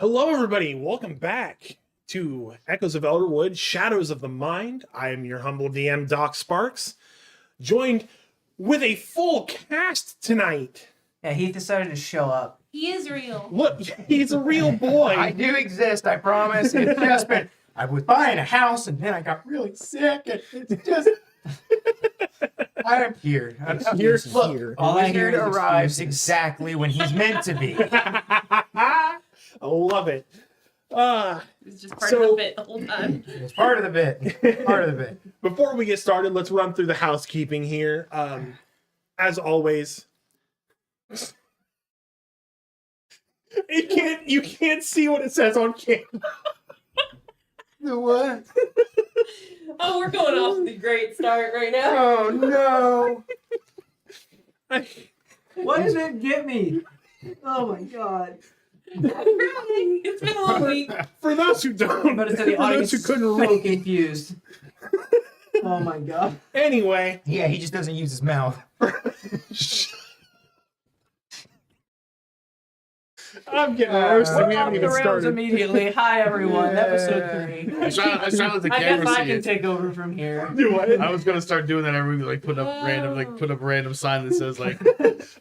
Hello, everybody. Welcome back to Echoes of Elderwood, Shadows of the Mind. I am your humble DM, DocSparks, joined with a full cast tonight. Yeah, Heath decided to show up. He is real. Look, he's a real boy. I do exist, I promise. It's just been, I was buying a house and then I got really sick and it's just... I am here. You're Look, here. All I hear Wizard is arrives excuses. exactly when he's meant to be. I love it. It's just part of the bit the whole time. It's part of the bit. Part of the bit. Before we get started, let's run through the housekeeping here. As always, you can't see what it says on camera. The what? Oh, we're going off the great start right now. Oh no. What did it get me? Oh my god. It's been a long week. For those who don't, But it's to the for audience those who couldn't so read. confused. Oh my god. Anyway, Yeah, he just doesn't use his mouth. I'm getting roasted. We We're off haven't the even rails started. immediately. Hi everyone, episode 3. I was trying to let the I camera guess I see can it. take over from here. Do what? I was gonna start doing that every week, like put up a random sign that says like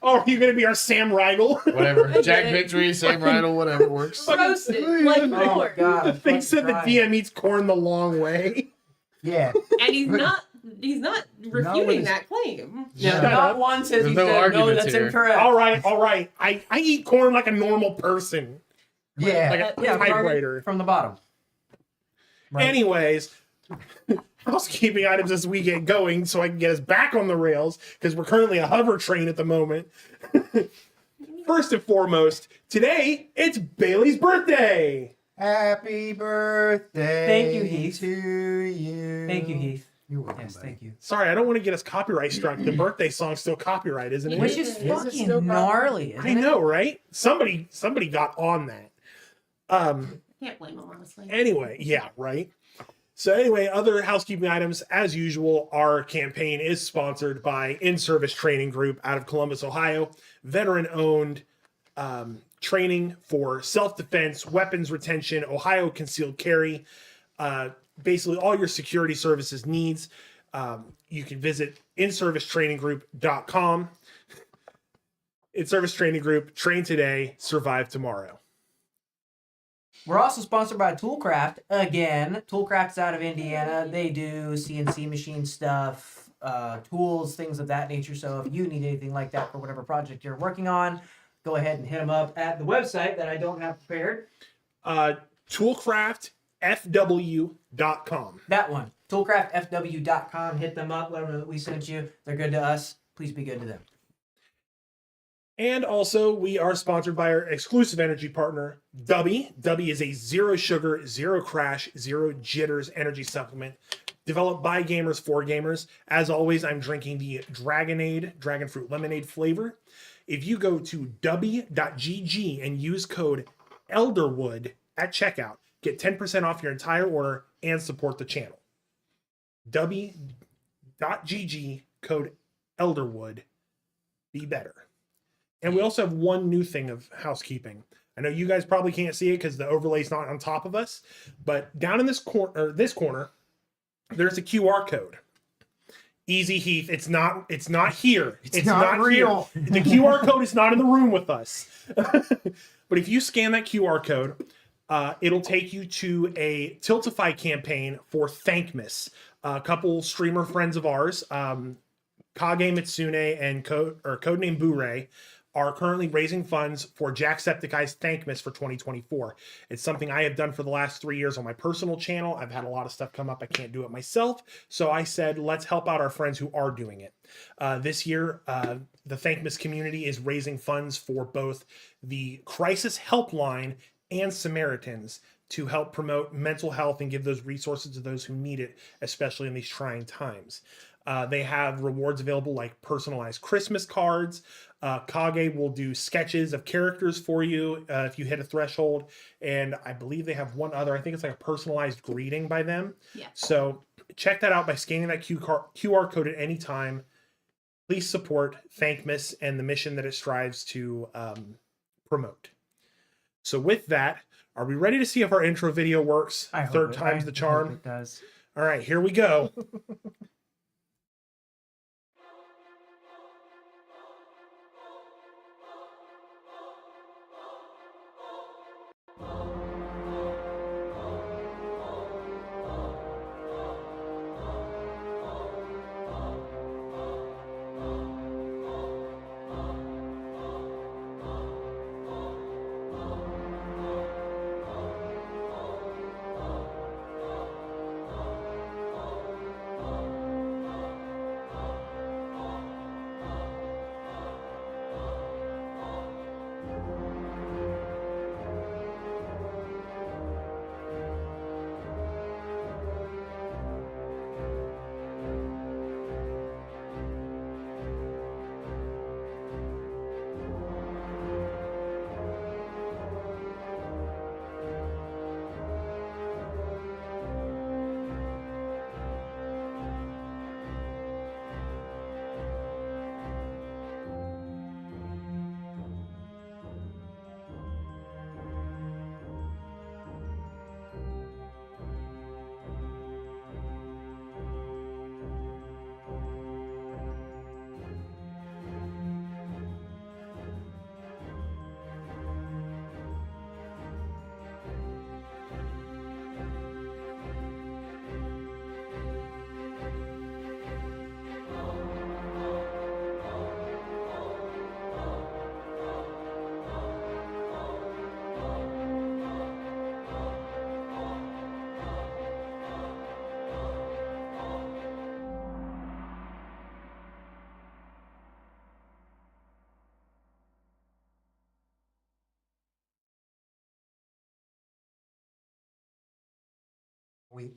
Oh, are you gonna be our Sam Riegel? whatever, I Jack get it. Victory, Sam Riddle, whatever works. Roasted like Oh Koor. god. The thing said the Fucking DM eats corn the long way. Yeah. And he's not refuting that claim. Yeah, Shut not up. once has There's he no said, no, arguments that's here. incorrect. All right. I eat corn like a normal person, Yeah. like a Yeah, typewriter. from the bottom. Right. Anyways, housekeeping items as we get going, so I can get us back on the rails because we're currently a hover train at the moment. First and foremost, today it's Bailey's birthday. Happy birthday. Thank you, Heath. To you. Thank you, Heath. You're welcome. Yes, buddy. thank you. Sorry, I don't want to get us copyright struck. The birthday song's still copyright, isn't it? Which is Is it fucking still gnarly, isn't I know, right? Somebody got on that. Can't blame him, honestly. Anyway, yeah, right. So anyway, other housekeeping items, as usual, our campaign is sponsored by In-Service Training Group out of Columbus, Ohio. Veteran-owned training for self-defense, weapons retention, Ohio concealed carry, basically all your security services needs. You can visit inservicetraininggroup.com. In-Service Training Group, train today, survive tomorrow. We're also sponsored by Toolcraft. Again, Toolcraft's out of Indiana. They do CNC machine stuff, tools, things of that nature. So if you need anything like that for whatever project you're working on, go ahead and hit them up at the website that I don't have prepared. Toolcraftfw.com. That one, toolcraftfw.com. Hit them up. Let them know that we sent you. They're good to us. Please be good to them. And also, we are sponsored by our exclusive energy partner, Dubby. Dubby is a zero sugar, zero crash, zero jitters energy supplement developed by gamers for gamers. As always, I'm drinking the Dragonade, Dragon Fruit Lemonade flavor. If you go to dubby.gg and use code Elderwood at checkout, get 10% off your entire order and support the channel. Dubby.gg, code Elderwood. Be better. And we also have one new thing of housekeeping. I know you guys probably can't see it because the overlay's not on top of us, but down in this corner, there's a QR code. Easy, Heath. It's not here. It's not real. Here. The QR code is not in the room with us. But if you scan that QR code, it'll take you to a Tiltify campaign for Thankmas. A couple streamer friends of ours, Kage Mitsune and codename Bure, are currently raising funds for Jacksepticeye's Thankmas for 2024. It's something I have done for the last 3 years on my personal channel. I've had a lot of stuff come up. I can't do it myself. So I said, let's help out our friends who are doing it. This year, the Thankmas community is raising funds for both the Crisis Helpline and Samaritans to help promote mental health and give those resources to those who need it, especially in these trying times. They have rewards available like personalized Christmas cards. Kage will do sketches of characters for you if you hit a threshold. And I believe they have one other. I think it's like a personalized greeting by them. Yeah. So check that out by scanning that QR code at any time. Please support Thankmas and the mission that it strives to promote. So with that, Are we ready to see if our intro video works? I hope Third it- time's I the hope charm. it does. All right, here we go.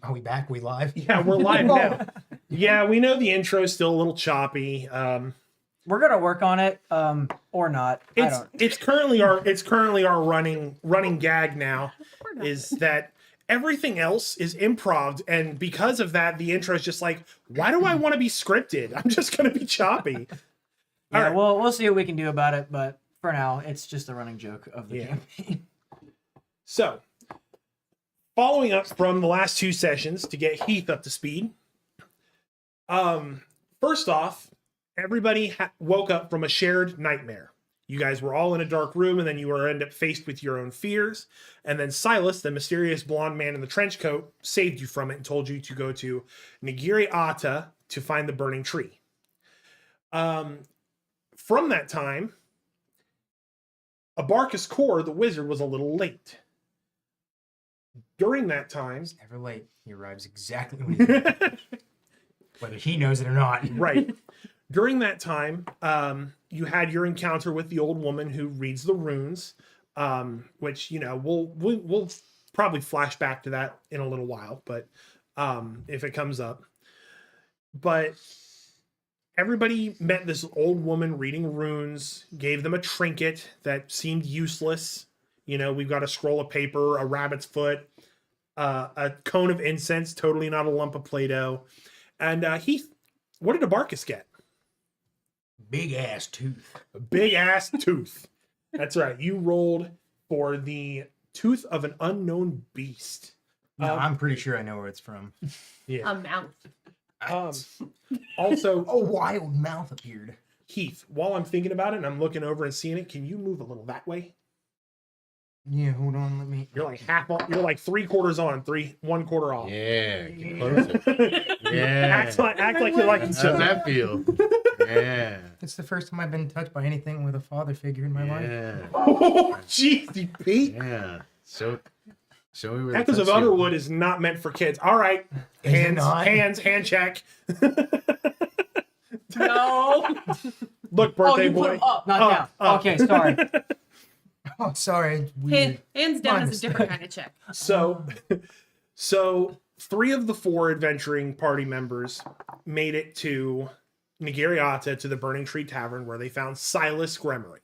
Are we back? We live? Yeah, we're live now. Yeah, we know the intro is still a little choppy. We're gonna work on it, or not. I don't. It's currently our running gag now is that everything else is improv, and because of that, the intro is just like, why do I want to be scripted? I'm just gonna be choppy. Yeah, Alright. we'll see what we can do about it, but for now, it's just a running joke of the Yeah. campaign. So, following up from the last two sessions to get Heath up to speed. First off, everybody woke up from a shared nightmare. You guys were all in a dark room, and then you were end up faced with your own fears. And then Silas, the mysterious blonde man in the trench coat, saved you from it and told you to go to Nigiri Ata to find the burning tree. From that time, Abarkus Koor, the wizard, was a little late. During that time, He's never late. He arrives exactly when he's ready, whether he knows it or not. right. During that time, you had your encounter with the old woman who reads the runes, which, you know, we'll probably flash back to that in a little while, but if it comes up. But everybody met this old woman reading runes, gave them a trinket that seemed useless. You know, we've got a scroll of paper, a rabbit's foot, a cone of incense, totally not a lump of Play-Doh. And Heath, what did Abarkus get? Big ass tooth. A big ass tooth. That's right. You rolled for the tooth of an unknown beast. No, I'm pretty sure I know where it's from. Yeah. A mouth. Also, a wild mouth appeared. Heath, while I'm thinking about it and I'm looking over and seeing it, can you move a little that way? Yeah, hold on. Let me. You're like half on. You're like 3/4 on, 1/4 off. Yeah, get closer. Yeah. act like you like it. How's So that feel? Yeah. It's the first time I've been touched by anything with a father figure in my life. Yeah. Oh, jeez, Pete. Yeah. So me where Echoes of Underwood is not meant for kids. All right, Is it hand not? check. No. Look, Oh, birthday you put boy. him up. Not Up, down. up. Okay, sorry. Oh, sorry. Weird. Hands down My is a different kind of check. So 3 of the 4 adventuring party members made it to Nigiriata to the Burning Tree Tavern, where they found Silas Gremory.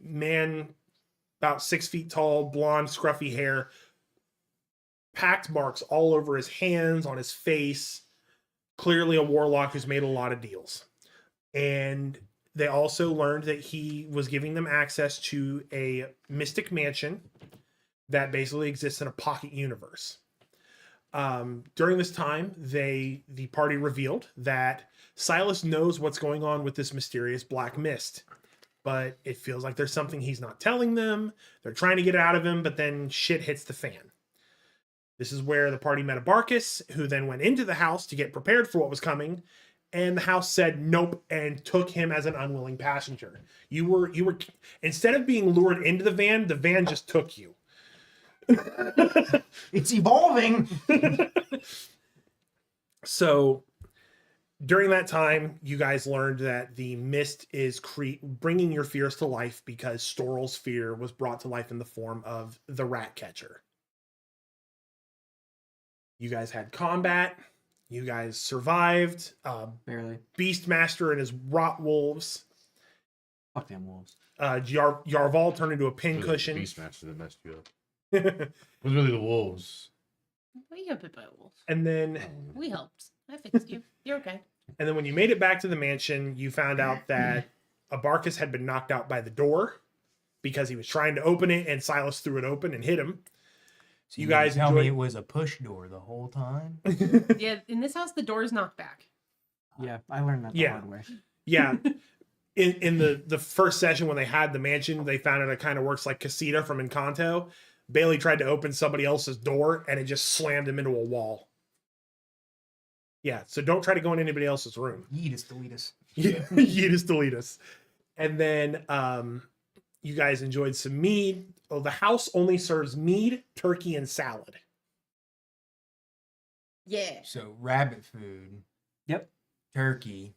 Man about 6 feet tall, blonde, scruffy hair, packed marks all over his hands, on his face. Clearly a warlock who's made a lot of deals. And they also learned that he was giving them access to a mystic mansion that basically exists in a pocket universe. During this time, the party revealed that Silas knows what's going on with this mysterious black mist, but it feels like there's something he's not telling them. They're trying to get it out of him, but then shit hits the fan. This is where the party met Abarkus, who then went into the house to get prepared for what was coming, and the house said nope and took him as an unwilling passenger. You were instead of being lured into the van just took you. It's evolving. So during that time, you guys learned that the mist is bringing your fears to life because Storal's fear was brought to life in the form of the rat catcher. You guys had combat. You guys survived. Barely. Beastmaster and his rot wolves. Fuck them wolves. Yarval turned into a It was pincushion. Beastmaster that messed you up. It was really the wolves. We got bit by a wolf. And then We helped. I fixed you. You're okay. And then when you made it back to the mansion, you found out that Abarkus had been knocked out by the door because he was trying to open it and Silas threw it open and hit him. So you guys tell me enjoyed... it was a push door the whole time. Yeah, in this house, the door's knocked back. Yeah, I learned that the Yeah. hard way. Yeah. In the first session when they had the mansion, they found out it kind of works like Casita from Encanto. Bailey tried to open somebody else's door and it just slammed him into a wall. Yeah, so don't try to go in anybody else's room. Yeetus, delete us. Yeah, you just delete us. And then you guys enjoyed some mead. Oh, the house only serves mead, turkey, and salad. Yeah. So rabbit food. Yep. Turkey.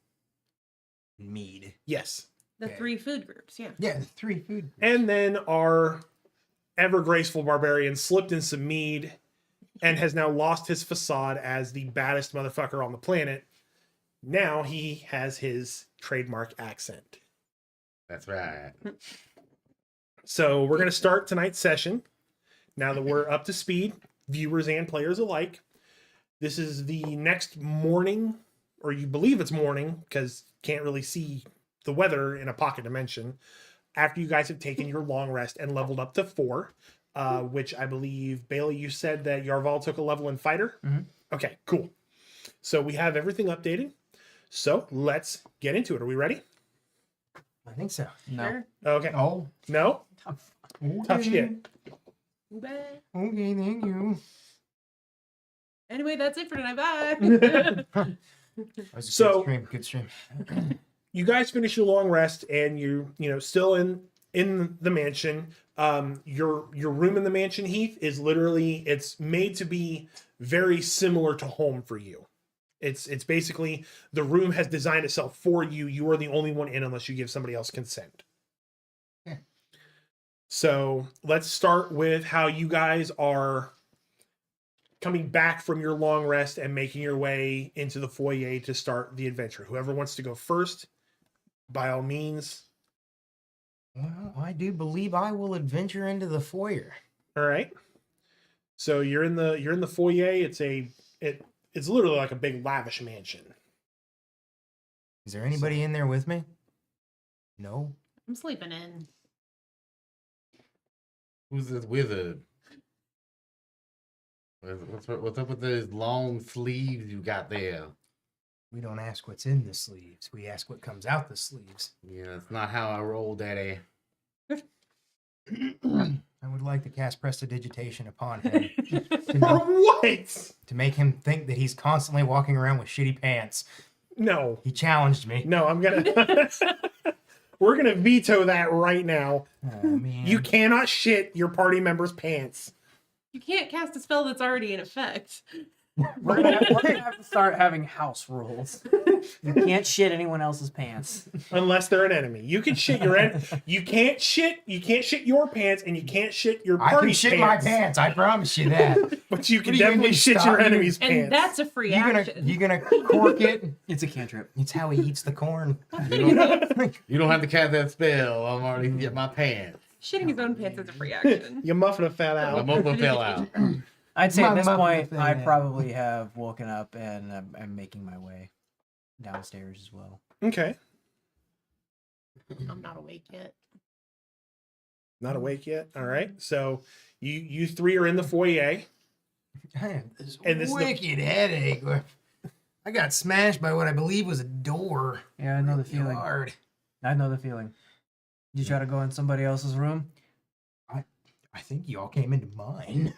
Mead. Yes. The Okay. 3 food groups, yeah. Yeah, the 3 food. And then our ever graceful barbarian slipped in some mead and has now lost his facade as the baddest motherfucker on the planet. Now he has his trademark accent. That's right. So we're going to start tonight's session. Now that we're up to speed, viewers and players alike. This is the next morning, or you believe it's morning, because can't really see the weather in a pocket dimension. After you guys have taken your long rest and leveled up to 4, which I believe, Bailey, you said that Yarval took a level in fighter? Mhm. Okay, cool. So we have everything updated. So let's get into it. Are we ready? I think so. No. Sure. Okay. Oh. No? Okay. Tough shit. Bye. Okay, thank you. Anyway, that's it for tonight. Bye. That was a So- good stream. You guys finish your long rest and you still in the mansion. Your room in the mansion, Heath, is literally, it's made to be very similar to home for you. It's basically the room has designed itself for you. You are the only one in unless you give somebody else consent. Yeah. So let's start with how you guys are coming back from your long rest and making your way into the foyer to start the adventure. Whoever wants to go first, by all means. Well, I do believe I will adventure into the foyer. All right. So you're in the foyer. It's literally like a big lavish mansion. Is there anybody in there with me? No. I'm sleeping in. Who's this wizard? What's up with those long sleeves you got there? We don't ask what's in the sleeves. We ask what comes out the sleeves. Yeah, that's not how I roll, Daddy. I would like to cast prestidigitation upon him For what? to make him think that he's constantly walking around with shitty pants. No, He challenged me. no, I'm gonna. We're gonna veto that right now. Oh, man. You cannot shit your party members' pants. You can't cast a spell that's already in effect. We're gonna have to start having house rules. You can't shit anyone else's pants. Unless they're an enemy. You can shit you can't shit your pants and you can't shit your I can party's shit pants. my pants. I promise you that. But you can What are you gonna definitely do, shit stop your me? enemy's And pants. that's a free You action. gonna cork it? It's a cantrip. It's how he eats the corn. You don't have to cast that spell. I'm already get my pants. Shitting his own pants is a free action. Your muffin fell My out. muffin fell out. I'd say My at this muffin point, thing, I yeah. probably have woken up and I'm making my way downstairs as well. Okay. I'm not awake yet. Not awake yet. All right. So you three are in the foyer. I have this And this is the- wicked headache. I got smashed by what I believe was a door. Yeah, I know the Really feeling. hard. I know the feeling. Did you try to go in somebody else's room? I think y'all came into mine.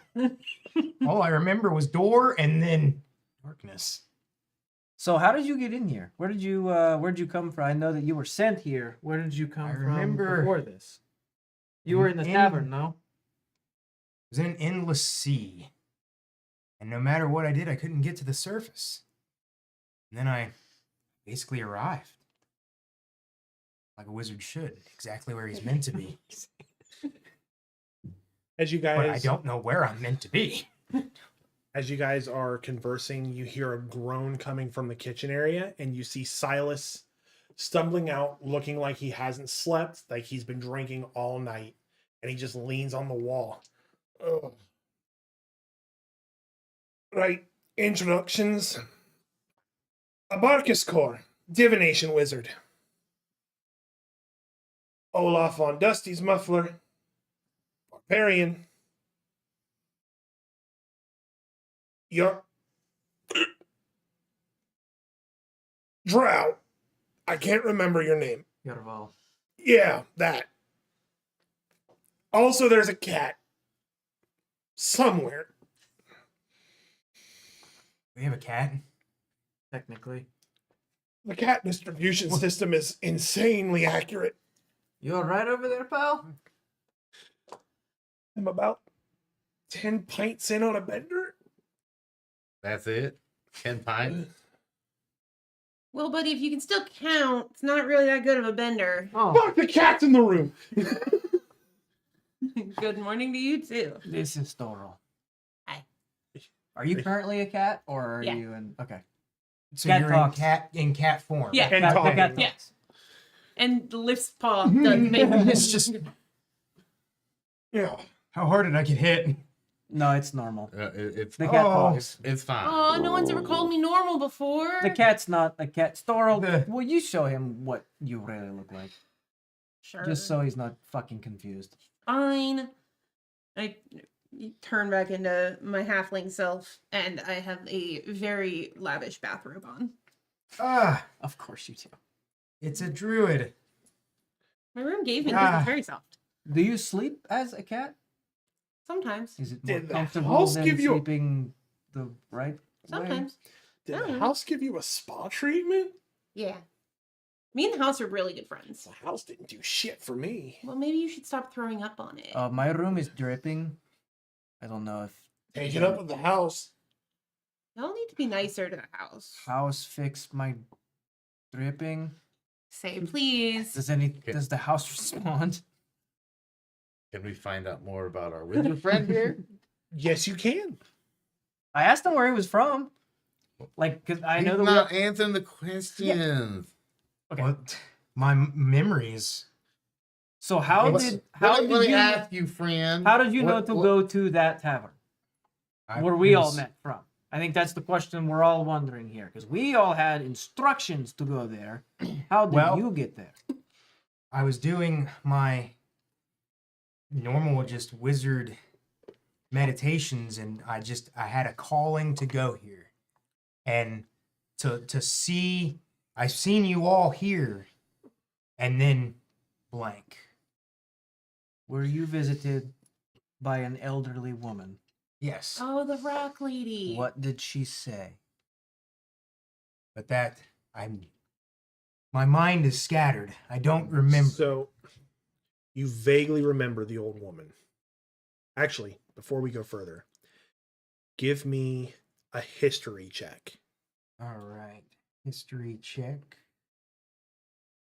All I remember was door and then darkness. So how did you get in here? Where'd you come from? I know that you were sent here. Where did you come I from remember before this? You were in the tavern, no? It was in an endless sea. And no matter what I did, I couldn't get to the surface. And then I basically arrived. Like a wizard should. Exactly where he's meant to be. As you guys But I don't know where I'm meant to be. As you guys are conversing, you hear a groan coming from the kitchen area, and you see Silas stumbling out, looking like he hasn't slept, like he's been drinking all night, and he just leans on the wall. Ugh. Right, introductions. Abarkus Koor, Divination Wizard. Olaf on Dustysmuffler, Barbarian. You're Drow. I can't remember your name. Yarval. Yeah, that. Also, there's a cat. Somewhere. We have a cat. Technically. The cat distribution system is insanely accurate. You alright over there, pal? I'm about 10 pints in on a bender. That's it. 10 pints. Well, buddy, if you can still count, it's not really that good of a bender. Oh, Fuck, the cat's in the room. Good morning to you too. this is Storal. Hi. Are you currently a cat, or are Yeah. you in? Okay. So Cat you're talks. in cat form. Yeah. And Cat- the talking. cat Yeah. talks. And lifts paw does make It's just Yeah. how hard did I get hit? No, it's normal. It's The cat Oh. talks. it's fine. Oh, no one's ever called me normal before. The cat's not a cat. Storal, The- will you show him what you really look like? Sure. Just so he's not fucking confused. Fine. I turn back into my halfling self, and I have a very lavish bathrobe on. Ah, Of course you do. it's a druid. My room gave me this. Ah. It's very soft. Do you sleep as a cat? Sometimes. Is it more Did the comfortable house than give you a- sleeping the right way? Sometimes. Did Oh. the house give you a spa treatment? Yeah. Me and the house are really good friends. The house didn't do shit for me. Well, maybe you should stop throwing up on it. My room is dripping. I don't know if Take it up with the house. Y'all need to be nicer to the house. house fixed my dripping. Say please. Does the house respond? Can we find out more about our wizard friend here? Yes, you can. I asked him where he was from. Like, cause I know He's that not answering the questions. Okay. What? My memories. So how Let- did let me you ask you, friend? how did you know what- to what- go to that tavern where we all met from? I think that's the question we're all wondering here, because we all had instructions to go there. How did Well- you get there? I was doing my normal just wizard meditations and I had a calling to go here. And to see I've seen you all here and then blank. Were you visited by an elderly woman? Yes. Oh, the rock lady. What did she say? But my mind is scattered. I don't remember. So you vaguely remember the old woman. Actually, before we go further, give me a history check. All right. History check.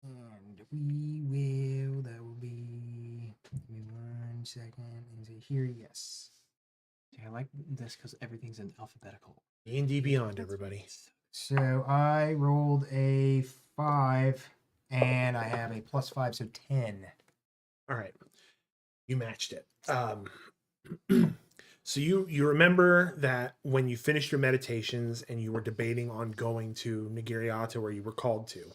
And that will be, give me 1 second. And say here, yes. I like this because everything's in alphabetical. D&D Beyond, everybody. So I rolled a 5 and I have a +5, so 10. All right. You matched it. So you remember that when you finished your meditations and you were debating on going to Nigiriata where you were called to,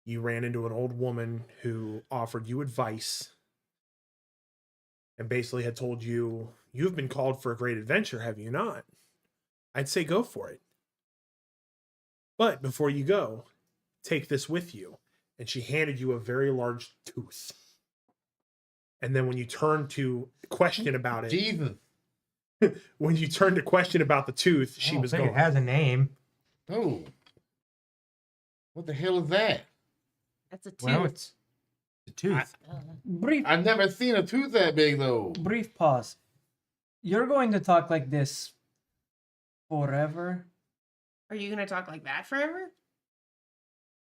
you ran into an old woman who offered you advice and basically had told you, you've been called for a great adventure, have you not? I'd say go for it. But before you go, take this with you. And she handed you a very large tooth. And then when you turn to question about it, Jesus. when you turn to question about the tooth, she was It going, has a name. Oh. What the hell is that? That's a tooth. Well, it's a tooth. Brief I've never seen a tooth that big though. brief pause. You're going to talk like this forever? Are you gonna talk like that forever?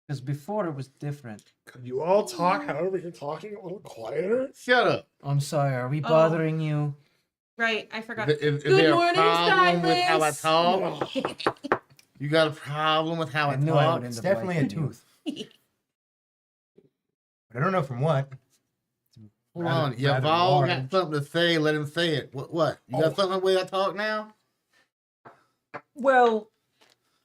Because before it was different. could you all talk however you're talking a little quieter? Shut up. I'm sorry, are we Oh. bothering you? Right, I forgot. Is Good there a morning, problem with how I Silas. talk? You got a problem with how I knew I talk? would end It's up definitely a liking you. tooth. But I don't know from what. Hold Rather- on. Your rather Vol got large. something to say. Let him say it. What? You got something the way I talk now? Well,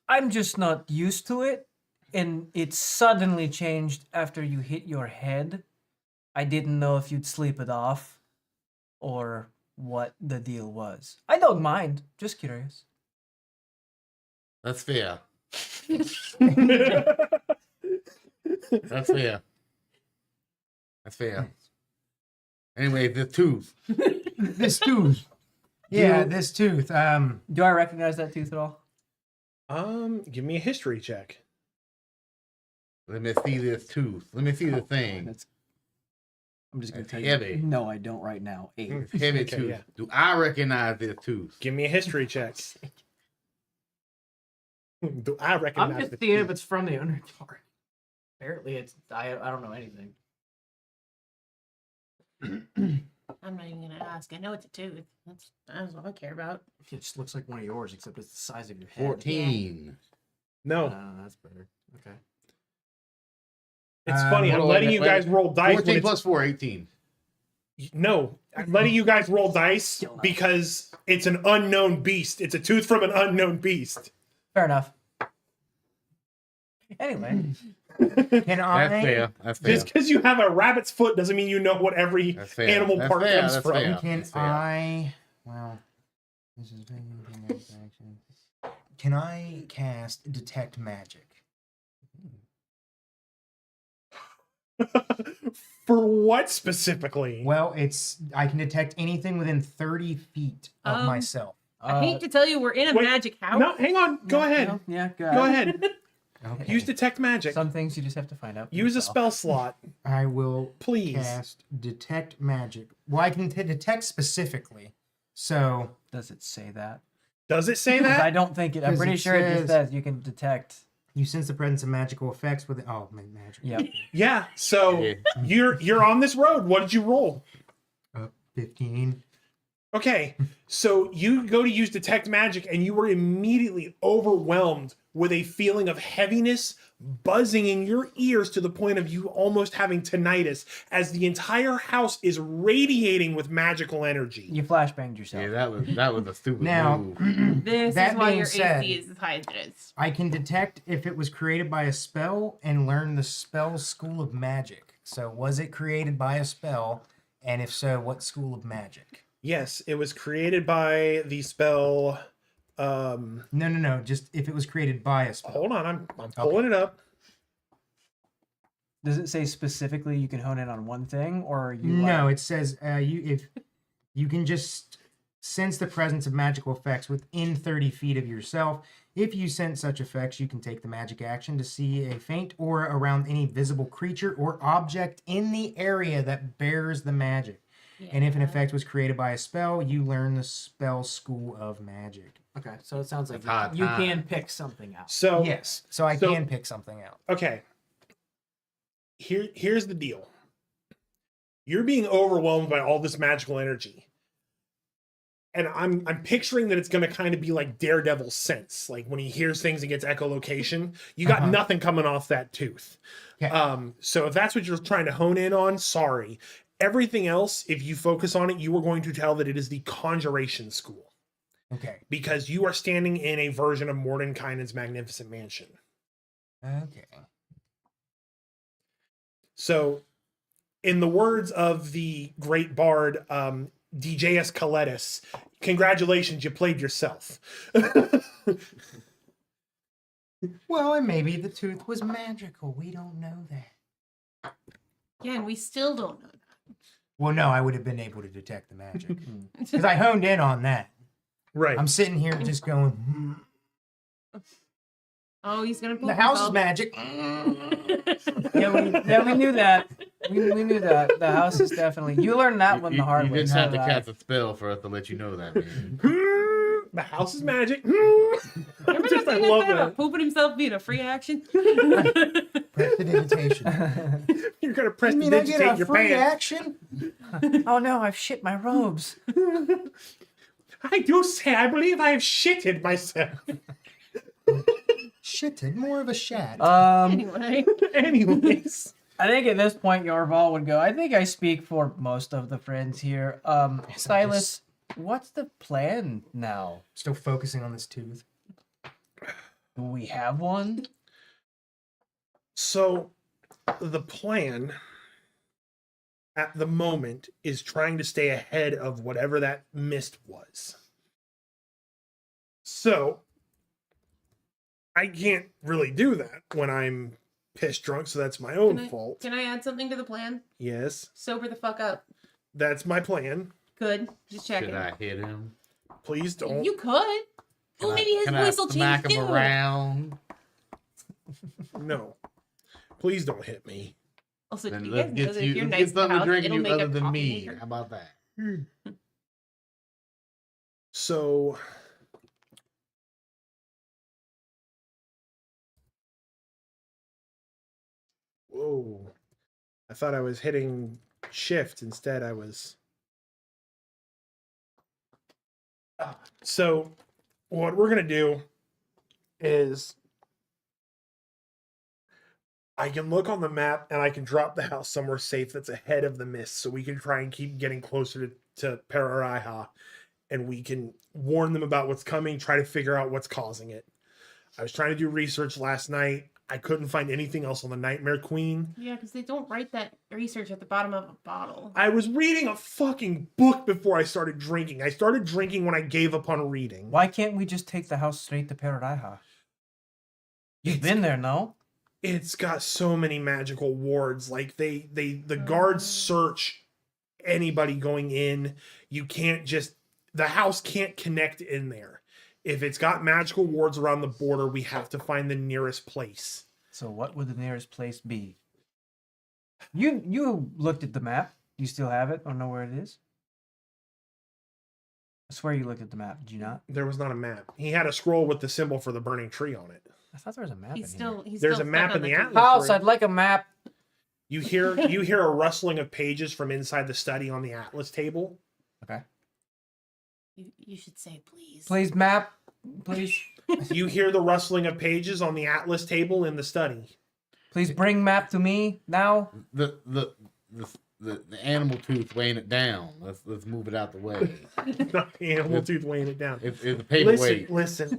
I'm just not used to it, and it suddenly changed after you hit your head. I didn't know if you'd sleep it off or what the deal was. I don't mind, just curious. That's fair. That's fair. That's fair. Anyway, the tooth. This tooth. Yeah, You- this tooth. Do I recognize that tooth at all? Give me a history check. Let me see this tooth. Let me see the thing. I'm just gonna It's tell heavy. you. No, I don't right now. 8. It's heavy Okay, tooth. yeah. Do I recognize this tooth? Give me a history check. Do I recognize I'm just the seeing tooth? if it's from the Underdark. Apparently, it's. I don't know anything. I'm not even gonna ask. I know it's a tooth. That's all I care about. It just looks like one of yours, except it's the size of your head. 14. No, That's better. Okay. it's funny. I'm hold on, letting wait, you wait. guys roll dice. 14 When it's, plus 4, 18. no, I'm letting you guys roll dice Still not. because it's an unknown beast. It's a tooth from an unknown beast. Fair enough. Anyway, can I? That's fair. That's fair. Just because you have a rabbit's foot doesn't mean you know what every That's fair. animal That's part fair. comes That's from. fair. Can That's fair. I? Well, this is Can I cast detect magic? For what specifically? Well, I can detect anything within 30 feet of myself. I hate to tell you, we're in a wait, magic house. No, hang on. Go ahead. No, yeah, Go ahead. Okay. Use detect magic. Some things you just have to find out. for Use a yourself. spell slot, I will please. cast detect magic. Well, I can detect specifically. So Does it say that? Does it say 'Cause I that? don't think it. I'm 'Cause pretty it sure it just says- says you can detect. you sense the presence of magical effects with magic. Yep. Yeah. So Yeah. you're on this road. What did you roll? 15. Okay, so you go to use detect magic and you were immediately overwhelmed with a feeling of heaviness buzzing in your ears to the point of you almost having tinnitus as the entire house is radiating with magical energy. You flashbanged yourself. Yeah, that was a stupid Now, move. This That is why being your said- AC is as high as it is. I can detect if it was created by a spell and learn the spell school of magic. So, was it created by a spell? And if so, what school of magic? Yes, it was created by the spell. No. Just if it was created by a spell. Hold on, I'm pulling it up. Does it say specifically you can hone in on one thing, or are you? No, like- it says if you can just sense the presence of magical effects within 30 feet of yourself. If you sense such effects, you can take the magic action to see a faint aura around any visible creature or object in the area that bears the magic. And if an effect was created by a spell, you learn the spell school of magic. Okay, so it sounds like That's hard you time. can pick something out. So Yes, so I So- can pick something out. okay. Here's the deal. You're being overwhelmed by all this magical energy. And I'm picturing that it's gonna kind of be like Daredevil sense. Like when he hears things and gets echolocation, you got Uh-huh. nothing coming off that tooth. Okay. So if that's what you're trying to hone in on, sorry. Everything else, if you focus on it, you are going to tell that it is the conjuration school. Okay. Because you are standing in a version of Mordenkainen's magnificent mansion. Okay. So, in the words of the great bard, DJS Coletus. Congratulations, you played yourself. Well, and maybe the tooth was magical. We don't know that. Yeah, and we still don't know that. Well, no, I would have been able to detect the magic because I honed in on that. Right. I'm sitting here just going, "Hmm, Oh, he's gonna poke the house is himself. magic." Yeah, we knew that. We knew that. The house is definitely. You learned that one the hard You way. didn't so have to did I. cast a spell for us to let you know that, man. The house is magic. Remember Just, that I thing love I said about that. pooping himself being a free action? Prestidigitation. You're gonna You press mean I get digitate a your free pants. action? Oh no, I've shit my robes. I do say I believe I have shitted myself. Shitted, more of a shat. Anyway. Anyways. I think at this point Yorval would go. I think I speak for most of the friends here. Silas, what's the plan now? Still focusing on this tooth. Do we have one? So the plan at the moment is trying to stay ahead of whatever that mist was. So I can't really do that when I'm pissed drunk, so that's my own fault. Can I add something to the plan? Yes, Sober the fuck up. that's my plan. Good. Just checking. Should I hit him? Please don't. You could. Oh, maybe his Can I voice will smack change him too. around? No. Please don't hit me. Also, do Then you let's guys know get that you. if you're Let's nice get to the something to house, drink it'll you make other a than coffee me. maker? How about that? So whoa. I thought I was hitting shift. Instead, I was. So, what we're going to do is I can look on the map and I can drop the house somewhere safe that's ahead of the mist so we can try and keep getting closer to Pararaiha and we can warn them about what's coming, try to figure out what's causing it. I was trying to do research last night. I couldn't find anything else on the Nightmare Queen. Yeah, because they don't write that research at the bottom of a bottle. I was reading a fucking book before I started drinking. I started drinking when I gave up on reading. Why can't we just take the house straight to Paradaiha? You've been there, no? It's got so many magical wards. Like the guards search anybody going in. You can't just, the house can't connect in there. If it's got magical wards around the border, we have to find the nearest place. So what would the nearest place be? You looked at the map. You still have it or know where it is? I swear you looked at the map. Did you not? There was not a map. He had a scroll with the symbol for the burning tree on it. I thought there was a map. He's in here. still. There's still a map stuck in on the tree. atlas. House. I'd like a map. You hear a rustling of pages from inside the study on the atlas table. Okay. You should say please. Please map. Please. You hear the rustling of pages on the atlas table in the study. Please bring map to me now. The animal tooth weighing it down. Let's move it out the way. Not the animal tooth weighing it down. It's a paperweight. Listen.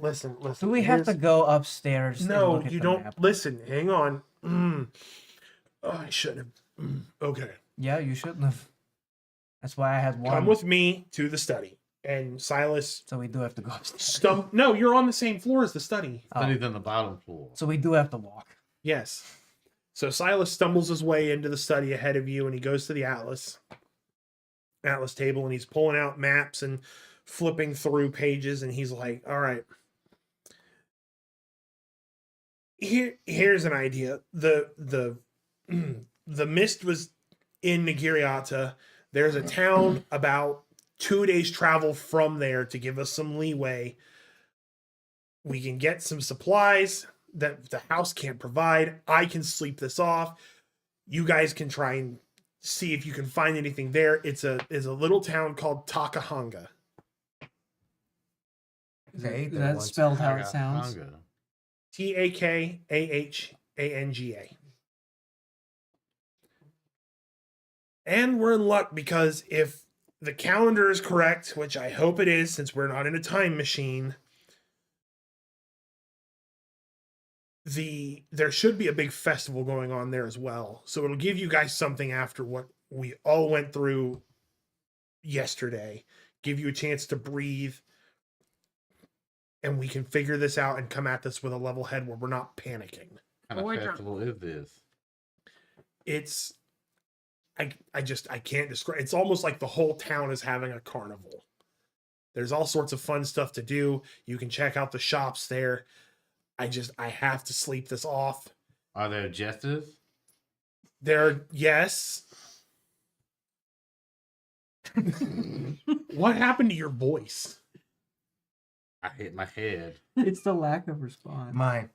Do we have to Here's- go upstairs? and No, look at you the don't. map? Listen, hang on. Oh, I shouldn't have. Okay. Yeah, you shouldn't have. That's why I had one. Come with me to the study. And Silas So we do have to go upstairs. No, you're on the same floor as the study. Study's on the bottom floor. So we do have to walk. Yes. So Silas stumbles his way into the study ahead of you and he goes to the atlas table and he's pulling out maps and flipping through pages and he's like, all right. Here's an idea. The mist was in Nagiriata. There's a town about 2 days travel from there to give us some leeway. We can get some supplies that the house can't provide. I can sleep this off. You guys can try and see if you can find anything there. It's a little town called Takahanga. Okay, Is that spelled how it sounds? Takahanga. Takahanga. And we're in luck because if the calendar is correct, which I hope it is since we're not in a time machine, there should be a big festival going on there as well. So it'll give you guys something after what we all went through yesterday, give you a chance to breathe, and we can figure this out and come at this with a level head where we're not panicking. What kind We're of drunk. festival is this? It's I can't describe. It's almost like the whole town is having a carnival. There's all sorts of fun stuff to do. You can check out the shops there. I have to sleep this off. Are there jesters? Yes. What happened to your voice? I hit my head. It's the lack of response. My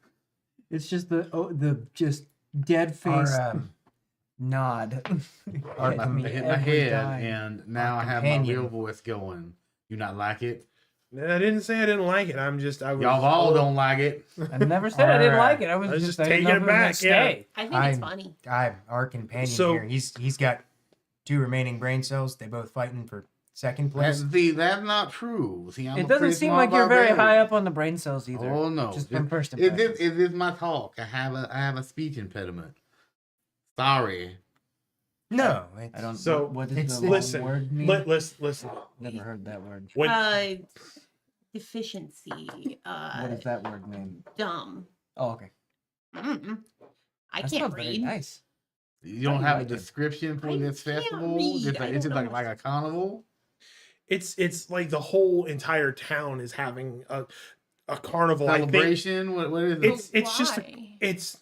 It's just the just dead face our nod. our- Hit I me hit my every head, time. and now I have companion. my real voice going. You not like it? I didn't say I didn't like it. I was Y'all all don't like it. I never said I didn't Our, like it. I was I was just just I didn't taking know it if was gonna back, yeah. stay. I think it's I'm- funny. our companion So- here. He's got 2 remaining brain cells. They both fighting for second place. That's not true. See, I'm It a doesn't pretty seem smart like you're very barbarian. high up on the brain cells either. Oh no! Just from first Is impression. this my talk? I have a speech impediment. Sorry. No, I don't. So, what does it's- the long Listen, word mean? listen. Never heard that word. When Deficiency. What does that word mean? Dumb. Oh, okay. I That can't sounds very read. nice. You don't I have a like it. description for I this can't festival? read. Just I it's don't just know like a carnival. it's like the whole entire town is having a carnival. I think Celebration? What is it? it's just Why? it's.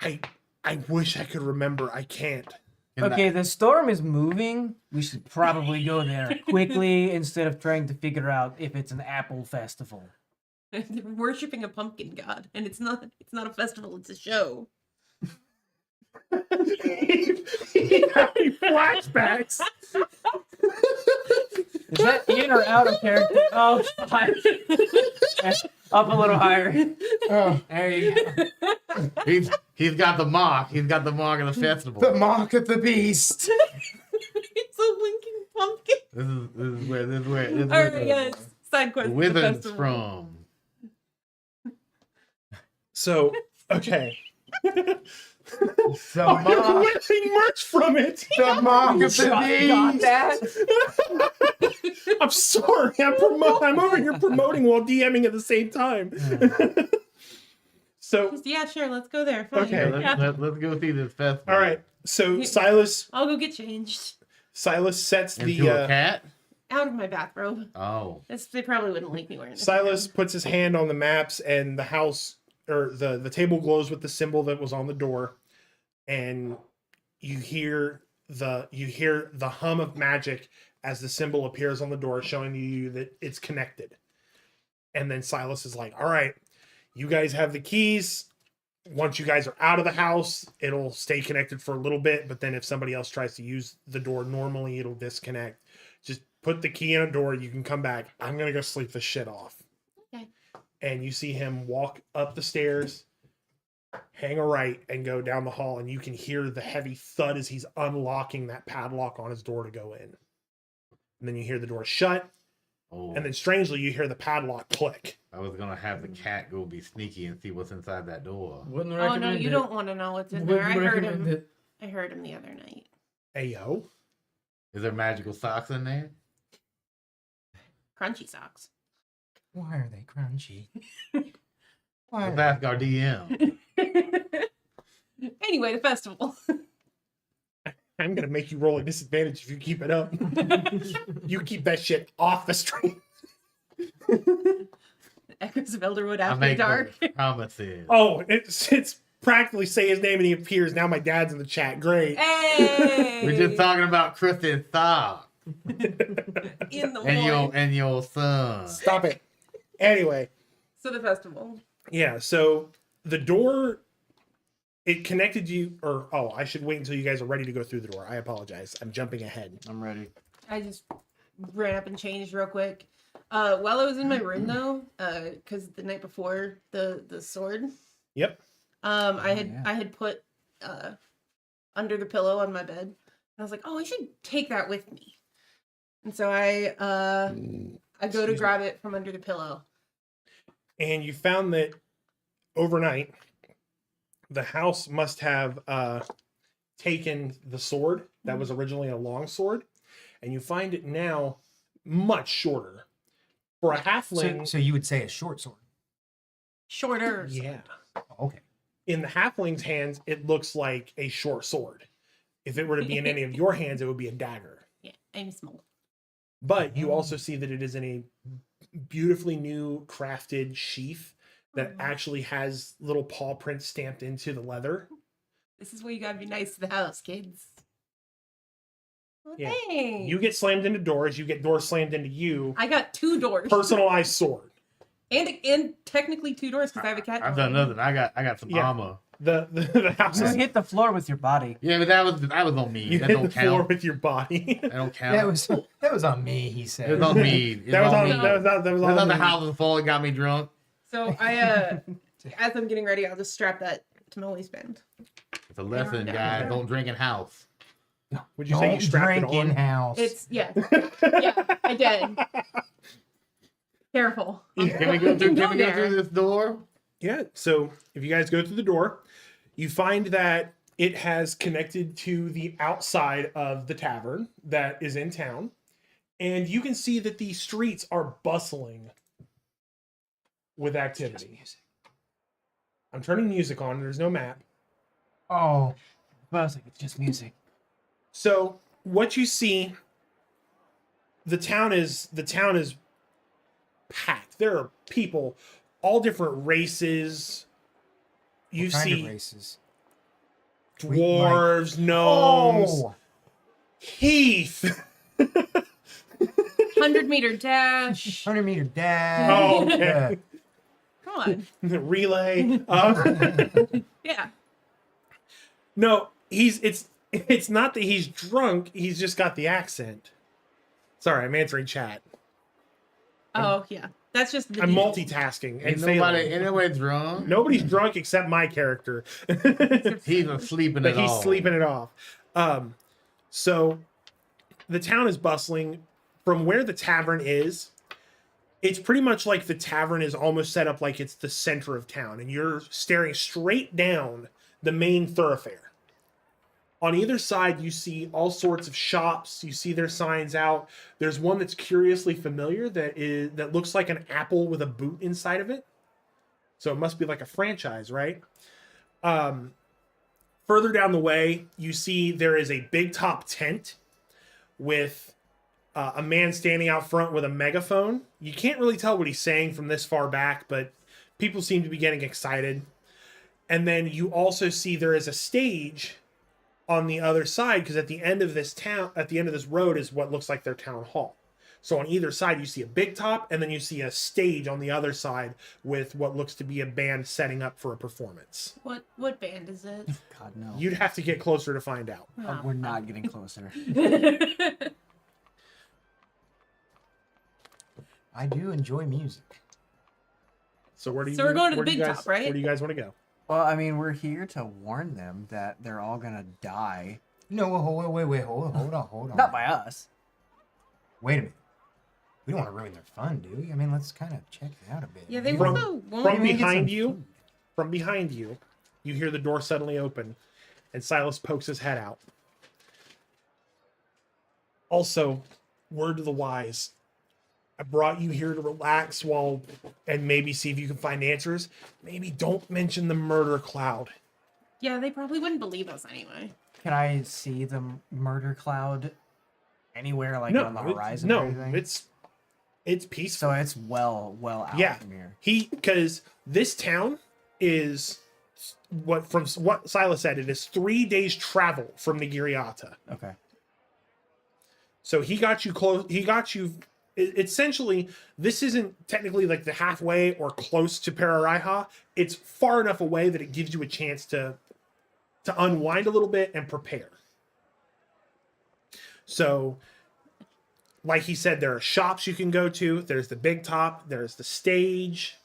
I wish I could remember. I can't. Can Okay, the storm is moving. We should probably go there quickly instead of trying to figure out if it's an apple festival. They're worshipping a pumpkin god, and it's not a festival, it's a show. Flashbacks. Is that in or out of character? Oh, fine. Up a little higher. Oh, There you go. He's got the mark. He's got the mark of the festival. the mark of the beast. It's a winking pumpkin. This is where Alright, yes. Side quest. the the wizard's festival. from. So okay. The Oh, you're mark, winning merch from it. the mark of the Got beast. that? I'm sorry. I'm over here promoting while DMing at the same time. So Just, yeah, sure, let's go there. Fine. Okay. Yeah, Yeah. let's go see this festival. all right. So Silas I'll go get changed. sets Into the a cat? Out of my bathrobe. Oh. They probably wouldn't like me wearing this. Silas puts his hand on the maps, and the house or the table glows with the symbol that was on the door, and you hear the hum of magic as the symbol appears on the door, showing you that it's connected. And then Silas is like, "All right, you guys have the keys. Once you guys are out of the house, it'll stay connected for a little bit, but then if somebody else tries to use the door normally, it'll disconnect. Just put the key in a door, you can come back. I'm gonna go sleep this shit off." Okay. And you see him walk up the stairs, hang a right, and go down the hall, and you can hear the heavy thud as he's unlocking that padlock on his door to go in. And then you hear the door shut, Oh. and then strangely you hear the padlock click. I was gonna have the cat go be sneaky and see what's inside that door. Wouldn't Oh no, you don't want to know what's in there. I heard him. I heard him the other night. Ayo. Is there magical socks in there? Crunchy socks. Why are they crunchy? Why? Let's ask our DM. Anyway, the festival. I'm gonna make you roll a disadvantage if you keep it up. You keep that shit off the stream. Echoes of Elderwood I after make dark. promises. Oh, it's practically say his name and he appears. Now my dad's in the chat. Great. Hey! We're just talking about Kristen Sock in the and morning. your son. Stop it. Anyway, So the festival. yeah. So the door, it connected you, or I should wait until you guys are ready to go through the door. I apologize. I'm jumping ahead. I'm ready. I just ran up and changed real quick. While I was in my room though, because the night before the sword, Yep. I had put under the pillow on my bed. And I was like, oh, I should take that with me. And so I go to grab it from under the pillow. And you found that overnight, the house must have taken the sword that was originally a long sword and you find it now much shorter. For a halfling, So you would say a short sword. Shorter. yeah. Okay. In the halfling's hands, it looks like a short sword. If it were to be in any of your hands, it would be a dagger. Yeah, I'm small. But you also see that it is in a beautifully new crafted sheath that actually has little paw prints stamped into the leather. This is where you gotta be nice to the house, kids. Well, Yeah. thanks. You get slammed into doors, you get doors slammed into you. I got 2 doors. Personalized sword. And technically 2 doors because I have a cat. I've door. done nothing. I got some Yeah. armor. The house You is hit the floor with your body. Yeah, but that was on me. you That hit don't the floor count. with your body. That don't count. That was on me, he said. It was on me. It that was on me. that was It was on on the me. house was full. It got me drunk. So I, as I'm getting ready, I'll just strap that to my waistband. It's a lesson, Yeah. guys. Don't drink in house. Would you say you Don't strapped it drink in on? house. It's yeah, yeah, I did. Careful. Can we go through? Go Can we go there. through this door? Yeah, so if you guys go through the door, you find that it has connected to the outside of the tavern that is in town. And you can see that the streets are bustling with activity. I'm turning music on, there's no map. Oh, But I was like, it's just music. So what you see, the town is packed. There are people, all different races. You what kind see of races? dwarves, gnomes, Oh, Heath. 100-meter dash. 100-meter dash. Oh, okay. Come on. Relay. Yeah. No, it's not that he's drunk. He's just got the accent. Sorry, I'm answering chat. Oh yeah. That's just. The I'm default. multitasking and Ain't failing. nobody's drunk. Nobody's drunk except my character. He's sleeping But it he's all. sleeping it off. So the town is bustling. From where the tavern is, it's pretty much like the tavern is almost set up like it's the center of town, and you're staring straight down the main thoroughfare. On either side, you see all sorts of shops. You see their signs out. There's one that's curiously familiar that looks like an apple with a boot inside of it. So it must be like a franchise, right? Further down the way, you see there is a big top tent with a man standing out front with a megaphone. You can't really tell what he's saying from this far back, but people seem to be getting excited. And then you also see there is a stage on the other side, because at the end of this road is what looks like their town hall. So on either side, you see a big top, and then you see a stage on the other side with what looks to be a band setting up for a performance. What band is it? God, no. You'd have to get closer to find out. We're not getting closer. I do enjoy music. So where do you? So we're going to the where do you big guys- top, right? Where do you guys want to go? Well, I mean, we're here to warn them that they're all gonna die. No, wait, hold on. Not by us. Wait a minute. We don't want to ruin their fun, do we? I mean, let's kind of check it out a bit. Yeah, they From- also won't. From Maybe get some behind you, food. from behind you, you hear the door suddenly open, and Silas pokes his head out. Also, word to the wise, I brought you here to relax and maybe see if you can find answers. Maybe don't mention the murder cloud. Yeah, they probably wouldn't believe us anyway. Can I see the murder cloud anywhere, like on the horizon? or anything? it's peaceful. So it's well out Yeah. from here. Because this town is from what Silas said, it is 3 days travel from Nigiriata. Okay. So he got you close. He got you. Essentially, this isn't technically like the halfway or close to Pararaiha. It's far enough away that it gives you a chance to unwind a little bit and prepare. So, like he said, there are shops you can go to. There's the big top. There's the stage.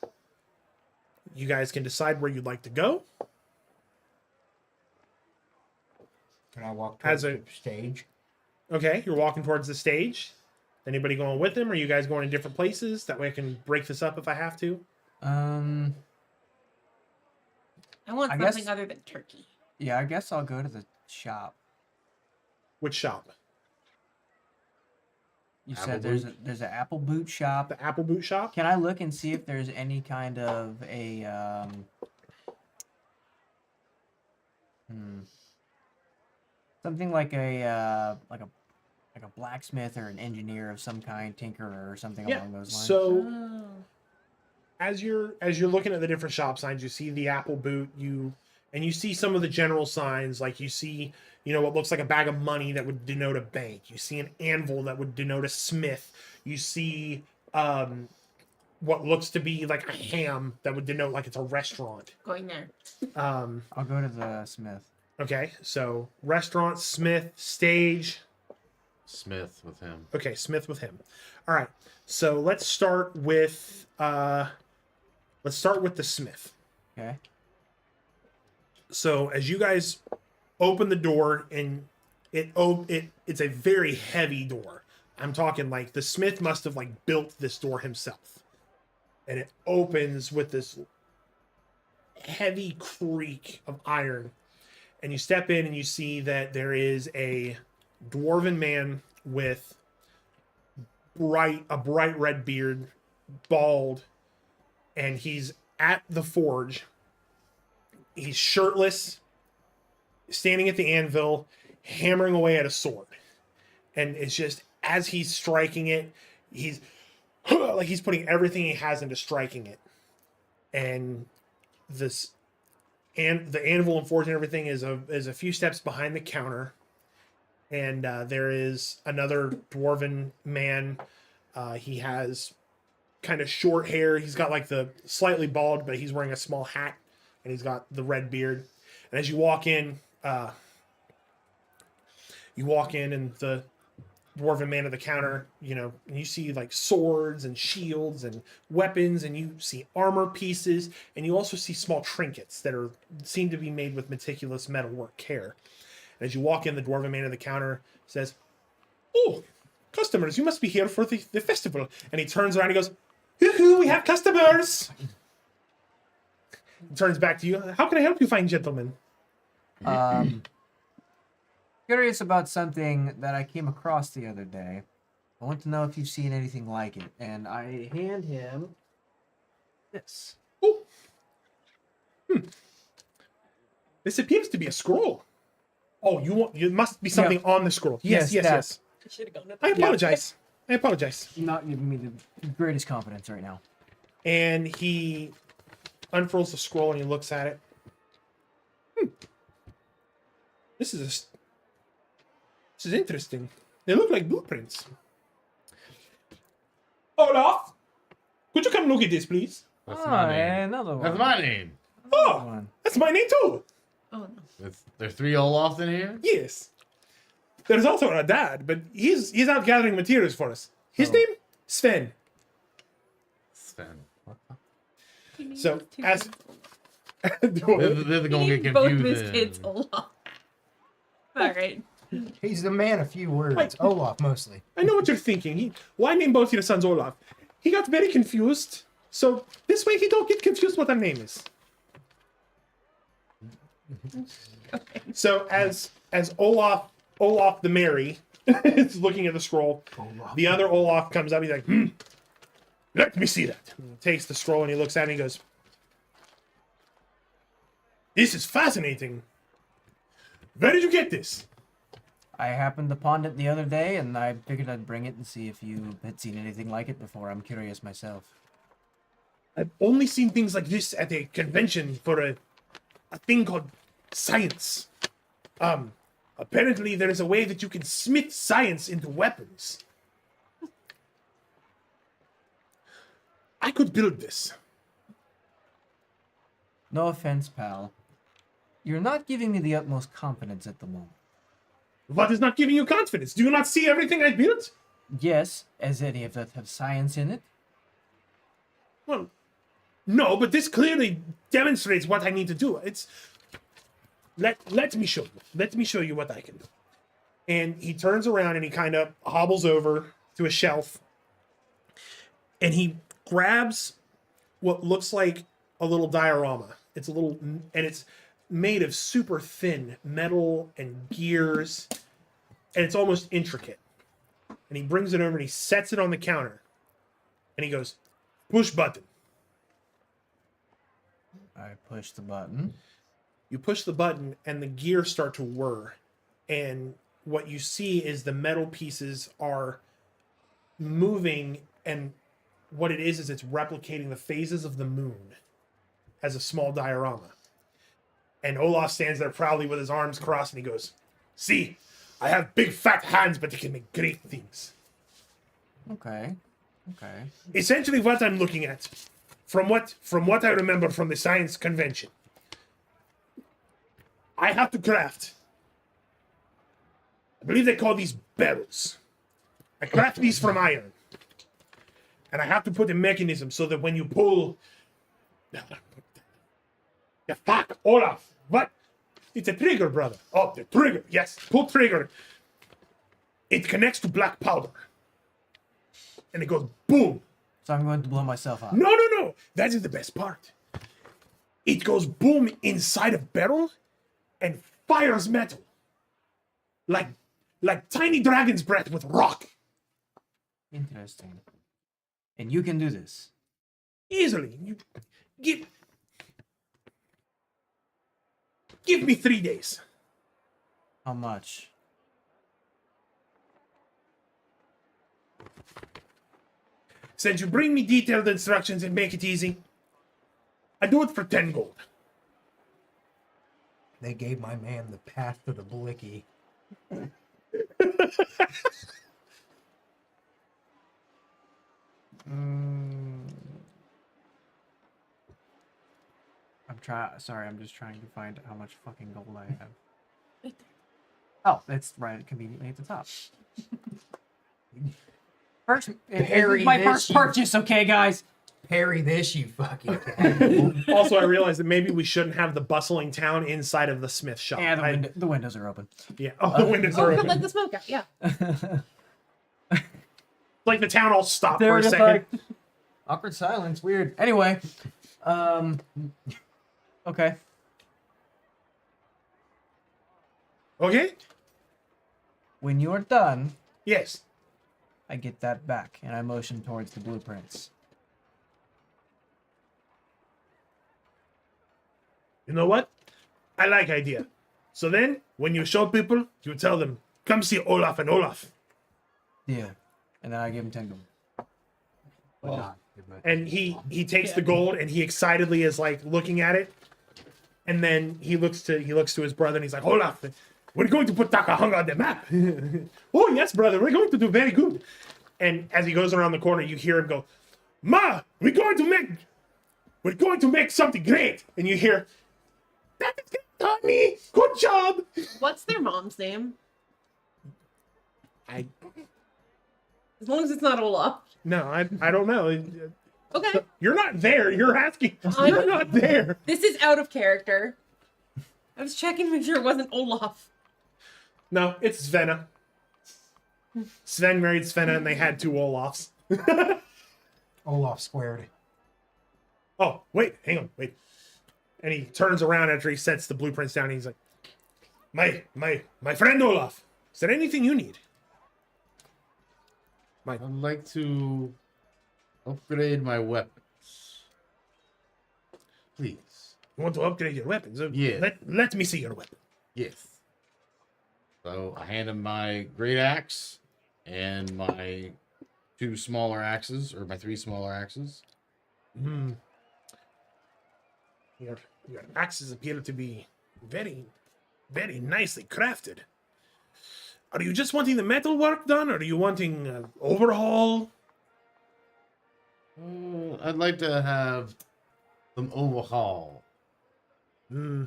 You guys can decide where you'd like to go. Can I walk As towards a- the stage? Okay, you're walking towards the stage. Anybody going with him? Or are you guys going to different places? That way I can break this up if I have to. I want I something guess- other than turkey. Yeah, I guess I'll go to the shop. Which shop? You Apple said there's an apple boot shop. The Apple Boot Shop. Can I look and see if there's any kind of a something like a blacksmith or an engineer of some kind, tinkerer or something Yeah. along those lines? So Oh. as you're looking at the different shop signs, you see the Apple Boot. You see some of the general signs, like you see, what looks like a bag of money that would denote a bank. You see an anvil that would denote a smith. You see what looks to be like a ham that would denote like it's a restaurant. Going there. I'll go to the smith. Okay, so restaurant, smith, stage. Smith with him. Okay, smith with him. All right, so let's start with the smith. Okay. So as you guys open the door, and it's a very heavy door. I'm talking like the smith must have like built this door himself, and it opens with this heavy creak of iron. And you step in and you see that there is a dwarven man with a bright red beard, bald, and he's at the forge. He's shirtless, standing at the anvil, hammering away at a sword. And it's just as he's striking it, he's like he's putting everything he has into striking it. And the anvil and forge and everything is a few steps behind the counter. And there is another dwarven man. He has kind of short hair. He's got like the slightly bald, but he's wearing a small hat, and he's got the red beard. And as you walk in, and the dwarven man at the counter, and you see like swords and shields and weapons, and you see armor pieces, and you also see small trinkets that seem to be made with meticulous metalwork care. And as you walk in, the dwarven man at the counter says, "Oh, customers, you must be here for the festival." And he turns around and he goes, "Hoo-hoo, we have customers!" He turns back to you. "How can I help you, fine gentlemen?" Curious about something that I came across the other day. I want to know if you've seen anything like it. And I hand him this. Oh. This appears to be a scroll. Oh, you must be something on the scroll. Yes, Yes, yes. that. Should have gone with I apologize. I apologize. Not giving me the greatest confidence right now. And he unfurls the scroll and he looks at it. This is interesting. They look like blueprints. Olaf, could you come look at this, please? That's my name. Another one. That's my name. Oh, one. that's my name too. Oh no. There's 3 Olafs in here? Yes. There's also a dad, but he's out gathering materials for us. His name, Sven. Sven. So, as... This is going to get both confusing. his kids Olaf. All right. He's the man of few words. Wait. Olaf, mostly. I know what you're thinking. Why name both your sons Olaf? He got very confused. So this way he don't get confused what our name is. Okay. So as Olaf the Merry is looking at the scroll, the other Olaf comes up. He's like, let me see that. And he takes the scroll and he looks at it and he goes, this is fascinating. Where did you get this? I happened upon it the other day, and I figured I'd bring it and see if you had seen anything like it before. I'm curious myself. I've only seen things like this at a convention for a thing called science. Apparently there is a way that you can smith science into weapons. I could build this. No offense, pal. You're not giving me the utmost confidence at the moment. What is not giving you confidence? Do you not see everything I built? Yes, as any of that have science in it. Well, no, but this clearly demonstrates what I need to do. Let me show you. Let me show you what I can do. And he turns around and he kind of hobbles over to a shelf. And he grabs what looks like a little diorama. It's made of super thin metal and gears, and it's almost intricate. And he brings it over and he sets it on the counter. And he goes, push button. I push the button. You push the button and the gears start to whir. And what you see is the metal pieces are moving, and what it is it's replicating the phases of the moon as a small diorama. And Olaf stands there proudly with his arms crossed and he goes, see, I have big fat hands, but they can make great things. Okay. Okay. Essentially what I'm looking at, from what I remember from the science convention, I have to craft, I believe they call these barrels. I craft these from iron. And I have to put a mechanism so that when you pull... Yeah, fuck, Olaf, what? It's a trigger, brother. Oh, the trigger, yes, pull trigger. It connects to black powder. And it goes boom. So I'm going to blow myself up. No. That is the best part. It goes boom inside a barrel and fires metal. Like tiny dragon's breath with rock. Interesting. And you can do this. Easily. You give me 3 days. How much? Since you bring me detailed instructions and make it easy, I do it for 10 gold. They gave my man the path to the blicky. I'm just trying to find how much fucking gold I have. Oh, that's right conveniently at the top. First, Parry my this, first you- purchase, okay, guys? Parry this, you fucking cat. Also, I realized that maybe we shouldn't have the bustling town inside of the smith shop. Yeah, the windows are open. Yeah. Oh, the windows Oh, are we could open. let the smoke out. Yeah. Like the town all stopped They for were a just second. like, awkward silence, weird. Anyway, okay. Okay? When you're done, Yes. I get that back, and I motion towards the blueprints. You know what? I like idea. So then, when you show people, you tell them, come see Olaf and Olaf. Yeah. And then I give him 10 gold. But not give my- And he takes the gold and he excitedly is like looking at it. And then he looks to his brother and he's like, Olaf, we're going to put Takahanga on the map. Oh yes, brother, we're going to do very good. And as he goes around the corner, you hear him go, Ma, we're going to make something great. And you hear, that is good, Tommy. Good job. What's their mom's name? I As long as it's not Olaf. I don't know. Okay. You're not there. You're asking. I'm- You're not there. This is out of character. I was checking to make sure it wasn't Olaf. No, it's Svenna. Sven married Svenna and they had 2 Olafs. Olaf squared. Oh, wait, hang on, wait. And he turns around after he sets the blueprints down and he's like, My friend Olaf, is there anything you need? I'd like to upgrade my weapons. Please. You want to upgrade your weapons? Yeah. Let me see your weapon. Yes. So I hand him my great axe and my 2 smaller axes, or my 3 smaller axes. Hmm. Your axes appear to be very, very nicely crafted. Are you just wanting the metal work done, or are you wanting overhaul? I'd like to have some overhaul. Hmm.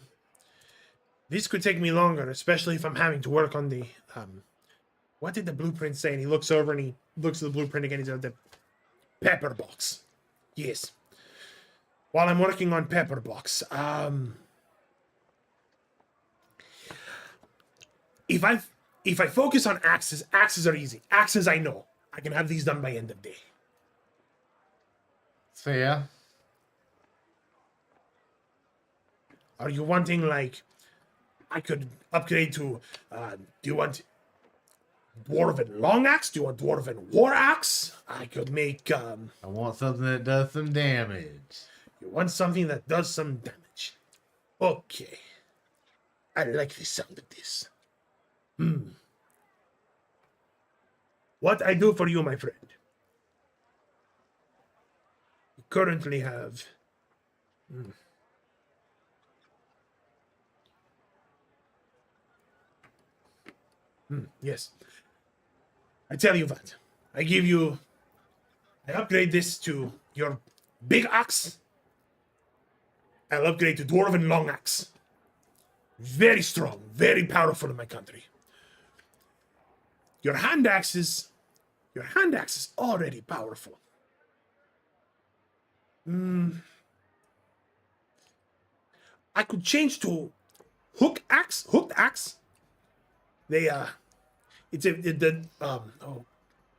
This could take me longer, especially if I'm having to work on the what did the blueprint say? And he looks over and he looks at the blueprint again. He's at the pepper box. Yes. While I'm working on pepper box, if I focus on axes are easy. Axes I know. I can have these done by end of day. Fair. Are you wanting like I could upgrade to do dwarven long axe? Do you want dwarven war axe? I could make, I want something that does some damage. you want something that does some damage. Okay. I like the sound of this. What I do for you, my friend? You currently have... yes. I tell you what. I upgrade this to your big axe. I'll upgrade to dwarven long axe. Very strong, very powerful in my country. Your hand axe is already powerful. I could change to hooked axe. They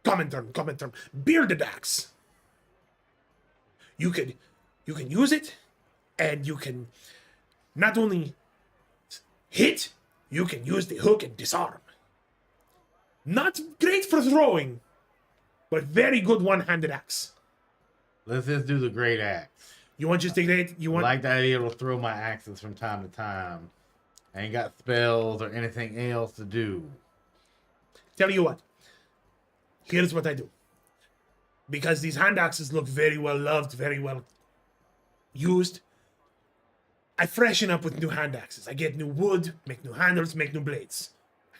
common term, bearded axe. You can use it, and you can not only hit, you can use the hook and disarm. Not great for throwing, but very good one-handed axe. Let's just do the great axe. You want just the great? You I want? like the idea to throw my axes from time to time. I ain't got spells or anything else to do. Tell you what. Here's what I do. Because these hand axes look very well loved, very well used, I freshen up with new hand axes. I get new wood, make new handles, make new blades.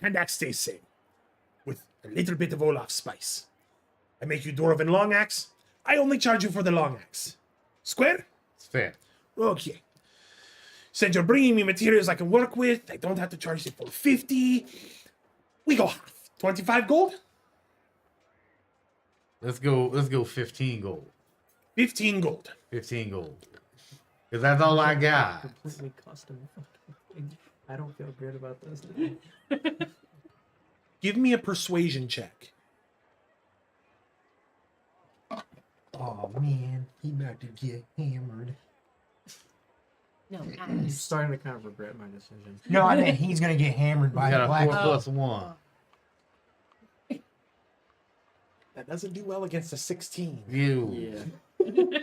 Hand axe stays same, with a little bit of Olaf spice. I make you dwarven long axe. I only charge you for the long axe. Square? It's fair. Okay. Since you're bringing me materials I can work with, I don't have to charge you for 50. We go half. 25 gold? Let's go 15 gold. 15 gold. 15 gold. Because that's all I got. Completely custom. I don't feel good about this. Give me a persuasion check. Oh man, he about to get hammered. No, I'm axe. starting to kind of regret my decision. No, I mean he's gonna get hammered by I the got a black. 4+1. That doesn't do well against a 16. You. Yeah.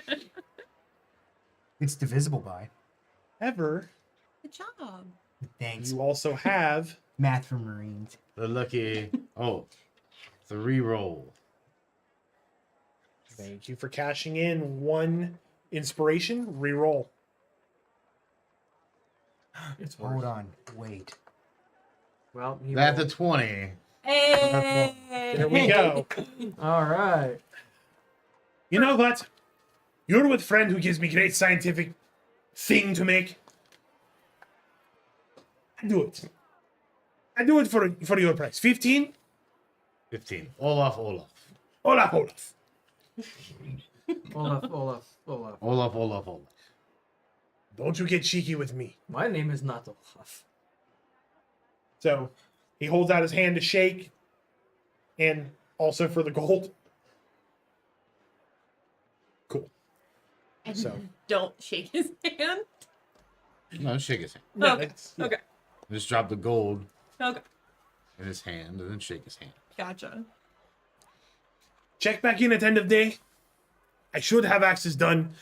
It's divisible by. However, Good job. Thanks. you also have Math for Marines. The lucky. Oh, it's a re-roll. thank you for cashing in one inspiration. Reroll. It's Hold worse. on. Wait. Well, he That's a rolled. 20. Hey! There we go. All right. You know what? You're with friend who gives me great scientific thing to make. I do it. I do it for your price. 15? 15. Olaf. Olaf. Olaf. Don't you get cheeky with me. My name is not Olaf. So he holds out his hand to shake, and also for the gold. Cool. And So. don't shake his hand. No, shake his hand. No, Okay. it's- yeah. Okay. Just drop the gold Okay. in his hand and then shake his hand. Gotcha. Check back in at end of day. I should have access done.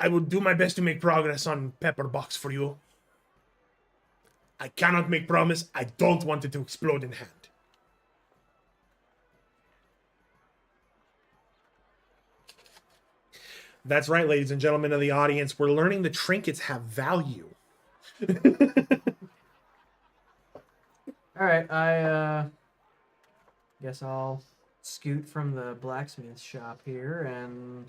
I will do my best to make progress on Pepper Box for you. I cannot make promise. I don't want it to explode in hand. That's right, ladies and gentlemen of the audience. We're learning the trinkets have value. All right, I guess I'll scoot from the blacksmith shop here and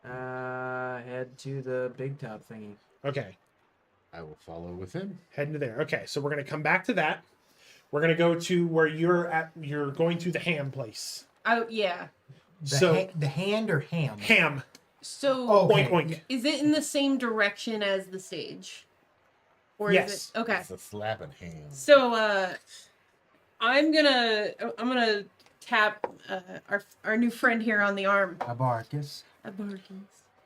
head to the big top thingy. Okay, I will follow with him. heading to there. Okay, so we're going to come back to that. We're going to go to where you're at. You're going to the ham place. Oh yeah. The hand or ham? Ham. So Oh, Oink, okay. oink. is it in the same direction as the stage? Or Yes. is it okay. It's a slapping hand. So I'm gonna tap our new friend here on the arm. Abarkus. Abarkus.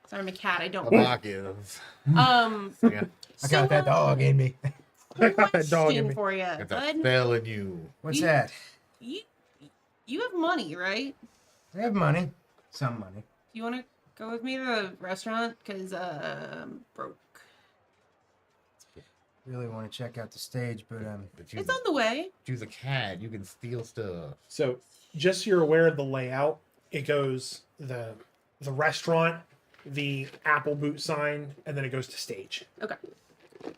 Sorry, I'm a cat. I don't. Abarkus. Um. Yeah. I got that dog in me. I got that dog in Question me. for you, Got that bud. spell in you. What's You- that? You have money, right? I have money. Some money. Do you want to go with me to the restaurant? Cause I'm broke. Really want to check out the stage, but But you It's on the way. choose a cat. You can steal stuff. So just so you're aware of the layout, it goes the restaurant, the apple boot sign, and then it goes to stage. Okay.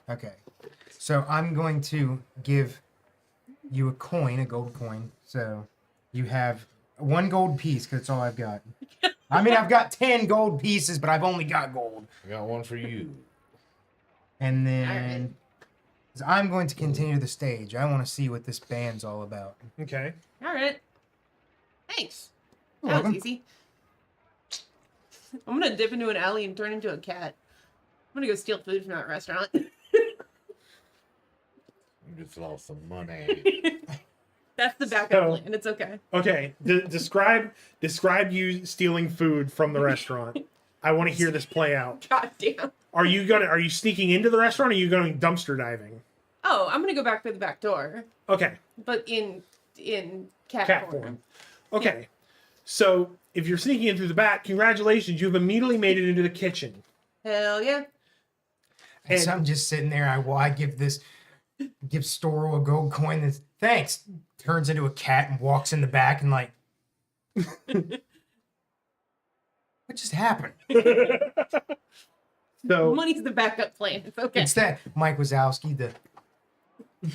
okay. So I'm going to give you a coin, a gold coin. So you have 1 gold piece, because that's all I've got. I mean, I've got 10 gold pieces, but I've only got gold. I got one for you. And then Alright. I'm going to continue the stage. I want to see what this band's all about. Okay. All right. Thanks. You're That was welcome. easy. I'm gonna dip into an alley and turn into a cat. I'm gonna go steal food from that restaurant. You just lost some money. That's the backup So- plan. It's okay. Okay. Describe you stealing food from the restaurant. I want to hear this play out. God damn. Are you sneaking into the restaurant or are you going dumpster diving? Oh, I'm gonna go back through the back door, Okay. but in cat, Cat form. Okay. So if you're sneaking in through the back, congratulations, you've immediately made it into the kitchen. Hell yeah. And so And- I'm just sitting there. I give Storal a gold coin. That's thanks. Turns into a cat and walks in the back and like, what just happened? So Money's the backup plan. It's okay. It's that Mike Wazowski.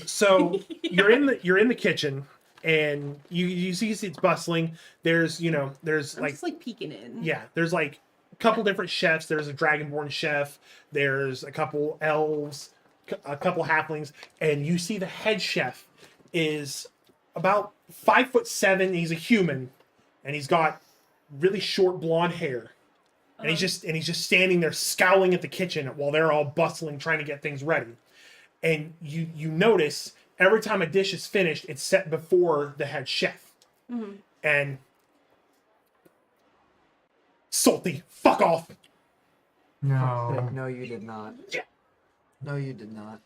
So you're in the kitchen and you see it's bustling. There's I'm like just like peeking in. there's like a couple different chefs. There's a dragonborn chef. There's a couple elves, a couple halflings, and you see the head chef is about 5'7". He's a human, and he's got really short blonde hair. And he's just standing there scowling at the kitchen while they're all bustling trying to get things ready. And you notice every time a dish is finished, it's set before the head chef. Mhm. And salty, fuck off. No. No, you did not. Yeah. No, you did not.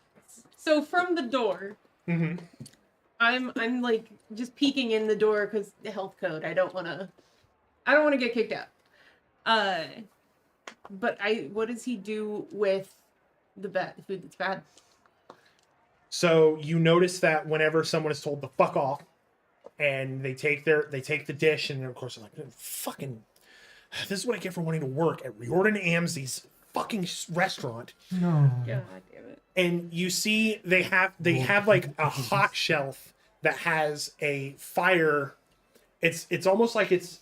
So from the door, Mm-hmm. I'm like just peeking in the door because the health code. I don't want to get kicked out. But what does he do with the food that's bad? So you notice that whenever someone is told to fuck off, and they take the dish, and of course they're like, fucking, this is what I get for wanting to work at Riordan Amsey's fucking restaurant. No. God damn it. And you see they have like a hot shelf that has a fire. It's almost like it's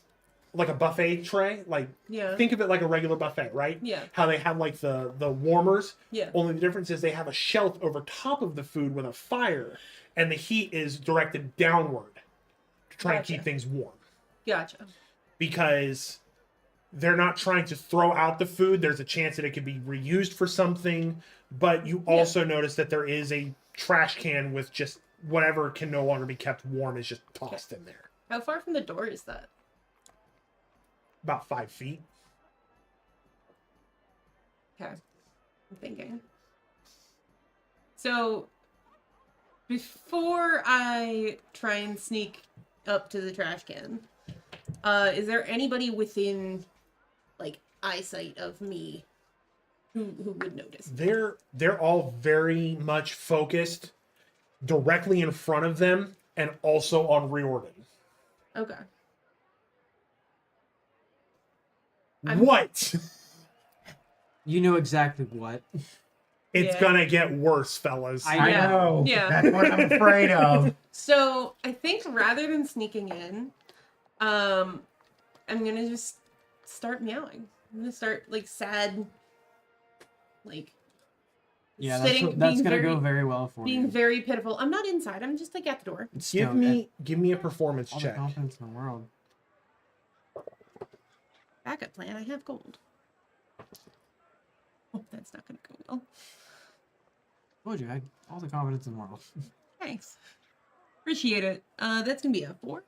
like a buffet tray. Like Yeah. think of it like a regular buffet, right? Yeah. How they have like the warmers. Yeah. Only the difference is they have a shelf over top of the food with a fire, and the heat is directed downward to try and Gotcha. keep things warm. Gotcha. Because they're not trying to throw out the food. There's a chance that it could be reused for something. But you also notice that there is a trash can with just whatever can no longer be kept warm is just tossed in there. How far from the door is that? About 5 feet. Okay. I'm thinking. So, before I try and sneak up to the trash can, is there anybody within, like, eyesight of me who would notice? They're all very much focused directly in front of them and also on Riordan. Okay. What? You know exactly what. It's Yeah. gonna get worse, fellas. I Yeah. know. Yeah. That's what I'm afraid of. So, I think rather than sneaking in, I'm gonna just start meowing. I'm gonna start, like, sad, like, Yeah, Sitting- that's being gonna very- go very well for being you. very pitiful. I'm not inside. I'm just, like, at the door. It's give me a performance all check. the confidence in the world. Backup plan. I have gold. Oh, that's not gonna go well. Told you, I had all the confidence in the world. Thanks. Appreciate it. That's gonna be a 4.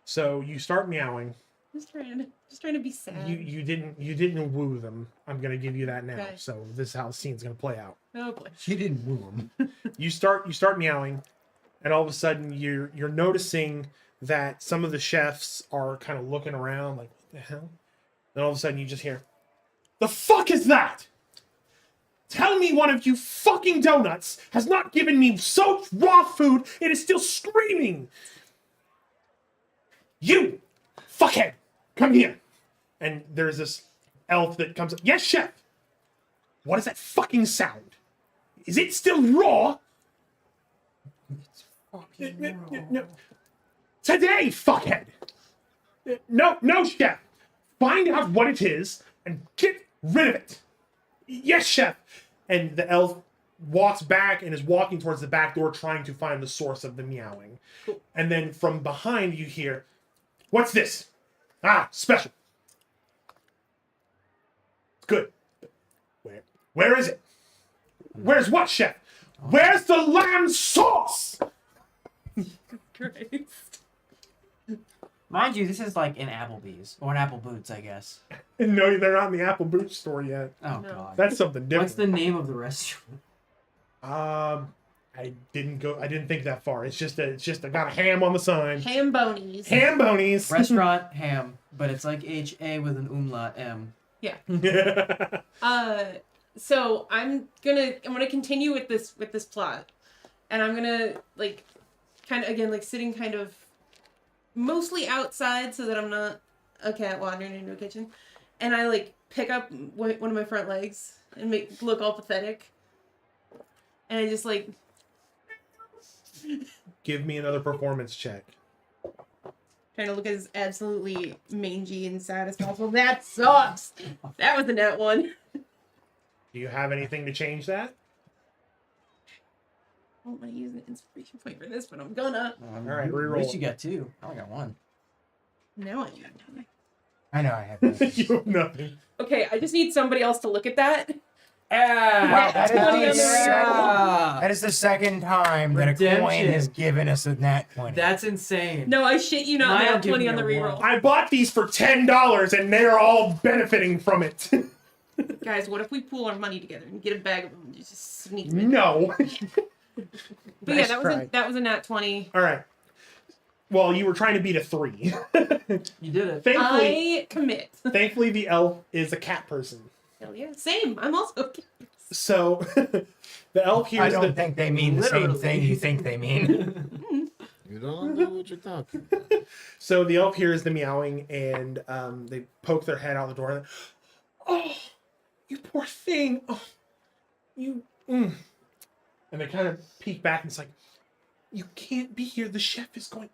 So you start meowing, Just trying to be sad. You didn't woo them. I'm gonna give you that now. Okay. So this is how the scene's gonna play out. Oh boy. She didn't woo him. You start meowing, and all of a sudden you're noticing that some of the chefs are kind of looking around like, what the hell? Then all of a sudden you just hear, the fuck is that? Tell me one of you fucking donuts has not given me soaked raw food. It is still screaming. You fuckhead, come here. And there's this elf that comes up. Yes, chef. What is that fucking sound? Is it still raw? No. Today, fuckhead. No, chef. Find out what it is and get rid of it. Yes, chef. And the elf walks back and is walking towards the back door trying to find the source of the meowing. And then from behind you hear, what's this? Ah, special. Good. Where is it? Where's what, chef? Where's the lamb sauce? Christ. Mind you, this is like in Applebee's or in Apple Boots, I guess. No, they're not in the Apple Boot store yet. Oh No. god. That's something different. What's the name of the restaurant? I didn't think that far. It's just I got a ham on the sign. Ham bonies. Ham bonies. Restaurant ham, but it's like HA with an umlaut M. Yeah. So I'm gonna continue with this plot, and I'm gonna like kind of again like sitting kind of mostly outside so that I'm not a cat wandering into a kitchen, and I like pick up one of my front legs and look all pathetic, and I just like Give me another performance check. trying to look as absolutely mangy and sad as possible. That sucks. That was a net one. Do you have anything to change that? I don't want to use an inspiration point for this, but I'm gonna. All right, At reroll. least you got two. I only got one. Now I have. I know I have that. You have nothing. Okay, I just need somebody else to look at that. Wow, that is, 20 on the the second, Yeah. that is the second time that a coin Redemption. has given us a nat 20. That's insane. No, I shit you not. Mine They will have give 20 me on the a reroll. one. I bought these for $10 and they're all benefiting from it. Guys, what if we pool our money together and get a bag of them and just sneak them? No. But Nice yeah, try. that was a nat 20. All right. Well, you were trying to beat a 3. You did it. Thankfully, I commit. thankfully, the elf is a cat person. Hell yeah. Same. I'm also a cat. So the elf I hears don't the think they mean the same Literally. thing you think they mean. You don't know what you're talking about. so the elf hears the meowing and they poke their head out the door. Oh, you poor thing. Oh, you. And they kind of peek back and it's like, you can't be here. The chef is going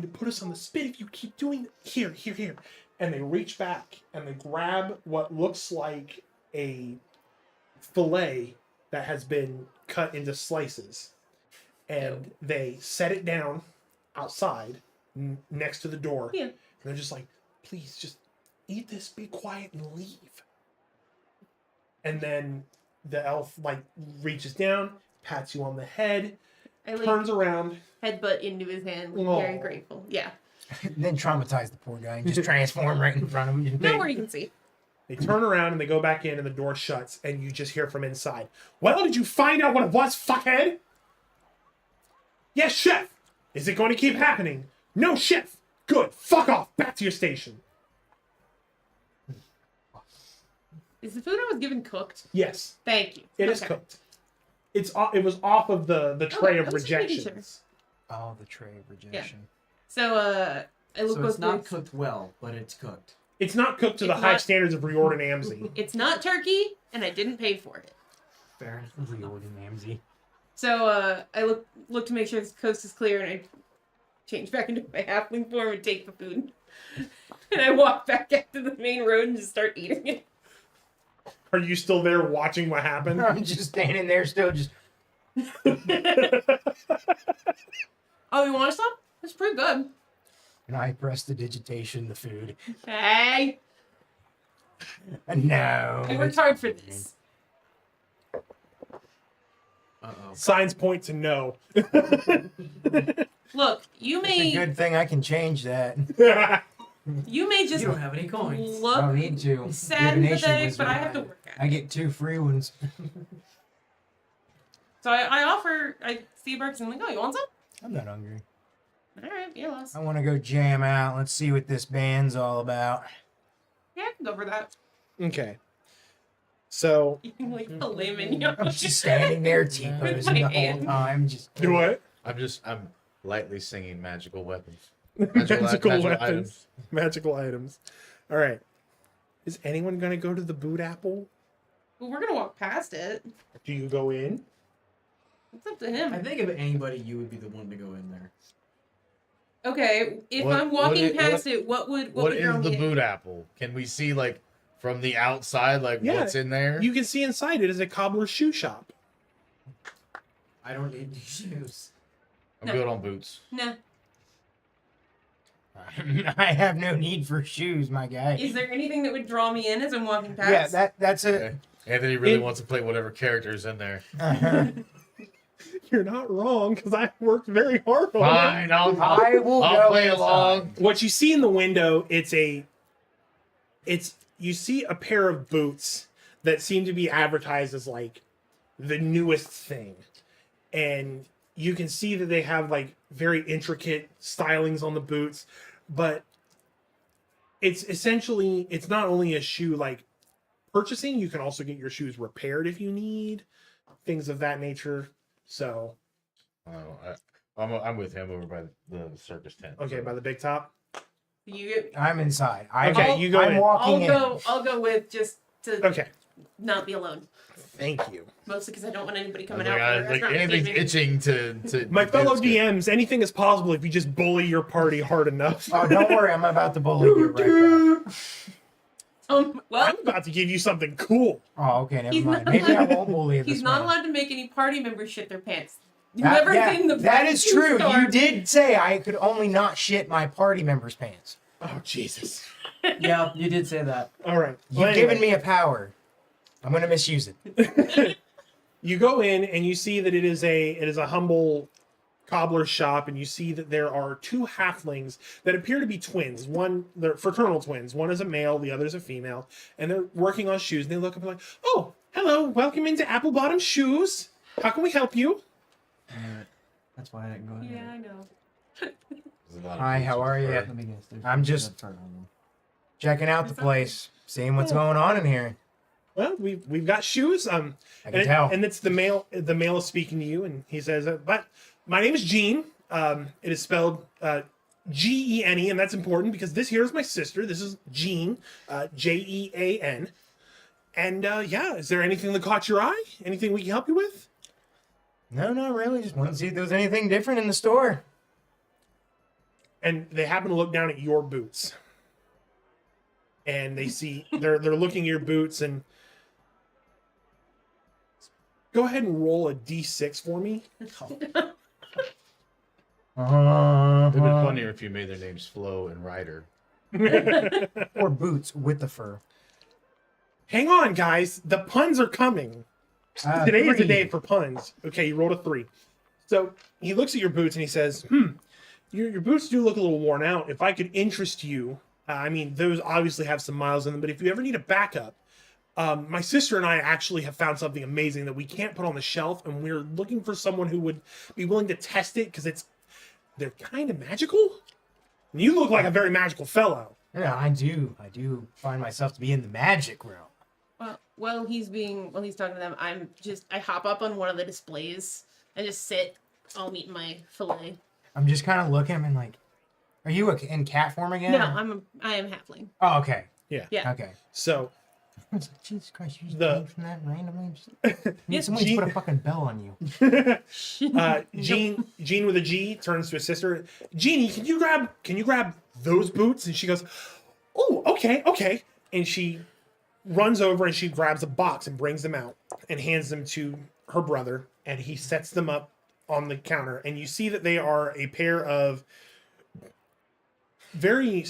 to put us on the spit if you keep doing it. Here. And they reach back and they grab what looks like a fillet that has been cut into slices. And they set it down outside next to the door. Yeah. And they're just like, please just eat this, be quiet, and leave. And then the elf like reaches down, pats you on the head, I like turns around. headbutt into his hand, like, very Aw. grateful. Yeah. And then traumatize the poor guy and just transform right in front of him. Now where you can see. They turn around and they go back in and the door shuts and you just hear from inside. Well, did you find out what it was, fuckhead? Yes, chef. Is it going to keep happening? No, chef. Good. Fuck off. Back to your station. Is the food I was given cooked? Yes, Thank you. it is Okay. cooked. It was off of the tray Okay, of I was just making rejections. Oh, the tray of rejection. So, I look So both it's not ways. cooked well, but it's cooked. It's not cooked to the It's high not- standards of Riordan Amsey. It's not turkey, and I didn't pay for it. Fair enough. Riordan Amsey. So, I look to make sure the coast is clear, and I change back into my halfling form and take the food. And I walk back out to the main road and just start eating it. Are you still there watching what happened? I'm just standing there still just... Oh, you want some? That's pretty good. And I press the digitation, the food. Hey, No. I worked hard for this. Uh-oh. Signs point to no. Look, you It's may a good thing I can change that. You may just You don't have any coins. I look don't need to. sad and Divination pathetic, wizard. but I have to work at I it. get 2 free ones. So I see Barks and I'm like, oh, you want some? I'm not hungry. All right, you're lost. I want to go jam out. Let's see what this band's all about. Yeah, I can go for that. Okay. So You can like filet mignon. I'm just standing there T-posing With the my whole hand. time. Just do what? I'm lightly singing magical weapons. Magical magical weapons. items. Magical items. All right. Is anyone going to go to the boot apple? Well, we're gonna walk past it. Do you go in? It's up to him. I think if anybody, you would be the one to go in there. Okay, if What- I'm walking what i- past it, what would What draw is the me in? boot apple? Can we see like from the outside, like Yeah, what's in there? You can see inside it is a cobbler's shoe shop. I don't need these shoes. I'm No. good on boots. Nah. I have no need for shoes, my guy. Is there anything that would draw me in as I'm walking past? Yeah, that's a. Okay. Anthony really In- wants to play whatever character's in there. You're not wrong, because I worked very hard on it. Fine, I will I'll go play inside. along. What you see in the window, you see a pair of boots that seem to be advertised as like the newest thing. And you can see that they have like very intricate stylings on the boots, but it's essentially, it's not only a shoe like purchasing, you can also get your shoes repaired if you need, things of that nature. So, I'm with him over by the circus tent. okay, by the big top. You. I'm inside. Okay, you go I'm in. walking I'll go with just to Okay, not be alone. thank you. Mostly because I don't want anybody coming Like, out. from the like restaurant and anything's seeing me. itching to My do fellow this good. DMs, anything is possible if you just bully your party hard enough. in. Oh, don't worry. I'm about to bully you right back. Well, I'm about to give you something cool. Oh, okay. Never He's mind. not Maybe I allowed- won't bully this he's not man. allowed to make any party members shit their pants. You've That- never yeah, seen the that is barbecue true. store. You did say I could only not shit my party members' pants. Oh, Jesus. Yeah, you did say that. All right. You've Well, given anyway, me a power. I'm gonna misuse it. You go in and you see that it is a humble cobbler shop, and you see that there are 2 halflings that appear to be twins. They're fraternal twins. One is a male, the other is a female, and they're working on shoes. And they look up and like, "Oh, hello, welcome into Applebottom Shoes. How can we help you?" That's why I didn't go in Yeah, there. I know. There's a lot of Hi, boots how with are fur. ya? Let me guess. There's I'm no just- fur on them. Checking out the place, seeing what's going on in here. Well, we've got shoes. I can And, tell. and it's the male. The male is speaking to you, and he says, "But my name is Gene. It is spelled Gene, and that's important because this here is my sister. This is Jean, Jean. And yeah, is there anything that caught your eye? Anything we can help you with?" No, not really. Just wanted to see if there was anything different in the store. And they happen to look down at your boots, and they see they're looking at your boots. And go ahead and roll a d6 for me. It'd have been Uh-huh. funnier if you made their names Flo and Ryder. Or boots with the fur. Hang on, guys. The puns are coming. Today is the 3. day for puns. Okay, you rolled a 3. So he looks at your boots and he says, your boots do look a little worn out. If I could interest you, I mean, those obviously have some miles in them, but if you ever need a backup, my sister and I actually have found something amazing that we can't put on the shelf, and we're looking for someone who would be willing to test it because they're kind of magical. And you look like a very magical fellow. Yeah, I do. I do find myself to be in the magic realm. While he's talking to them, I hop up on one of the displays and just sit, all eating my fillet. I'm just kind of looking. I'm like, are you in cat form again? No, or- I am halfling. Oh, okay. Yeah. Yeah. Okay. So I was like, Jesus Christ, you just The- came from that randomly. Need Yes, someone to Gene- put a fucking bell on you. Jean with a G turns to his sister. Jeannie, can you grab those boots? And she goes, "Oh, okay." And she runs over and she grabs a box and brings them out and hands them to her brother, and he sets them up on the counter. And you see that they are a pair of very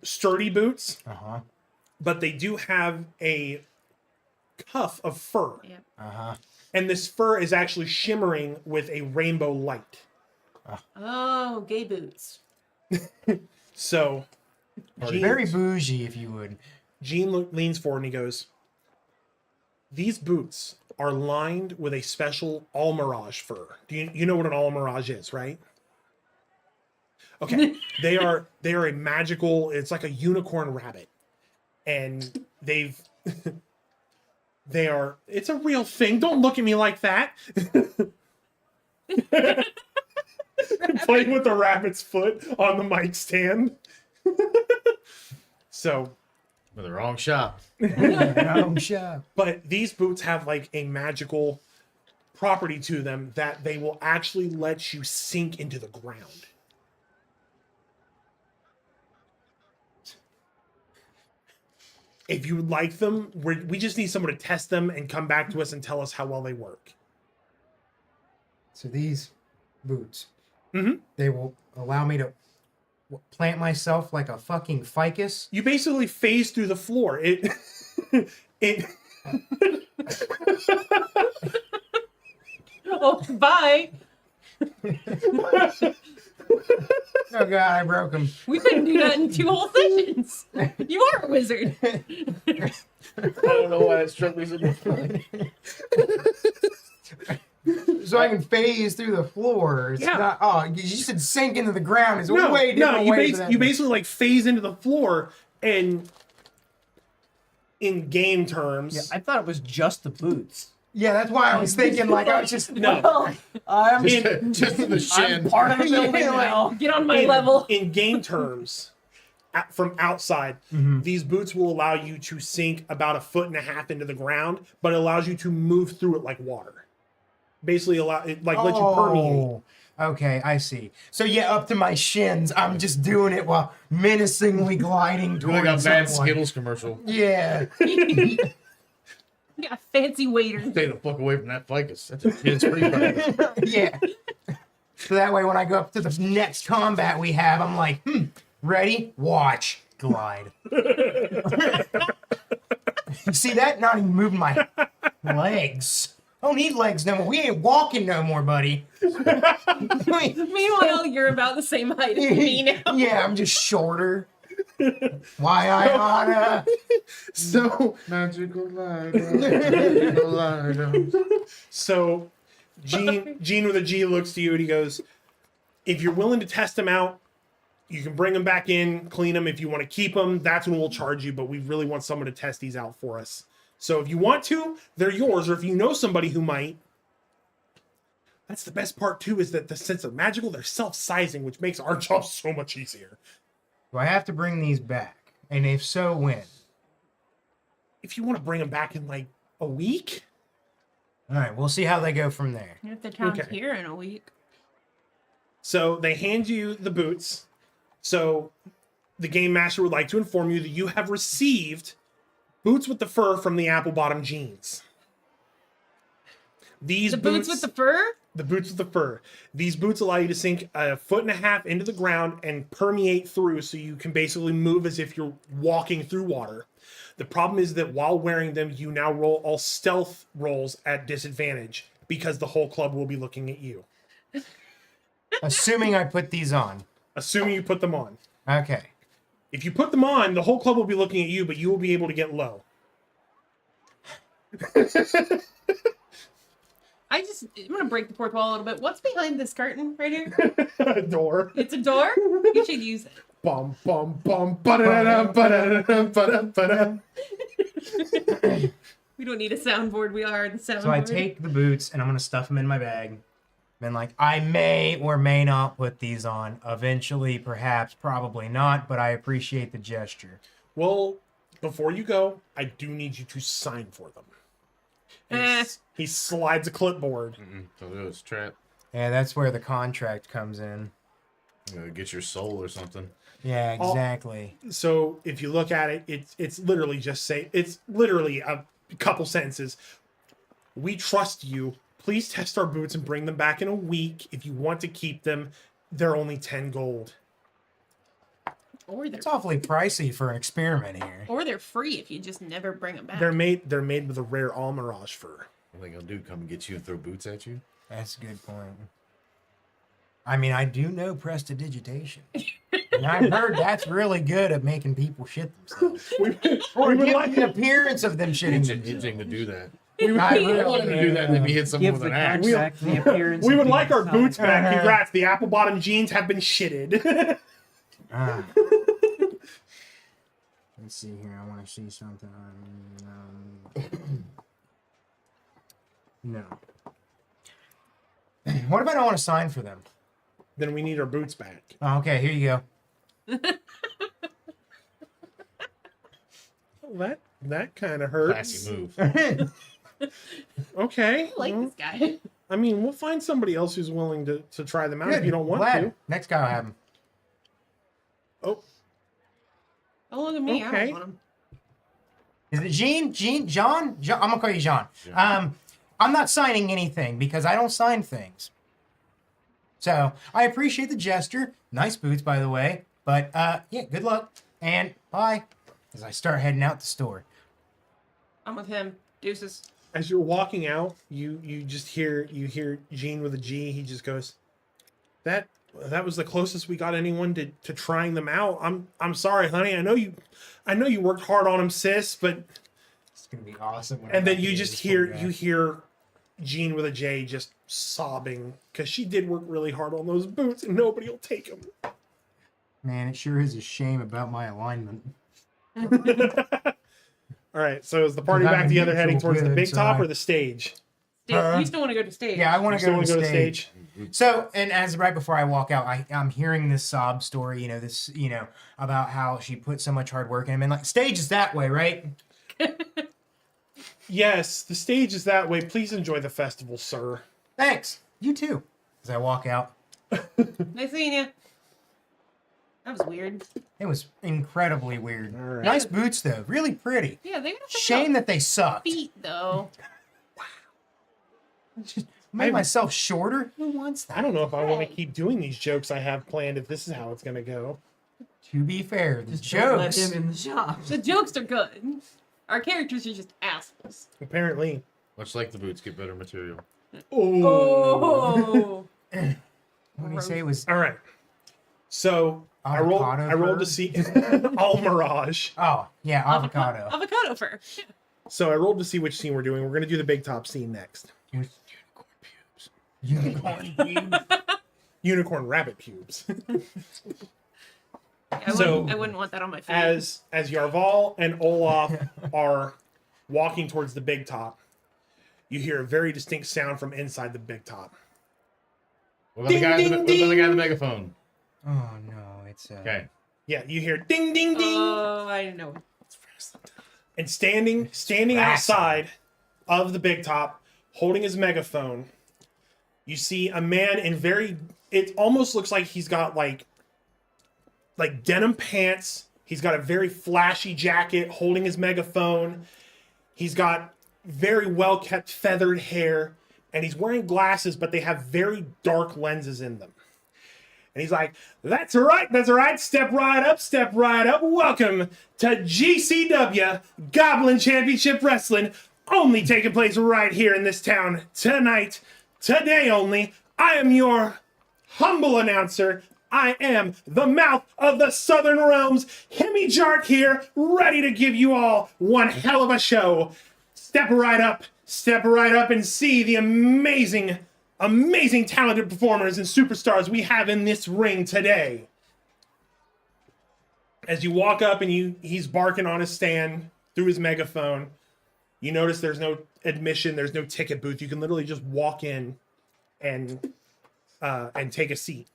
sturdy boots, Uh-huh. but they do have a cuff of fur. Yeah. Uh-huh. And this fur is actually shimmering with a rainbow light. Oh, gay boots. So Party Very boots. bougie, if you would. Gene leans forward and he goes, "These boots are lined with a special almirage fur. Do you know what an almirage is, right? Okay, they are a magical. It's like a unicorn rabbit, and they've they are. It's a real thing. Don't look at me like that." Playing with the rabbit's foot on the mic stand. So. With the wrong shop. Shop. But these boots have like a magical property to them that they will actually let you sink into the ground. If you would like them, we just need someone to test them and come back to us and tell us how well they work. So these boots, Mhm. they will allow me to plant myself like a fucking ficus. You basically phase through the floor. It Oh, bye. Oh god, I broke them. We couldn't do that in 2 whole sessions. You are a wizard. I don't know why it struck me so much. So I can phase through the floor. It's Yeah. not. Oh, you said sink into the ground. It's a no, way different you, way. for that you to- basically like phase into the floor, and in game terms, Yeah, I thought it was just the boots. Yeah, that's why I was thinking like I was just no. Well, I'm, Just in the I'm shin. part of the building Yeah, like- now. Get on my in, level. in game terms, from outside, these boots will allow you to sink about 1.5 feet into the ground, but it allows you to move through it like water. Basically, let you permeate. Okay, I see. So yeah, up to my shins. I'm just doing it while menacingly gliding Like towards a bad someone. Skittles commercial. Yeah. You got fancy waiters. Stay the fuck away from that ficus. That's a kid's free card. Yeah. So that way, when I go up to the next combat we have, I'm like, ready, watch, glide. You see that? Not even moving my legs. I don't need legs no more. We ain't walking no more, buddy. Meanwhile, you're about the same height as me now. Yeah, I'm just shorter. Why I oughta. So, Magical light. Magical light. so Gene with a G looks to you and he goes, "If you're willing to test them out, you can bring them back in, clean them. If you want to keep them, that's when we'll charge you. But we really want someone to test these out for us. So if you want to, they're yours. Or if you know somebody who might." That's the best part too, is that since they're magical, they're self-sizing, which makes our job so much easier. Do I have to bring these back? And if so, when? If you want to bring them back in like a week, All right, we'll see how they go from there. If the town's Okay. here in a week. so they hand you the boots. So the game master would like to inform you that you have received boots with the fur from the Applebottom jeans. These The boots with the fur? the boots with the fur. These boots allow you to sink 1.5 feet into the ground and permeate through, so you can basically move as if you're walking through water. The problem is that while wearing them, you now roll all stealth rolls at disadvantage because the whole club will be looking at you. Assuming I put these on. Assuming you put them on. Okay. If you put them on, the whole club will be looking at you, but you will be able to get low. I'm gonna break the fourth wall a little bit. What's behind this curtain right here? Door. It's a door? You should use it. Bum bum bum ba-da-da-da, ba-da-da-da, ba-da-da-da. We don't need a soundboard. We are the soundboard. So I take the boots and I'm gonna stuff them in my bag. And like, I may or may not put these on. Eventually, perhaps, probably not, but I appreciate the gesture. Well, before you go, I do need you to sign for them. And he slides a clipboard. So it's trap. Yeah, that's where the contract comes in. Get your soul or something. Yeah, exactly. So if you look at it, it's literally it's literally a couple sentences. "We trust you. Please test our boots and bring them back in a week. If you want to keep them, they're only 10 gold. Or they're It's awfully pricey for an experiment here. or they're free if you just never bring them back. They're made with a rare almirage fur." What are they gonna do? Come and get you and throw boots at you? That's a good point. I mean, I do know prestidigitation. And I've heard that's really good at making people shit themselves. Or Or give the appearance of them shitting themselves. Itching to do that. I I want him to do that and then we hit someone Give with the an axe. contact the appearance. We of would being like our inside. boots back. Congrats. The Applebottom jeans have been shitted. Ah. Let's see here. I want to see something. No. What if I don't want to sign for them? Then we need our boots back. Oh, okay, here you go. That kind of hurts. Classy move. Okay. I like well, this guy. I mean, we'll find somebody else who's willing to try them out if you don't want Glad. to. Next guy will have him. Oh, Oh, look at me. I Okay. don't want him. Is it Jean? John? I'm gonna call you John. Yeah. I'm not signing anything because I don't sign things. So I appreciate the gesture. Nice boots, by the way. But yeah, good luck and bye. As I start heading out the store. I'm with him. Deuces. as you're walking out, you just hear Gene with a G. He just goes, that was the closest we got anyone to trying them out. I'm sorry, honey. I know you worked hard on them, sis, but It's gonna be awesome. When and I'm then you back just here this hear Gene with a J just sobbing because she did work really hard on those boots and nobody will take them. Man, it sure is a shame about my alignment. All right, so is the party Because I'm back a together heading neutral towards the good, big so top I- or the stage? You still want to go to stage? Yeah, I want You to still go wanna to the stage. stage? So, and as right before I walk out, I'm hearing this sob story, about how she put so much hard work in. And like, stage is that way, right? Yes, the stage is that way. Please enjoy the festival, sir. Thanks. You too. As I walk out, Nice seeing you. That was weird. it was incredibly weird. All right. Nice boots though, really pretty. Yeah, they got Shame that they sucked. feet though. Made myself shorter. Who wants that? I don't know if I want to Hey. keep doing these jokes I have planned if this is how it's going to go. To be fair, the Just don't let jokes. him in the shop. The jokes are good. Our characters are just assholes. Apparently. Much like the boots, get better material. Oh. What did he say? It was All right. So I rolled Avocado to fur? see all mirage. oh yeah, avocado. Avocado fur. So I rolled to see which scene we're doing. We're going to do the big top scene next. Unicorn. Unicorn rabbit pubes. I So, wouldn't want that on my feet. as Yarval and Olaf are walking towards the big top, you hear a very distinct sound from inside the big top. What about the guy? What about the guy in the megaphone? Oh no, it's Okay. Yeah, you hear ding ding ding. Oh, I didn't know. And standing outside of the big top, holding his megaphone, you see a man in it almost looks like he's got like denim pants. He's got a very flashy jacket, holding his megaphone. He's got very well kept feathered hair, and he's wearing glasses, but they have very dark lenses in them. And he's like, that's right, step right up. Welcome to GCW Goblin Championship Wrestling, only taking place right here in this town tonight, today only. I am your humble announcer. I am the mouth of the Southern Realms, Hemi Jark here, ready to give you all one hell of a show. Step right up and see the amazing talented performers and superstars we have in this ring today. As you walk up and he's barking on his stand through his megaphone, you notice there's no admission, there's no ticket booth. You can literally just walk in and take a seat.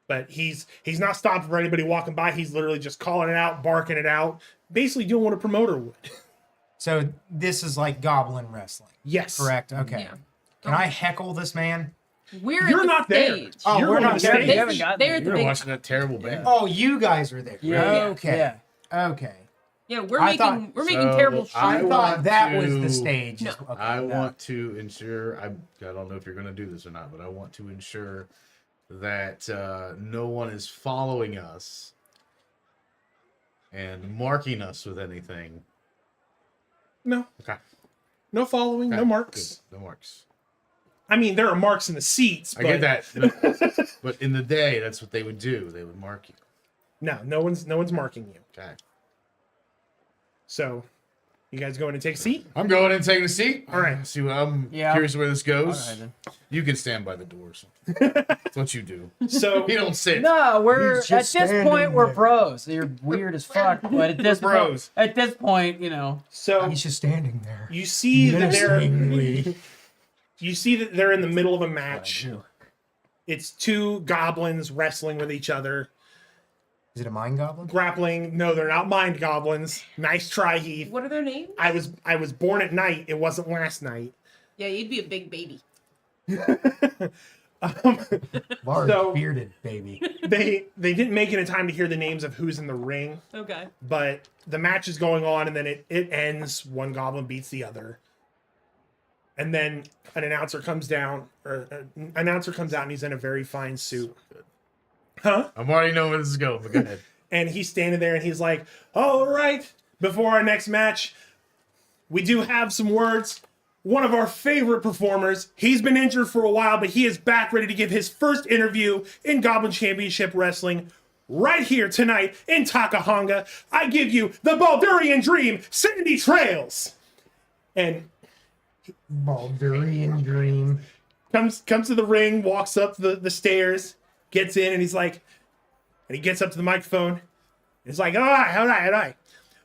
But he's not stopping for anybody walking by. He's literally just calling it out, barking it out, basically doing what a promoter would. So this is like goblin wrestling. Yes. Correct. Okay. Yeah. Can I heckle this man? We're You're at the not there. stage. Oh, You're we're on not the there. stage. You haven't gotten They're there. at the You were big. watching that terrible band. Oh, you guys are there. Yeah. Okay. Yeah. Okay. Yeah, we're I making thought- terrible shit. I I thought want that was the to- stage. No. Okay. I want to ensure. I don't know if you're going to do this or not, but I want to ensure that no one is following us and marking us with anything. No. Okay. No following, no Okay, marks. good. No marks. I mean, there are marks in the seats. I But, get that, but in the day, that's what they would do. They would mark you. No one's marking you. Okay. So, you guys going to take a seat? I'm going and taking a seat. All right. See what I'm Yeah. curious where this goes. Alright, then. You can stand by the door. So. That's what you do. So, You don't sit. No, we're He's at just this point standing we're there. bros. You're weird as fuck, but at this bros. at this point, you know. so He's just standing there. you see that Menacingly. you see that they're in the middle of a What I match. do. It's two goblins wrestling with each other, Is it a mind goblin? grappling. No, they're not mind goblins. Nice try, Heath. What are their names? I was born at night. It wasn't last night. Yeah, you'd be a big baby. Large So- bearded baby. They didn't make it in time to hear the names of who's in the ring, Okay. but the match is going on, and then it ends. One goblin beats the other, and then an announcer comes down, or an announcer comes out, and he's in a very fine suit. Huh? I'm already knowing where this is going, but go ahead. And he's standing there, and he's like, "All right, before our next match, we do have some words. One of our favorite performers, he's been injured for a while, but he is back ready to give his first interview in Goblin Championship Wrestling right here tonight in Takahanga. I give you the Barbarian Dream, Sandy Trails." And Barbarian dream. comes to the ring, walks up the stairs, gets in, and he's like, and he gets up to the microphone. He's like, all right.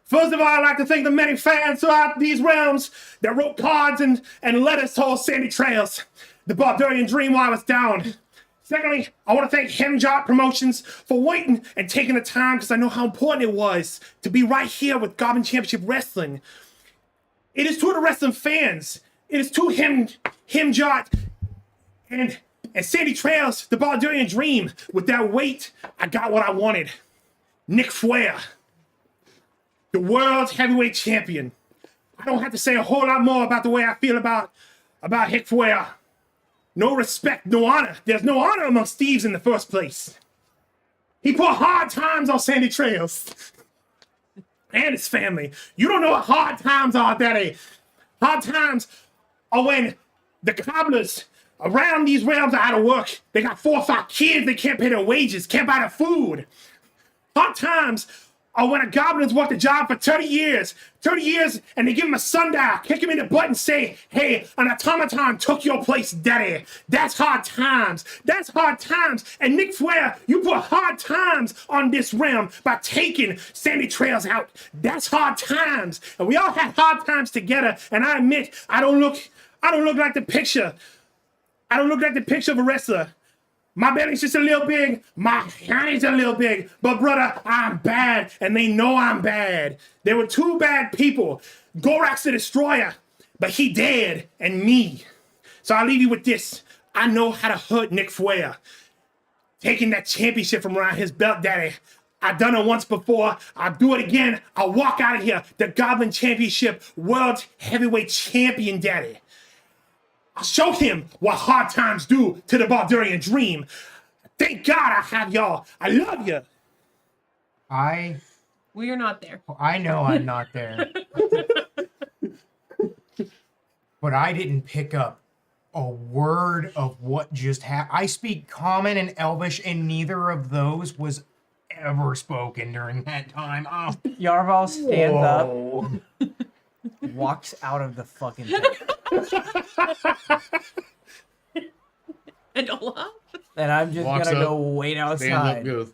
First of all, I'd like to thank the many fans throughout these realms that wrote cards and letters to all Sandy Trails, the Barbarian Dream while I was down. Secondly, I want to thank Hemjot Promotions for waiting and taking the time, because I know how important it was to be right here with Goblin Championship Wrestling. It is to the wrestling fans. It is to Hemjot and Sandy Trails, the Barbarian Dream. With that weight, I got what I wanted. Nick Fuer, the world heavyweight champion. I don't have to say a whole lot more about the way I feel about Nick Fuer. No respect, no honor. There's no honor amongst thieves in the first place. He put hard times on Sandy Trails and his family. You don't know what hard times are, Daddy. Hard times are when the cobblers around these realms are out of work. They got 4 or 5 kids. They can't pay their wages, can't buy their food. Hard times are when a goblin's worked a job for 30 years, and they give him a sundial, kick him in the butt and say, hey, an automaton took your place, Daddy. That's hard times. That's hard times. And Nick Fuer, you put hard times on this realm by taking Sandy Trails out. That's hard times. And we all had hard times together, and I admit, I don't look like the picture. I don't look like the picture of a wrestler. My belly's just a little big. My hand's a little big. But brother, I'm bad, and they know I'm bad. There were 2 bad people. Gorax the Destroyer, but he dead, and me. So I'll leave you with this. I know how to hurt Nick Fuer. Taking that championship from around his belt, Daddy. I've done it once before. I'll do it again. I'll walk out of here the Goblin Championship World Heavyweight Champion, Daddy. I'll show him what hard times do to the Barbarian Dream. Thank God I have y'all. I love you. We are not there. I know I'm not there. But I didn't pick up a word of what just happened. I speak Common and Elvish, and neither of those was ever spoken during that time. Oh, Yarval stands whoa. up, walks out of the fucking thing. And Olaf? And I'm just Walks gonna up, go wait Stand up, outside. goes.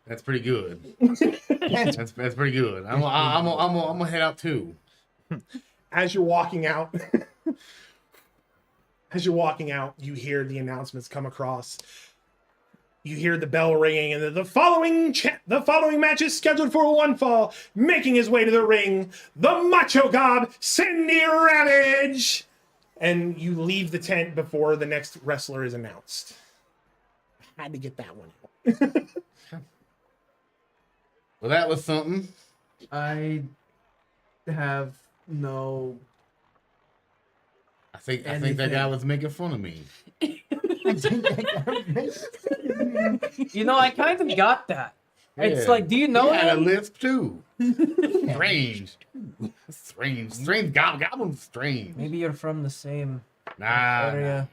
That's pretty good. That's pretty good. I'm gonna head out too. As you're walking out, you hear the announcements come across. You hear the bell ringing, and the following match is scheduled for one fall. Making his way to the ring, the Macho God, Cindy Ravage. And you leave the tent before the next wrestler is announced. I had to get that one out. Well, that was something. I have no. I think that guy was making fun of me. You know, I kind of got that. It's Yeah. like, do you know He had a him? lisp too. Strange. Goblin's strange. Maybe you're from the same Nah. area.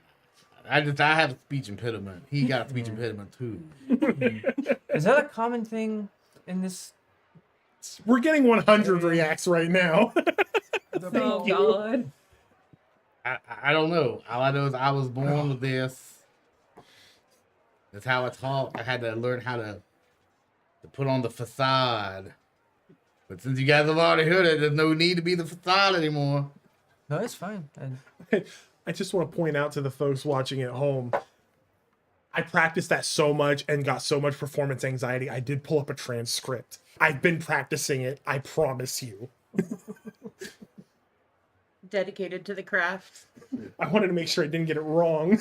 I have a speech impediment. He got a speech impediment too. Is that a common thing in this? We're getting 100 reacts right now. Oh God. I don't know. All I know is I was born with this. That's how I talk. I had to learn how to put on the facade. But since you guys have already heard it, there's no need to be the facade anymore. No, it's fine. I just want to point out to the folks watching at home, I practiced that so much and got so much performance anxiety. I did pull up a transcript. I've been practicing it. I promise you. Dedicated to the craft. I wanted to make sure I didn't get it wrong.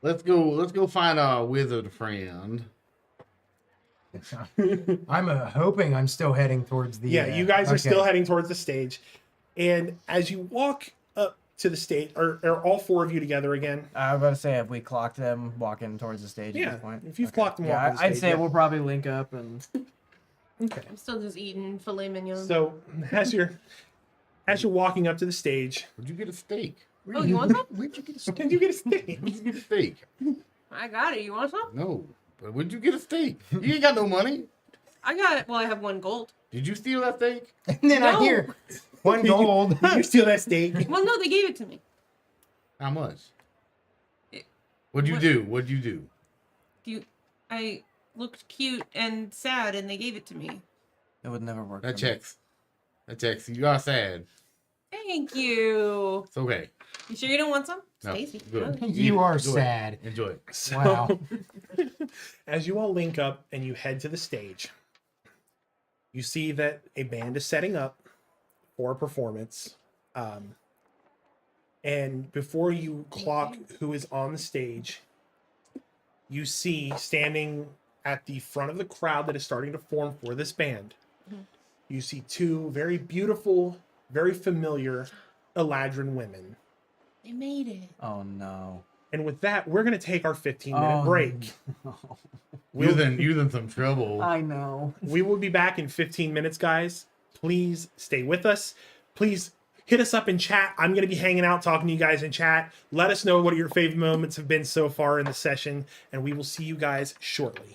Let's go find our wizard friend. I'm hoping I'm still heading towards the. Yeah, you guys are okay. still heading towards the stage. And as you walk up to the stage, are all four of you together again? I was about to say, have we clocked them walking towards the stage Yeah, at this point? if you've clocked them Yeah, walking the I'd stage, say yeah. we'll probably link up and. Okay. I'm still just eating filet mignon. So as you're walking up to the stage, Would you get a steak? Oh, you want some? Where'd you get a steak? did you get a steak? Where'd you get a steak? I got it. You want some? No. But where'd you get a steak? You ain't got no money. I got it. Well, I have 1 gold. Did you steal that steak? And then I No. hear 1 gold. Did you steal that steak? Well, no, they gave it to me. How much? It- What'd you what- do? What'd you do? I looked cute and sad, and they gave it to me. It would never work. That for me. checks. That checks. You are sad. Thank you. It's okay. You sure you don't want some? It's No, tasty. good. Oh. You are Enjoy it. sad. Enjoy it. So, Wow. as you all link up and you head to the stage, you see that a band is setting up for a performance. And before you clock who is on the stage, you see standing at the front of the crowd that is starting to form for this band, you see 2 very beautiful, very familiar Eladrin women. They made it. Oh no. And with that, we're going to take our 15-minute break. You're in some trouble. I know. We will be back in 15 minutes, guys. Please stay with us. Please hit us up in chat. I'm going to be hanging out, talking to you guys in chat. Let us know what your favorite moments have been so far in the session, and we will see you guys shortly.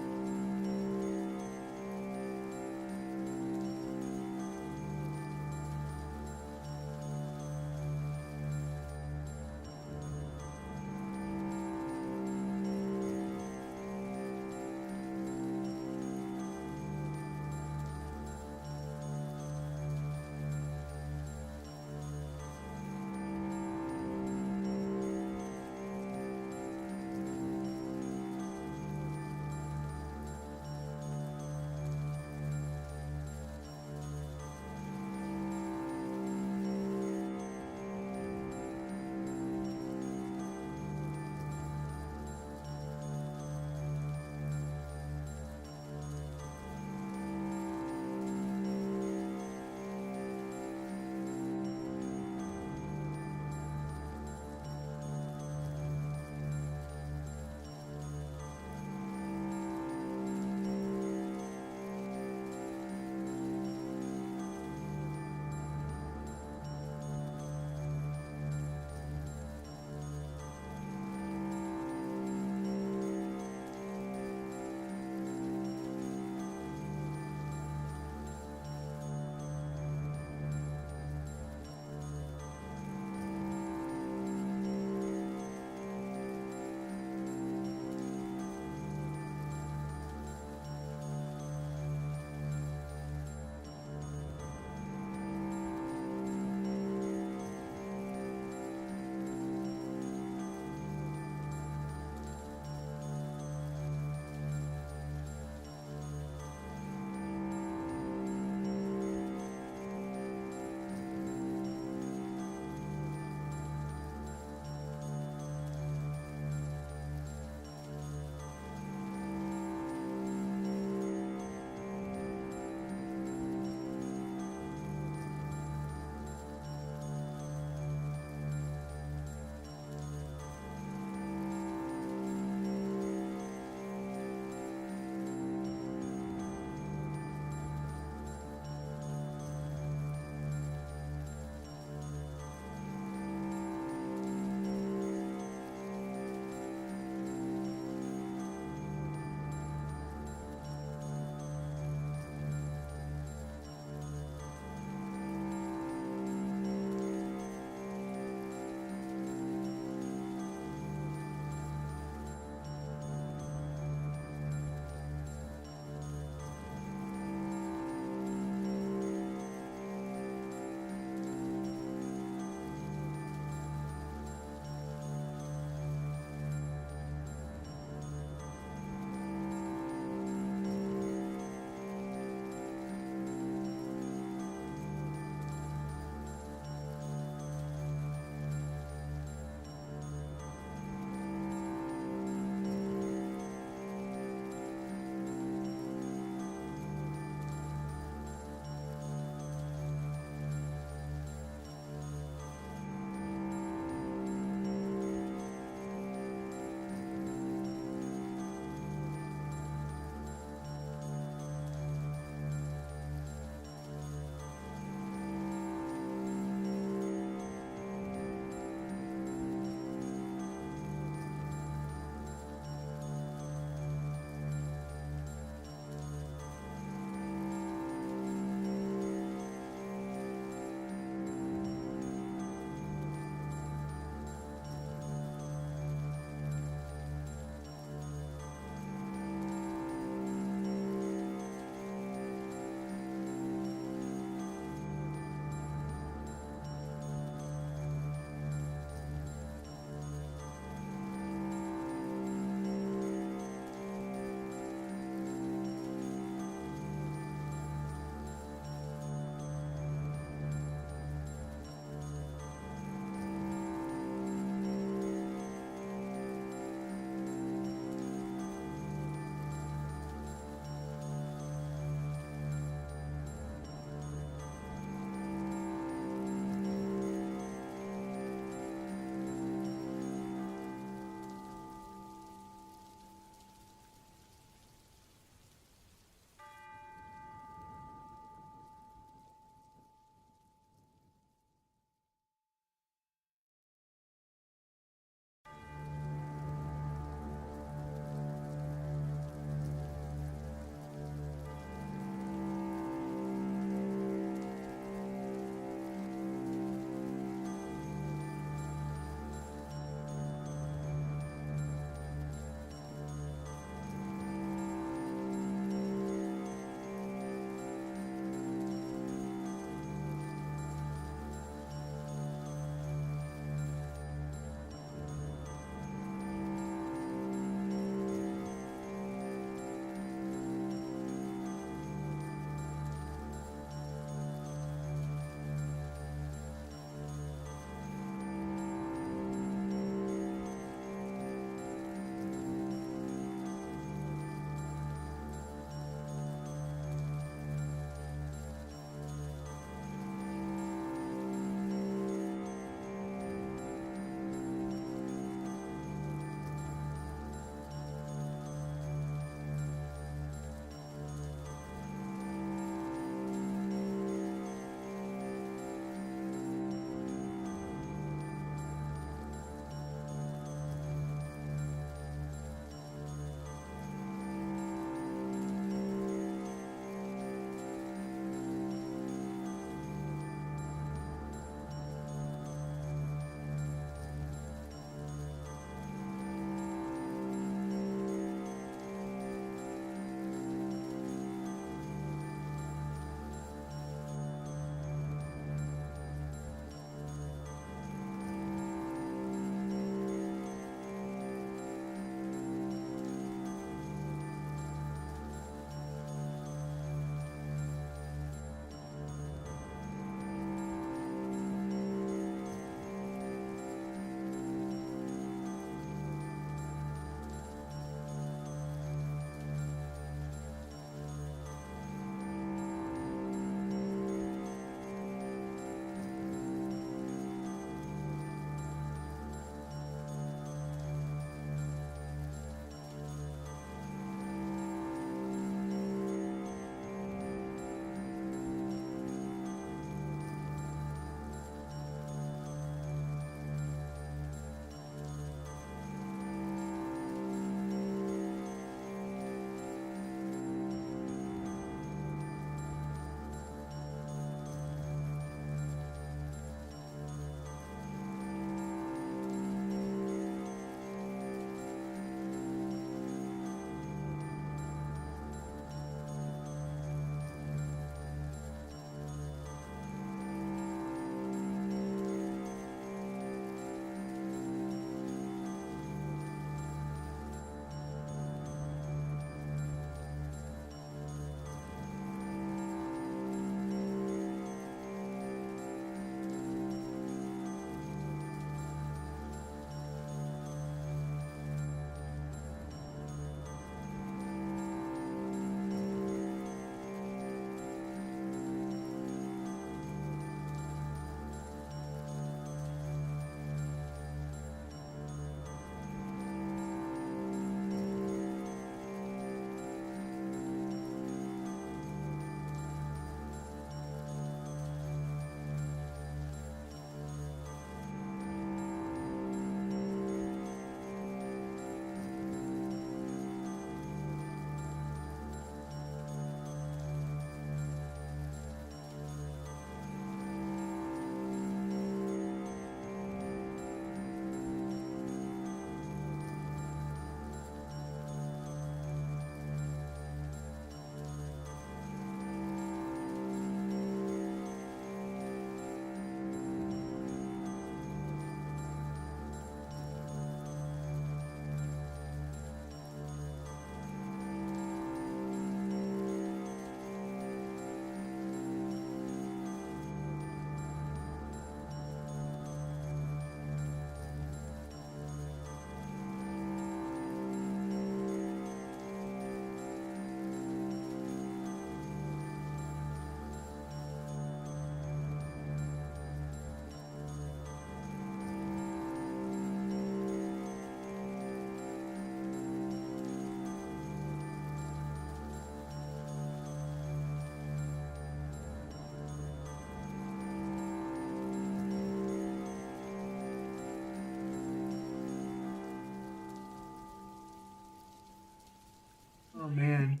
man.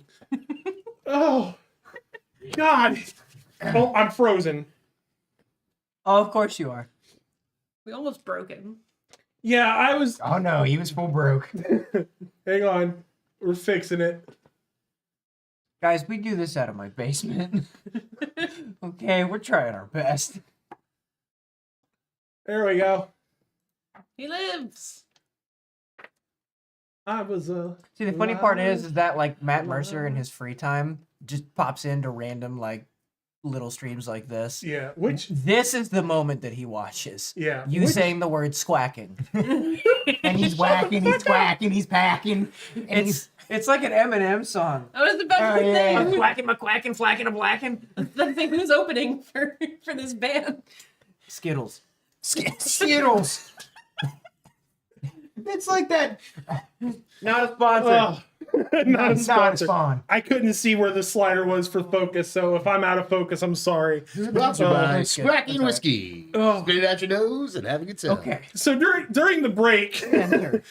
Oh, God. Oh, I'm frozen. Oh, of course you are. We almost broke him. Yeah, I was. Oh no, he was full broke. Hang on. We're fixing it. Guys, we do this out of my basement. Okay, we're trying our best. There we go. He lives. I was See, the funny part is that like Matt Mercer in his free time just pops into random like little streams like this. Yeah, which This is the moment that he watches. yeah. You which, saying the word squacking. And he's whacking, he's quacking, he's packing. And he's It's like an Eminem song. I was about to Oh, yeah. say I'm quacking, my quacking, flacking, I'm blacking. the thing who's opening for this band. Skittles. Skittles. It's like that. Not a sponsor. Oh, not a sponsor. Spawn. I couldn't see where the slider was for focus, so if I'm out of focus, I'm sorry. Sponsored Oh, by that's good. Scracky That's all right. Whiskey. Oh. Spit it out your nose and have a good time. Okay. So during the break, Center.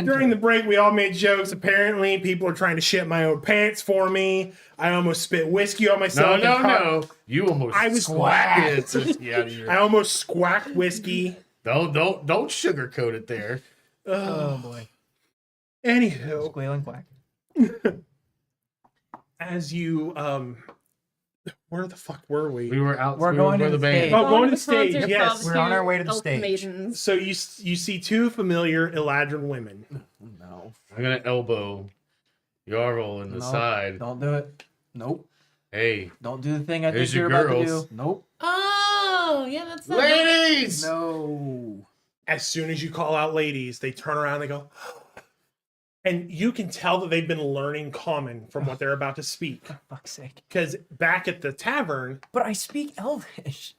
during the break, we all made jokes. Apparently, people are trying to shit my own pants for me. I almost spit whiskey on No, myself. no, and no. You almost I was squacked it out of your... I almost squacked whiskey. Don't sugarcoat it there. Oh boy. Anywho, Squealing quack. as you where the fuck were we? We were out. We're we going were to the the band. stage. Oh, going to the concert stage, of yes. We're on our way to the elf stage. Maidens. So you see two familiar Eladrin women. No. I'm gonna elbow Jarl in the No. side. Don't do it. Nope. Hey, Don't do the thing I There's think you're your about to girls. do. Nope. Oh, yeah, that's not ladies! No. As soon as you call out ladies, they turn around and they go, and you can tell that they've been learning common from what they're about to speak. For fuck's sake. Because back at the tavern, But I speak Elvish.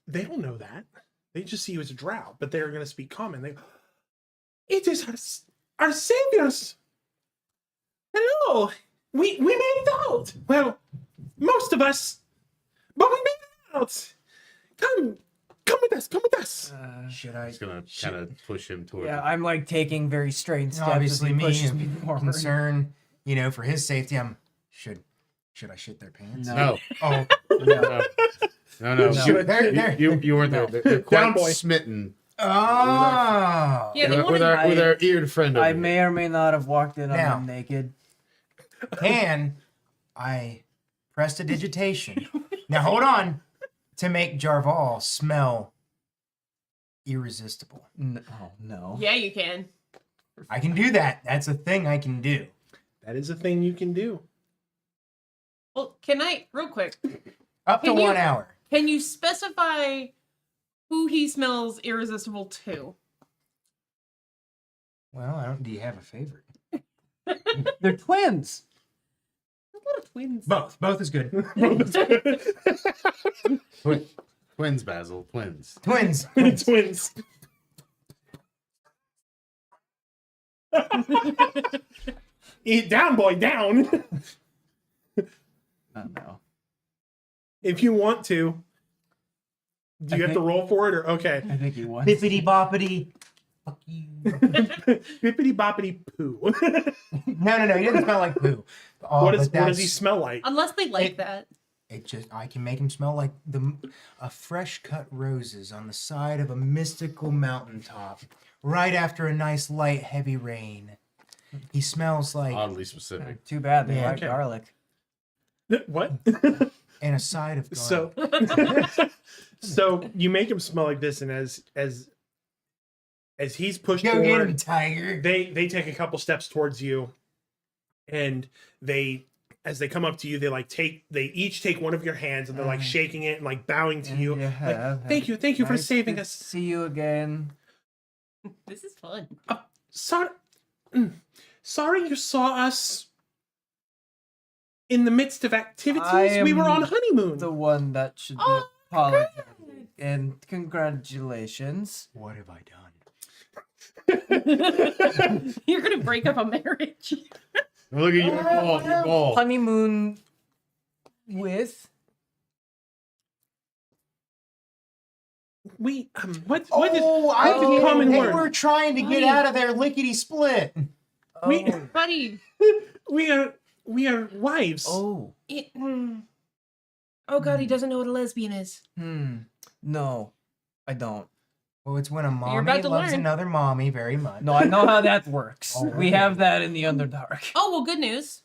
they don't know that. They just see you as a drow, but they're going to speak common. They go, it is our saviors. Hello. We made it out. Well, most of us, but we made it out. Come with us. Should I? Just gonna kind of push him toward. Yeah, I'm like taking very strange steps. Obviously, as he me pushes and me forward. concern, for his safety. Should I shit their pants? No. No, No. no. No. You weren't there. They're quite Down, boy. smitten Oh. Yeah, they with wanted our eared friend. I over may or may not have walked in on Now. them naked. Can I prestidigitation? Now hold on. To make Jarval smell irresistible. Oh, no. Yeah, you can. I can do that. That's a thing I can do. That is a thing you can do. Well, can I, real quick, Up to Can you- 1 hour. can you specify who he smells irresistible to? Well, do you have a favorite? They're twins. There's a lot of twins. Both is good. Twins, Basil. Twins. Twins. Twins. Eat down, boy, down. Oh, no. If you want to. Do you have to roll for it or okay? I think he won. Bippity boppity. Fuck you. Bippity boppity poo. No. He doesn't smell like poo. Oh, what but does he that's- smell like? Unless they like that. I can make him smell like a fresh cut roses on the side of a mystical mountaintop, right after a nice light heavy rain. He smells like Oddly specific. Too bad they Yeah, like okay. garlic. What? and a side of garlic. So you make him smell like this, and as he's pushed Go get him, forward, tiger. they take a couple steps towards you, and as they come up to you, they each take one of your hands and they're like shaking it and like bowing to you. Like, thank you for Nice saving to us. See you again. This is fun. Sorry you saw us in the midst of I activities. We were am on honeymoon. The one that should be Oh, apologizing. And congratulations. What have I done? You're gonna break up a marriage. Look at your ball. Your ball. Honeymoon with what is I common they word? were trying to get out of their lickety split. We Buddy. we are wives. Oh. Oh god, he doesn't know what a lesbian is. No, I don't. Well, it's when a about mommy to loves learn. another mommy very much. No, I know how that works. Oh, We okay. have that in the Underdark. Oh well, good news.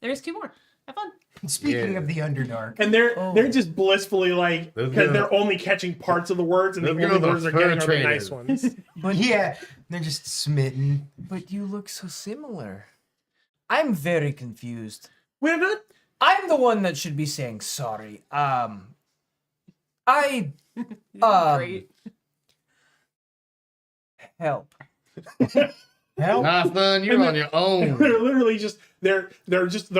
There's 2 more. Have fun. Speaking Yeah. of the Underdark, And they're just blissfully like, Those because girls- they're only catching parts of the words, and the those only girls words are they're getting are the fur nice traders. ones. but yeah, they're just smitten. But you look so similar. I'm very confused. We're not. I'm the one that should be saying sorry. I Great. help. Help! Nah, son, you're And on your own. They're literally just they're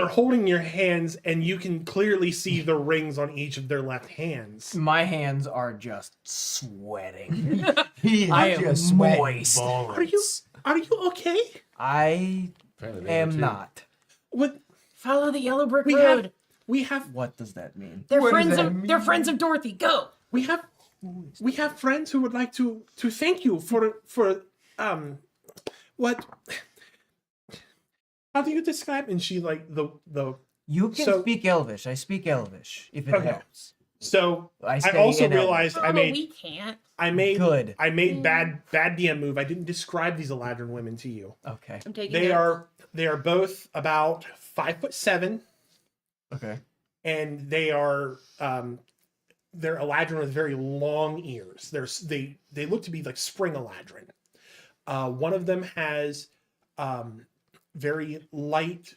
holding your hands, and you can clearly see the rings on each of their left hands. My hands are just sweating. He is I am just sweating moist. bullets. Are you okay? I Apparently they am were too. not. What Follow the yellow brick we road. have? We have What does that mean? They're What does friends that of mean? they're friends of Dorothy. Go. we have friends who would like to thank you for what. How do you describe? And she like the You can So- speak Elvish. I speak Elvish, if it Okay. helps. so. I, I say also in Elvish. realized Oh, I but made we can't. Good. bad DM move. I didn't describe these Eladrin women to you. Okay. I'm taking They notes. are both about 5'7", Okay. and they are they're Eladrin with very long ears. They look to be like spring Eladrin. One of them has very light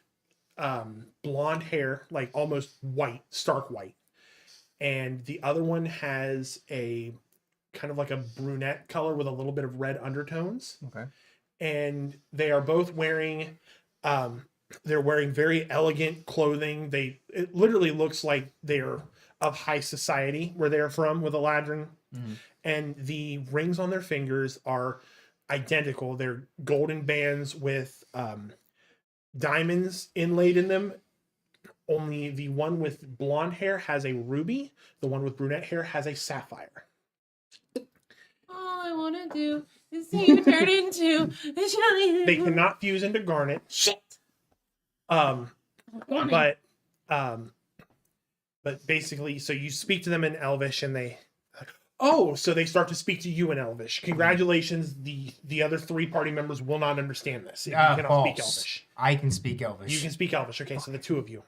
blonde hair, like almost white, stark white, and the other one has a kind of like a brunette color with a little bit of red undertones. Okay. And they are both wearing they're wearing very elegant clothing. It literally looks like they're of high society where they're from with Eladrin. Mhm. And the rings on their fingers are identical. They're golden bands with diamonds inlaid in them. Only the one with blonde hair has a ruby. The one with brunette hair has a sapphire. All I want to do is see you turn into a jelly. They cannot fuse into garnet. Shit. But basically, so you speak to them in Elvish, and so they start to speak to you in Elvish. Congratulations, the other 3 party members will not understand this. If you cannot speak False. Elvish. I can speak Elvish. You can speak Elvish. Okay, so the 2 of you.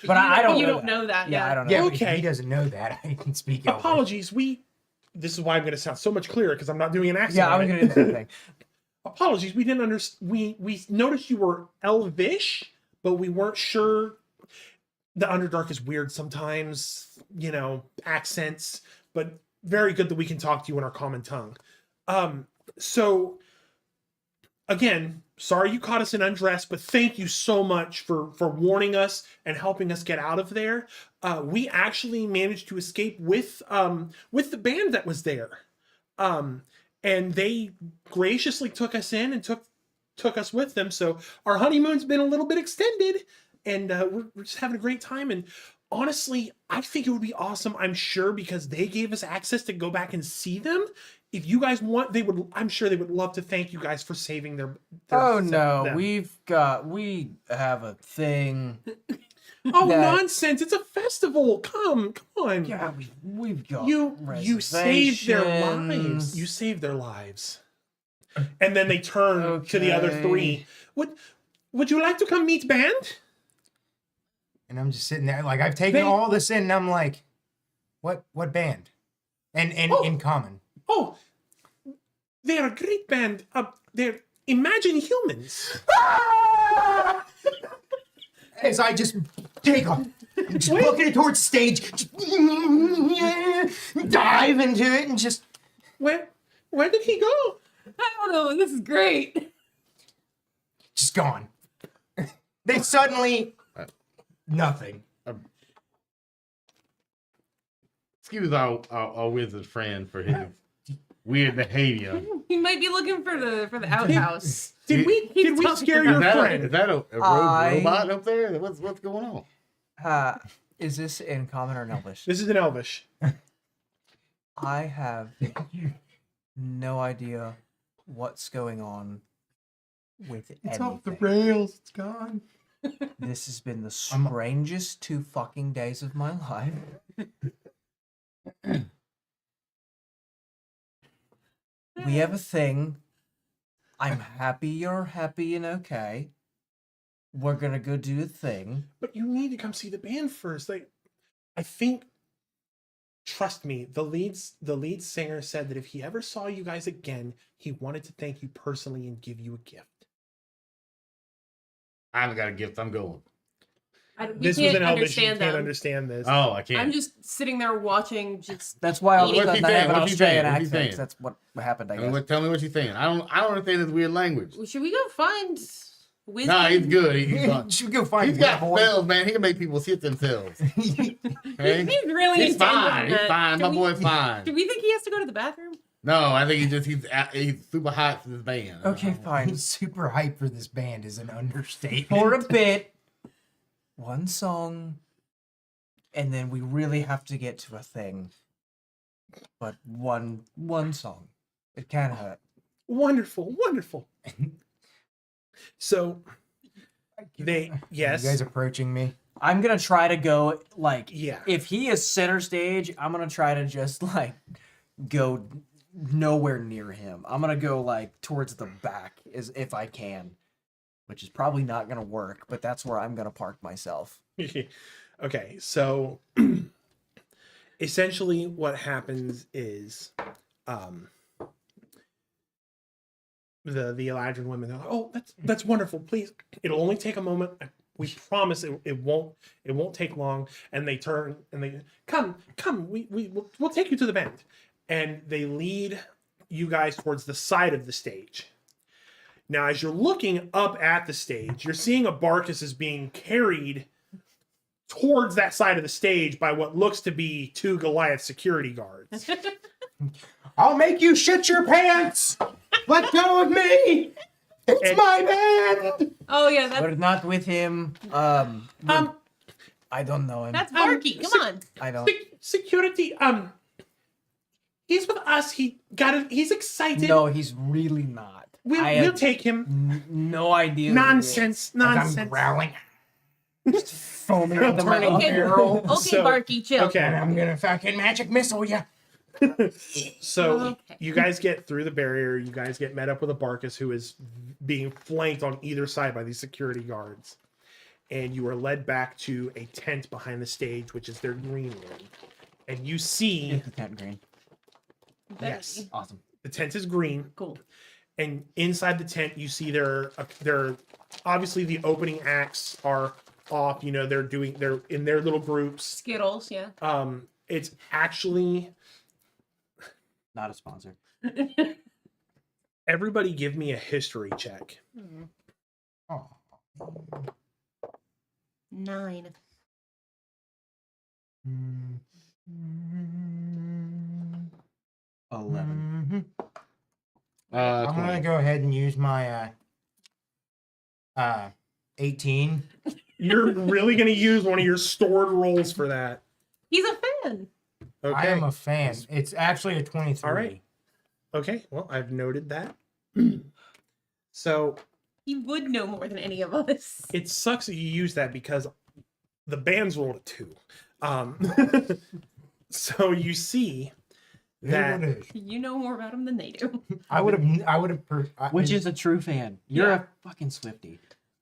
But I don't You know don't that. know that. Yeah, yet. I don't know. Yeah, but Okay. he doesn't know that. I can speak Elvish. Apologies. This is why I'm going to sound so much clearer, because I'm not doing an accent. Yeah, I on was it. gonna do the same thing. Apologies. We didn't understand. We noticed you were Elvish, but we weren't sure. The Underdark is weird sometimes, accents, but very good that we can talk to you in our common tongue. So again, sorry you caught us in undress, but thank you so much for warning us and helping us get out of there. We actually managed to escape with the band that was there. And they graciously took us in and took us with them. So our honeymoon's been a little bit extended, and we're just having a great time. And honestly, I think it would be awesome. I'm sure, because they gave us access to go back and see them. If you guys want, I'm sure they would love to thank you guys for saving their Oh no, them. we have a thing. Oh, that- nonsense! It's a festival. Come on. Yeah, we've got You saved their reservations. lives. You saved their lives. And then they turn to the other Okay. 3. Would you like to come meet band? And I'm just sitting there, like, I've taken They- all this in, and I'm like, what band? And Oh. in common. Oh, they're a great band. They're Imagine Humans. As I just take off, just booking it towards the stage, just dive into it, and just Where did he go? I don't know. This is great. gone. They suddenly nothing. Excuse our wizard friend for his weird behavior. He might be looking for the outhouse. Did we talking scare about- your Is friend? that a robot up there? What's going on? Is this in common or in Elvish? This is in Elvish. I have no idea what's going on with It's off the anything. rails. It's gone. This has been the strangest 2 fucking days of my life. We have a thing. I'm happy you're happy and okay. We're gonna go do a thing. But you need to come see the band first. Like, I think, trust me, the lead singer said that if he ever saw you guys again, he wanted to thank you personally and give you a gift. I haven't got a gift. I'm going. We This was can't an Elvish. You understand can't them. understand this. Oh, I can't. I'm just sitting there watching. Just That's why all of a What's he sudden I have saying? an What's he Australian saying? What's he accent. saying? 'Cause that's what happened, I I guess. mean, tell me what you're saying. I don't understand this weird language. should we go find wisdom? Nah, he's good. He's fine. Should we go find He's got boy? spells, man. He can make people shit themselves. Okay? He's really He's intent fine. on He's that. fine. Do My we- boy's fine. Do we think he has to go to the bathroom? No, I think he's super hot for this band. Okay, fine. He's super hyped for this band is an understatement. For a bit, one song, and then we really have to get to a thing. But one song. It can't hurt. Wonderful, wonderful. So they yes, You guys approaching me? I'm gonna try to go like yeah. if he is center stage, I'm gonna try to just like go nowhere near him. I'm gonna go like towards the back as if I can, which is probably not gonna work, but that's where I'm gonna park myself. Okay, so essentially what happens is the Eladrin women are like, oh, that's wonderful. Please, it'll only take a moment. We promise it won't take long. And they turn and they come, we'll take you to the band. And they lead you guys towards the side of the stage. Now, as you're looking up at the stage, you're seeing Abarkus is being carried towards that side of the stage by what looks to be 2 Goliath security guards. I'll make you shit your pants. Let go of me. It's And- my band. Oh yeah, that's We're not with him. I don't know him. that's Barky. Come on. I don't. Security, he's with us. He's excited. No, he's really not. We'll have take him. no idea. who he is. Nonsense. I'm growling. Foaming at the Turning mouth. Okay, barrel. okay, So- Barky, chill. Okay. And I'm gonna fucking magic missile ya. So Okay. you guys get through the barrier. You guys get met up with Abarkus, who is being flanked on either side by these security guards. And you are led back to a tent behind the stage, which is their green room. And you see Is the tent green? Better yes. be. Awesome. the tent is green. Cool. And inside the tent, you see they're obviously the opening acts are off. You know, they're in their little groups. Skittles, yeah. It's actually Not a sponsor. everybody give me a history check. Oh. 9. Mm. 11. I'm gonna 20. go ahead and use my 18. You're really gonna use one of your stored rolls for that. He's a fan. Okay. I am a fan. It's actually a 23. All right. Okay. Well, I've noted that. So He would know more than any of us. it sucks that you use that because the band's rolled a 2. So you see There that it is. You know more about him than they do. I would have. Which is a true fan. You're Yeah. a fucking Swiftie.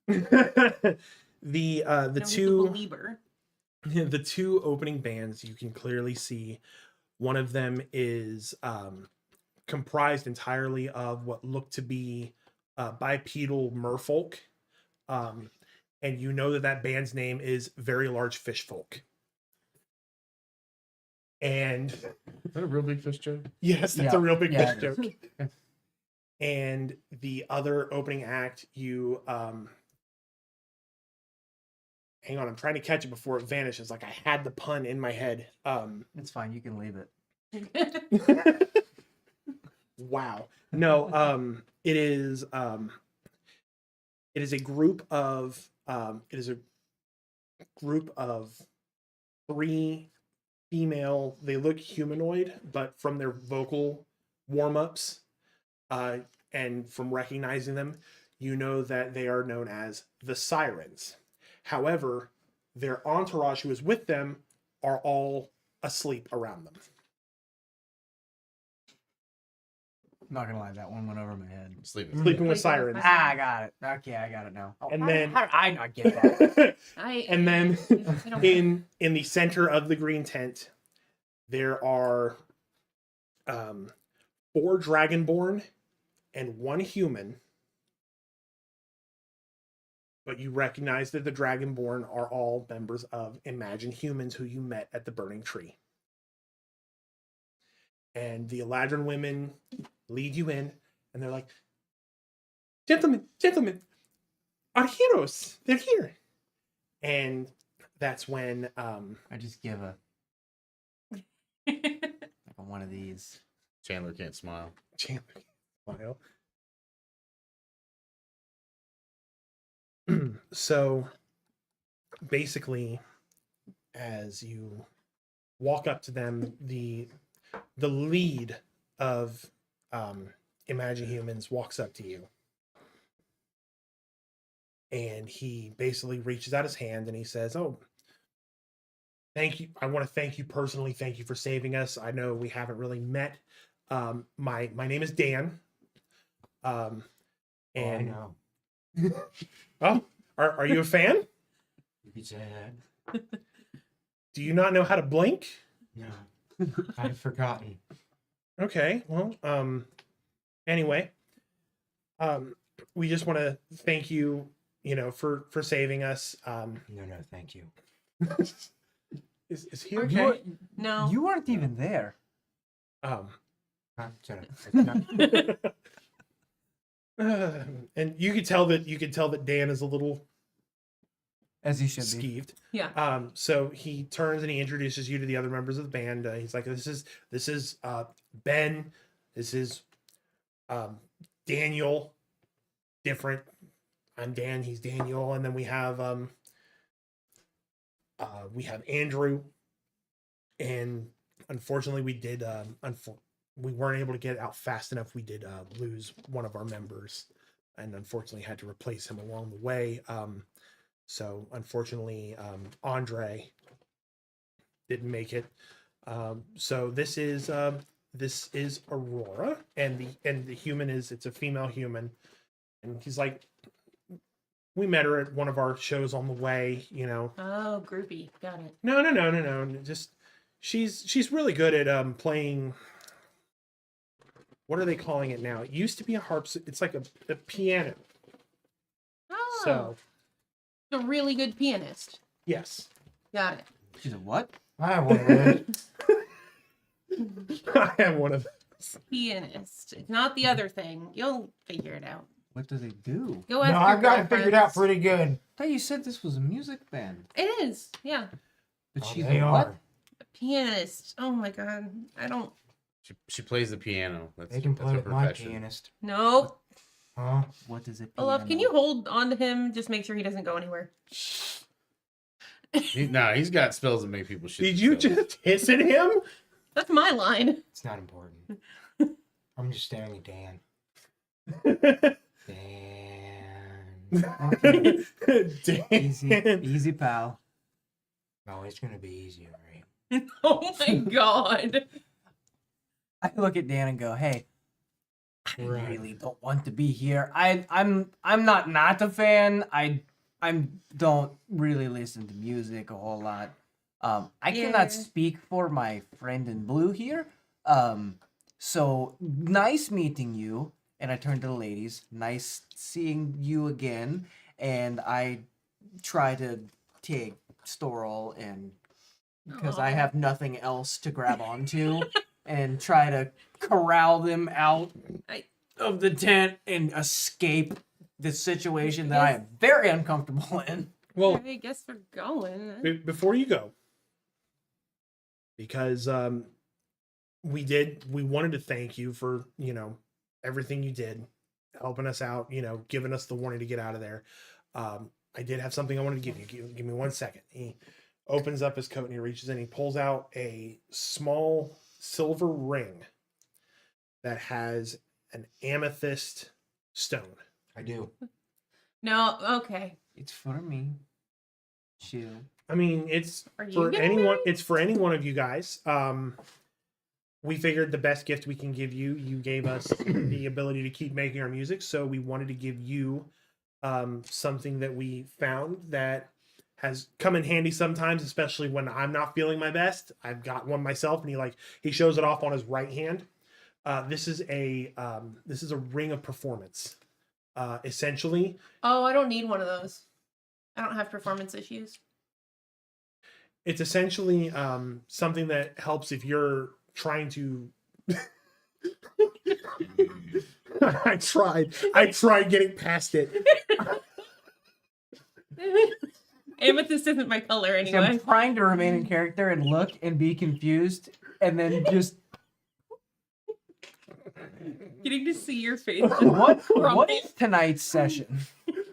the No, he's a two believer. the 2 opening bands, you can clearly see one of them is comprised entirely of what look to be bipedal merfolk, and you know that band's name is Very Large Fish Folk. And Is that a real big fish joke? yes, that's Yeah, a real big yeah, fish it is. joke. And the other opening act, you hang on, I'm trying to catch it before it vanishes. Like I had the pun in my head. It's fine. You can leave it. Wow. No, it is a group of 3 female. They look humanoid, but from their vocal warm-ups and from recognizing them, you know that they are known as the Sirens. However, their entourage who is with them are all asleep around them. I'm not gonna lie, that one went over my head. Sleeping. Sleeping with Sleeping sirens. with Ah, I got it. Okay, I got it now. Oh, And how, then- how did I not get that? And then I don't- in the center of the green tent, there are 4 dragonborn and 1 human. But you recognize that the dragonborn are all members of Imagine Humans who you met at the Burning Tree. And the Eladrin women lead you in, and they're like, Gentlemen, our heroes, they're here. And that's when I just give a like one of these. Chandler can't smile. Chandler smile. So basically, as you walk up to them, the lead of Imagine Humans walks up to you, and he basically reaches out his hand and he says, "Oh, thank you. I want to thank you personally. Thank you for saving us. I know we haven't really met. My name is Dan. I And know. oh, are you a fan? You could say that. Do you not know how to blink? No. I've forgotten. Okay, well, anyway, we just want to thank you, for saving us. No, thank you. Is he Are okay? No. You weren't even there. Shut up. And you could tell that Dan is a little As you should be. skeeved. Yeah. So he turns and he introduces you to the other members of the band. He's like, this is Ben. This is Daniel. Different. I'm Dan. He's Daniel. And then we have Andrew. And unfortunately, we did. We weren't able to get out fast enough. We did lose one of our members, and unfortunately had to replace him along the way. So unfortunately, Andre didn't make it. So this is Aurora, and the human it's a female human, and he's like, we met her at one of our shows on the way. Oh, groupie. Got it. No. Just she's really good at playing. What are they calling it now? It used to be a harp. It's like a piano. Oh. So A really good pianist. yes. Got it. She's a what? I want to. I am one of them. Pianist. It's not the other thing. You'll figure it out. What do they do? Go ask No, your I've got it figured out girlfriends. pretty good. I thought you said this was a music band. It is. Yeah. But Oh, she's they a what? are. A pianist. Oh my god. I don't. She plays the piano. That's, They can that's play her with my profession. pianist. Nope. Huh? What does it? Olaf, can you hold on to him? Just make sure he doesn't go anywhere. He's got spells that make people shit. Did you themselves. just hiss at him? That's my line. It's not important. I'm just staring at Dan. Dan. Easy, Dan. easy, pal. No, it's gonna be easy, right? Oh my god. I look at Dan and go, "Hey, I Right. really don't want to be here. I'm not a fan. I don't really listen to music a whole lot. I Yeah. cannot speak for my friend in blue here. So nice meeting you." And I turn to the ladies. Nice seeing you again. And I try to take Storal and because I Aw. have nothing else to grab onto and try to corral them out of the tent and escape the situation that I am very uncomfortable in. Well, I guess we're going. before you go, because we wanted to thank you for everything you did, helping us out, giving us the warning to get out of there. I did have something I wanted to give you. Give me 1 second. He opens up his coat and he reaches in. He pulls out a small silver ring that has an amethyst stone. I do. No, okay. It's for me. Chill. I mean, it's Are you for gonna anyone. marry? It's for any one of you guys. We figured the best gift we can give you. You gave us the ability to keep making our music, so we wanted to give you something that we found that has come in handy sometimes, especially when I'm not feeling my best. I've got one myself, and he shows it off on his right hand. This is a ring of performance. Essentially, Oh, I don't need one of those. I don't have performance issues. it's essentially something that helps if you're trying to. I tried getting past it. Amethyst isn't my color See, anyway. I'm trying to remain in character and look and be confused, and then just Getting to see your face. what is tonight's session?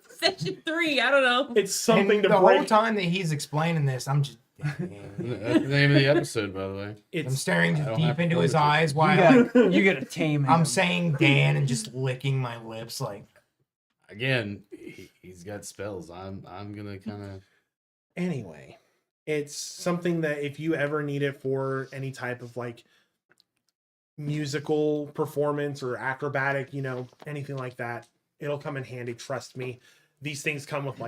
Session 3, I don't know. It's something And to the break. whole time that he's explaining this, I'm just. That's the name of the episode, by the way. I'm It's staring I don't have deep into his performance eyes You while gotta, you gotta tame him. I'm saying Dan and just licking my lips like. Again, he's got spells. I'm gonna kind of. anyway. It's something that if you ever need it for any type of musical performance or acrobatic, anything like that, it'll come in handy. Trust me. These things come with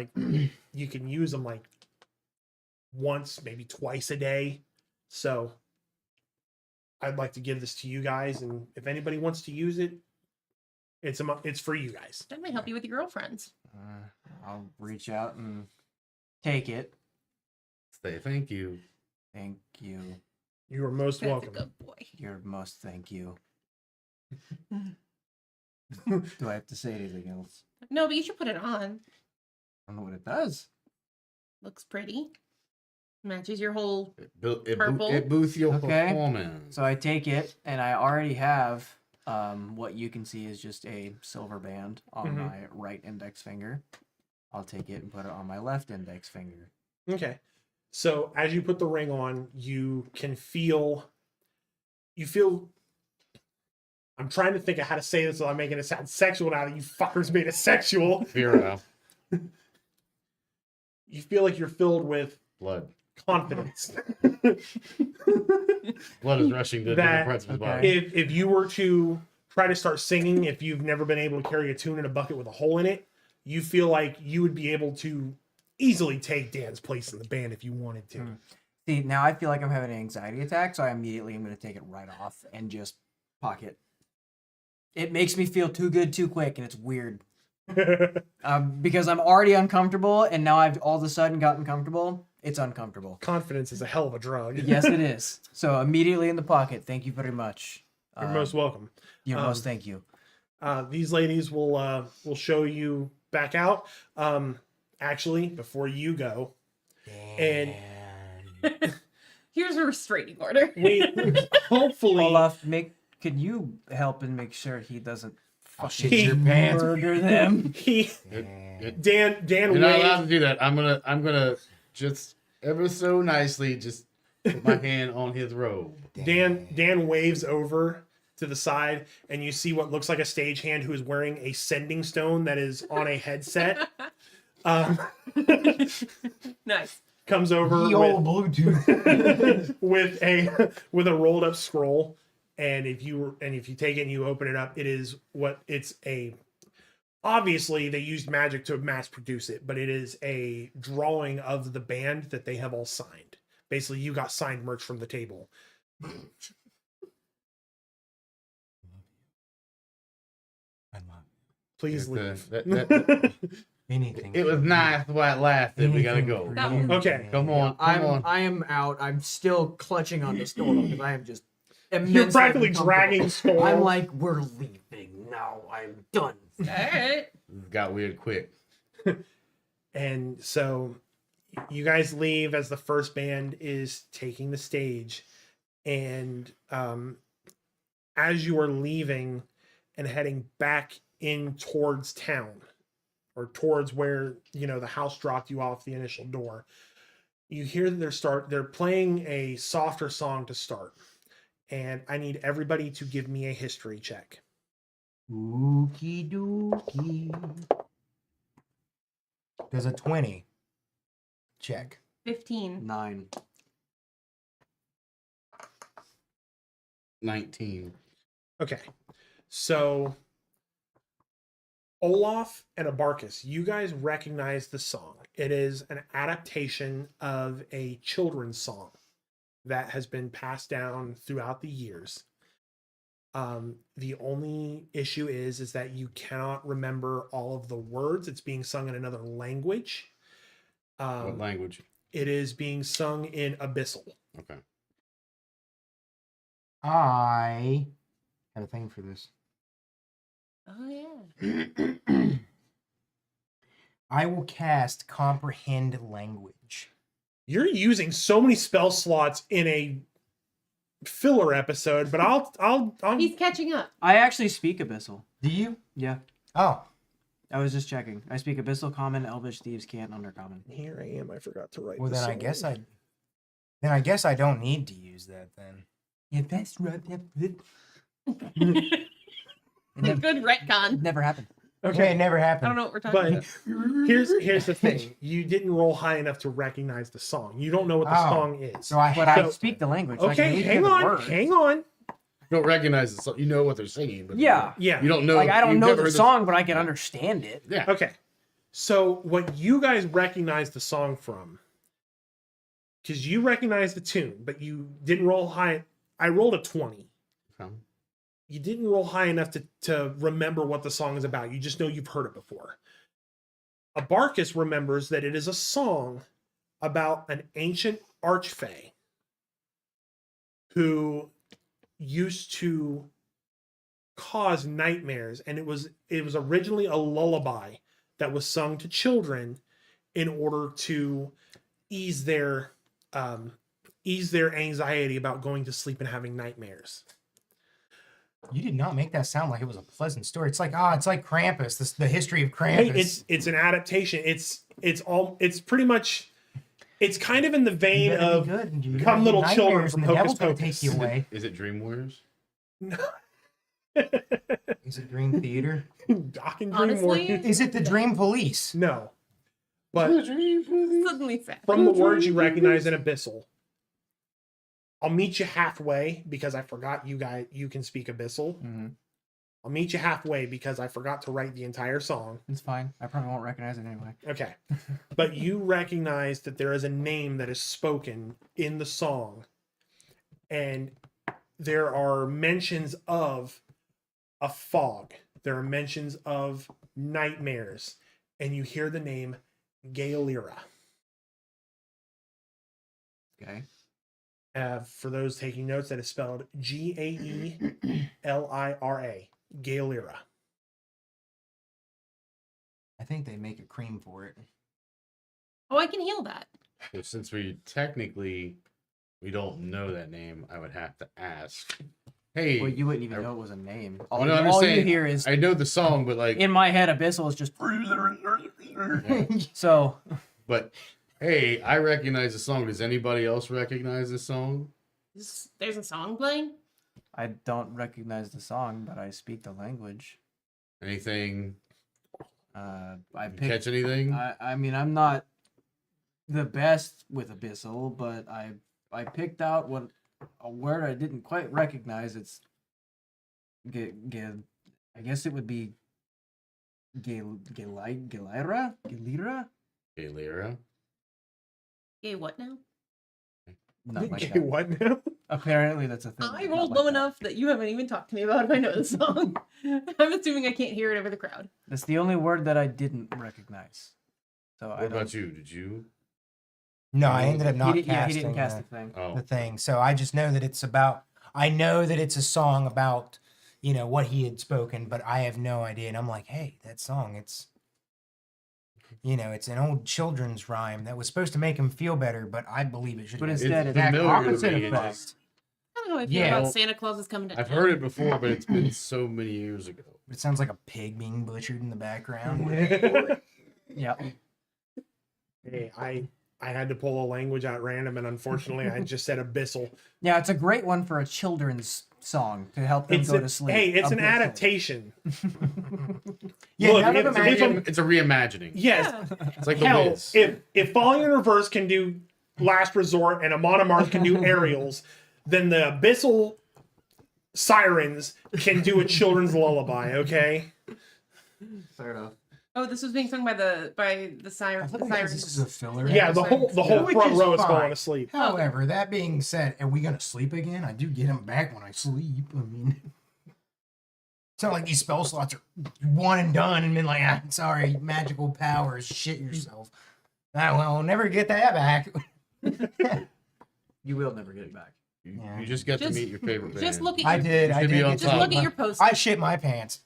you can use them once, maybe twice a day. So I'd like to give this to you guys, and if anybody wants to use it, it's for you guys. That might help you with your girlfriends. I'll reach out and take it. Say thank you. Thank you. You are most That's welcome. a good boy. You're most thank you. Do I have to say anything else? No, but you should put it on. I don't know what it does. Looks pretty. Matches your whole. It boosts your Okay. performance. So I take it, and I already have what you can see is just a silver band on Mhm. my right index finger. I'll take it and put it on my left index finger. Okay. So as you put the ring on, you feel I'm trying to think of how to say this without making it sound sexual now that you fuckers made it sexual. Fear enough. You feel like you're filled with Blood. confidence. Blood is rushing to That- different parts of his okay. body. if you were to try to start singing, if you've never been able to carry a tune in a bucket with a hole in it, you feel like you would be able to easily take Dan's place in the band if you wanted to. See, now I feel like I'm having an anxiety attack, so I immediately am going to take it right off and just pocket. It makes me feel too good too quick, and it's weird. Because I'm already uncomfortable, and now I've all of a sudden gotten comfortable. It's uncomfortable. Confidence is a hell of a drug. Yes, it is. So immediately in the pocket. Thank you very much. You're most welcome. You're most thank you. These ladies will show you back out. Actually, before you go, and Here's a restraining order. we hopefully Olaf, can you help and make sure he doesn't I'll fucking shit your pants. murder them? he It- Dan You're not allowed to waved, do that. I'm gonna just ever so nicely just put my hand on his robe. Dan waves over to the side, and you see what looks like a stagehand who is wearing a sending stone that is on a headset. Nice. Comes over Ye old Bluetooth. with a rolled up scroll, and if you take it and you open it up, obviously they used magic to mass produce it, but it is a drawing of the band that they have all signed. Basically, you got signed merch from the table. I love Please It's, leave. anything. It was nice while it lasted. We gotta Anything go. for That you. Okay. Come on, come on. I am out. I'm still clutching on the Storal because I am just. You're immensely practically uncomfortable. dragging Storal. I'm like, we're leaving now. I'm done. Alright. It got weird quick. And so you guys leave as the first band is taking the stage. And as you are leaving and heading back in towards town, or towards where, the house dropped you off the initial door, You hear that they're playing a softer song to start. And I need everybody to give me a history check. Ookie dookie. Does a 20 check? 15. 9. 19. Okay. So Olaf and Abarkus, you guys recognize the song. It is an adaptation of a children's song that has been passed down throughout the years. The only issue is that you cannot remember all of the words. It's being sung in another language. What language? It is being sung in Abyssal. Okay. I have a thing for this. Oh, yeah. I will cast Comprehend Language. You're using so many spell slots in a filler episode, but I'll He's catching up. I actually speak Abyssal. Do you? Yeah. Oh, I was just checking. I speak Abyssal, Common, Elvish, Thieves, Can't, Undercommon. Here I am. I forgot to write. well the then I guess I don't need to use that then. Yeah, that's right. Good retcon. It never happened. Okay, it never I happened. don't know what we're talking But about. here's the thing: you didn't roll high enough to recognize the song. You don't know what the Oh, song is. So I But have I speak the language. so I can Okay, read hang the on, words. hang on. You don't recognize the song. You know what they're singing, but Yeah. Yeah. you don't know. Like I don't you've know never the heard song, but I can understand it. Yeah. Okay. So what you guys recognize the song from, because you recognize the tune, but you didn't roll high. I rolled a 20. Okay. You didn't roll high enough to remember what the song is about. You just know you've heard it before. Abarkus remembers that it is a song about an ancient archfey who used to cause nightmares, and it was originally a lullaby that was sung to children in order to ease their anxiety about going to sleep and having nightmares. You did not make that sound like it was a pleasant story. It's like it's like Krampus. The history of Krampus. Hey, it's an adaptation. It's pretty much, it's kind of in the You vein better be of good, and you Come better Little get Children nightmares, from and the Hocus devil's gonna Pocus. take you away. Is it Dream Warriors? Is it Dream Theater? Doc and Dream Honestly? Warriors. Is it the Dream Police? No, but Suddenly sad. from the words you recognize in Abyssal, I'll meet you halfway because I forgot you can speak Abyssal. Mm-hmm. I'll meet you halfway because I forgot to write the entire song. It's fine. I probably won't recognize it anyway. Okay. But you recognize that there is a name that is spoken in the song, and there are mentions of a fog. There are mentions of nightmares, and you hear the name Gaelira. Okay. For those taking notes, that is spelled Gaelira. Gaelira. I think they make a cream for it. Oh, I can heal that. So since we don't know that name, I would have to ask. Hey, Well, you wouldn't even know it was a name. All, Well, no, I'm all saying, you hear is I know the song, but like, in my head, Abyssal is just. So but hey, I recognize the song. Does anybody else recognize the song? There's a song playing. I don't recognize the song, but I speak the language. Anything? I You picked. catch anything? I mean, I'm not the best with Abyssal, but I picked out a word I didn't quite recognize. It's I guess it would be Gelira. Hey, Lyra. Okay, what now? Not like Okay, that. what now? Apparently, that's a thing. I but rolled not low like that. enough that you haven't even talked to me about if I know the song. I'm assuming I can't hear it over the crowd. That's the only word that I didn't recognize. So What I don't. about you? Did you? No, I ended up not he casting didn't cast the thing. Oh, the thing. So I just know that it's about. I know that it's a song about, what he had spoken, but I have no idea. And I'm like, hey, that song, it's an old children's rhyme that was supposed to make him feel better, but I believe it should. But have instead, It's it's familiar to opposite me, it effect. just- I don't know how I feel Yeah. about Santa Claus is coming to I've town. heard it before, but it's been so many years ago. It sounds like a pig being butchered in the background. Yeah. Hey, I had to pull a language out random, and unfortunately, I just said abyssal. Yeah, it's a great one for a children's song to help them go to sleep. Hey, it's an Abyssal. adaptation. Yeah, Look, none of if- them if actually- It's a reimagining. Yes, It's like the hell, Wiz. if Falling in Reverse can do Last Resort and Amon Amarth can do Aerials, then the Abyssal Sirens can do a children's lullaby. Okay. Fair enough. Oh, this was being sung by the I siren. thought The because this is a sirens. filler. Yeah, the whole Which front is row is fine. falling asleep. However, that being said, are we gonna sleep again? I do get them back when I sleep. I mean, it's not like these spell slots are one and done and been like, ah, sorry, magical powers, shit yourself. Ah, well, I'll never get that back. You will never get it back. You just got to Just- meet your favorite band. Just look at I your, did. You I should be did. on get just top. look at your post. I shit my pants.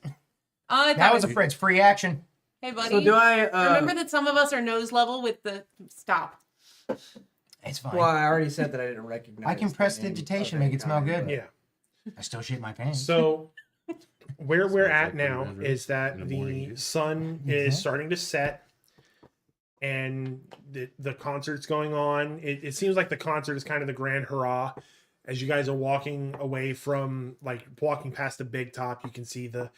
I That thought was a it- Fritz free action. Hey, buddy. So do I? Remember that some of us are nose level with the stop. It's fine. Well, I already said that I didn't recognize. I can the press name digitation, of make it smell any good. kind, Yeah. I still shit my pants. So where we're Smells at like now lemon is that in the morning, the dude. sun is starting to set, and the concert's going on. It seems like the concert is kind of the grand hurrah. As you guys are walking away from, like, walking past the big top, you can see the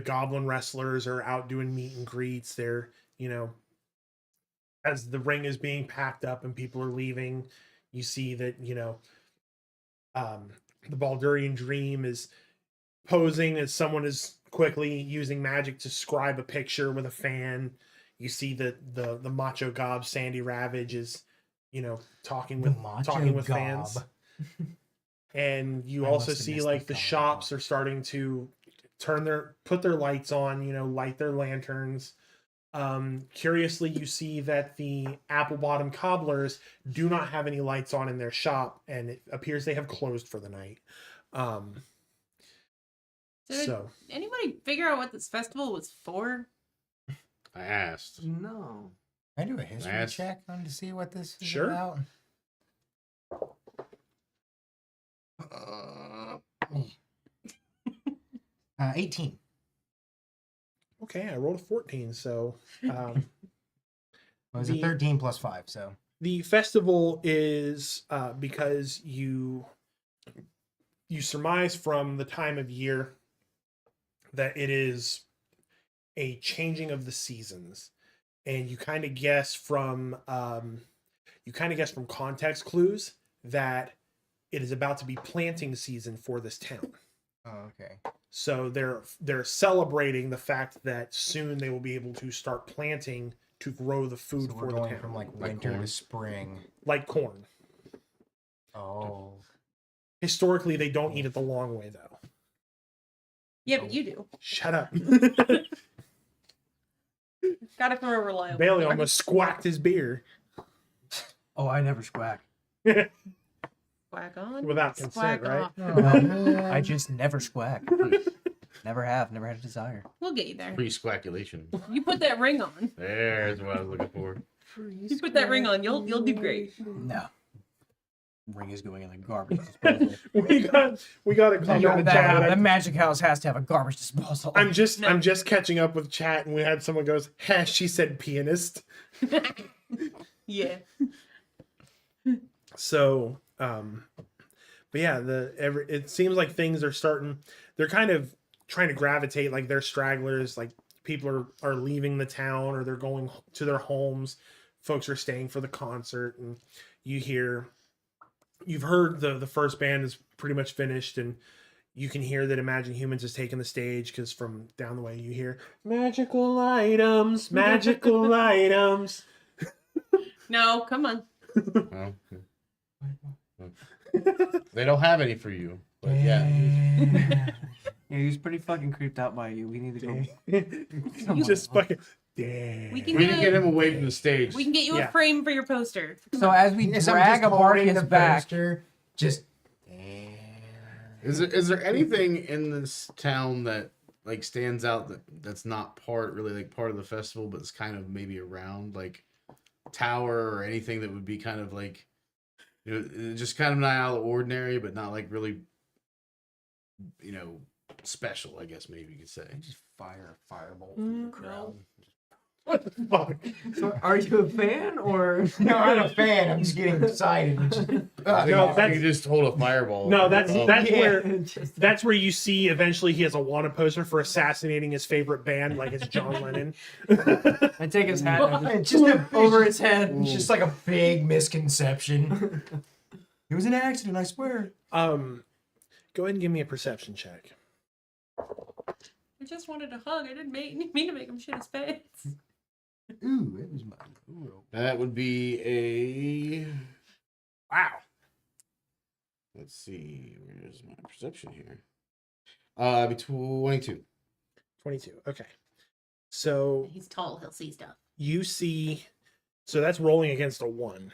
goblin wrestlers are out doing meet and greets. They're, as the ring is being packed up and people are leaving, you see that, the Baldurian Dream is posing as someone is quickly using magic to scribe a picture with a fan. You see that the Macho Gob Sandy Ravage is, talking The with Macho fans. Gob. And you I also must have see missed like the the comment. shops are starting to put their lights on, light their lanterns. Curiously, you see that the Applebottom Cobblers do not have any lights on in their shop, and it appears they have closed for the night. Did So anybody figure out what this festival was for? I asked. No. Can I do a history Nice. check on to see what this is Sure. about? 18. okay, I rolled a 14, so Well, it was a The- 13 plus 5, so. the festival is because you surmise from the time of year that it is a changing of the seasons, and you kind of guess from context clues that it is about to be planting season for this town. Oh, okay. So they're celebrating the fact that soon they will be able to start planting to grow the food So for we're the going town, from like Like winter corn. to spring. like corn. Oh. Historically, they don't eat it the long way, though. Yeah, but you do. Shut up. Got it from a reliable. Bailey source. almost squawked his beer Oh, I never squack. Quack on. without consent, Quack right? off. I just never squack. Never have. Never had a desire. We'll get you there. Pre-squaculation. You put that ring on. There's what I was looking for. You put that ring on. You'll do great. No. Ring is going in the garbage disposal. we got a comment in The chat. magic house has to have a garbage disposal. I'm just No. I'm just catching up with chat, and we had someone goes, "Heh, she said pianist." Yeah. So, but yeah, it seems like things are starting. They're kind of trying to gravitate, like they're stragglers. Like people are leaving the town, or they're going to their homes. Folks are staying for the concert, and you've heard the first band is pretty much finished, and you can hear that Imagine Humans is taking the stage, because from down the way you hear magical items, magical items. No, come on. Well, they don't have any for you, but yeah. Yeah, he was pretty fucking creeped out by you. We need to go. Just fucking damn. We can We do need to get him away from the stage. We can get you Yeah. a frame for your poster. So as we Yes, I'm drag just holding Abarkus the back, poster, just. Is there anything in this town that like stands out that's not part of the festival, but it's kind of maybe around, like tower or anything that would be kind of like, just kind of not out of the ordinary, but not like really, special, I guess maybe you could say. Just fire a firebolt through the No. crowd. What the fuck? So are you a fan or? No, I'm a fan. I'm just getting excited. No, that's- you just hold a fireball. No, that's where Just- that's where you see eventually he has a wanted poster for assassinating his favorite band, like it's John Lennon. I take his hat and I It's just just a over his head. It's just like a big misconception. It was an accident, I swear. Go ahead and give me a perception check. I just wanted a hug. I didn't mean to make him shit his pants. Ooh, it was my. Ooh. That would be a. Wow. Let's see. Where's my perception here? Be 22. 22. Okay. So He's tall. He'll see stuff. you see, so that's rolling against a 1.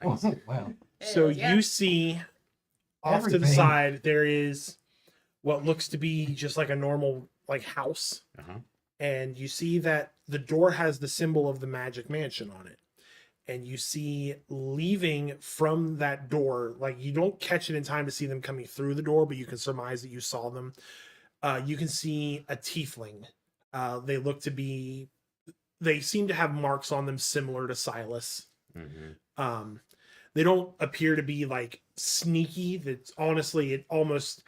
Oh, wow. So Yeah. you see off to the Everything. side there is what looks to be just like a normal like house, Uh-huh. and you see that the door has the symbol of the magic mansion on it, and you see leaving from that door, like you don't catch it in time to see them coming through the door, but you can surmise that you saw them. You can see a tiefling. They look to be, they seem to have marks on them similar to Silas. Mm-hmm. They don't appear to be like sneaky. That's honestly, it almost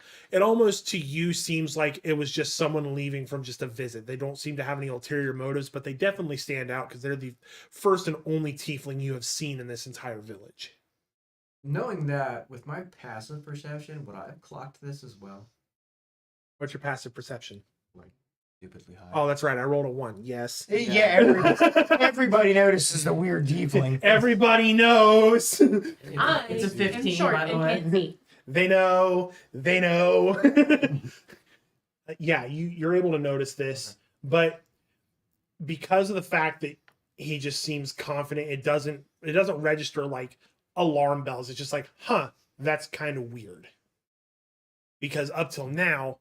to you seems like it was just someone leaving from just a visit. They don't seem to have any ulterior motives, but they definitely stand out because they're the first and only tiefling you have seen in this entire village. Knowing that, with my passive perception, would I have clocked this as well? What's your passive perception? Stupidly high. Oh, that's right. I rolled a 1. Yes. Yeah, everybody notices the weird tiefling. Everybody knows. I It's a am 15, short by the and way. can't see. They know. They know. Yeah, you're able to notice this, but because of the fact that he just seems confident, it doesn't register like alarm bells. It's just like, huh, that's kind of weird. Because up till now,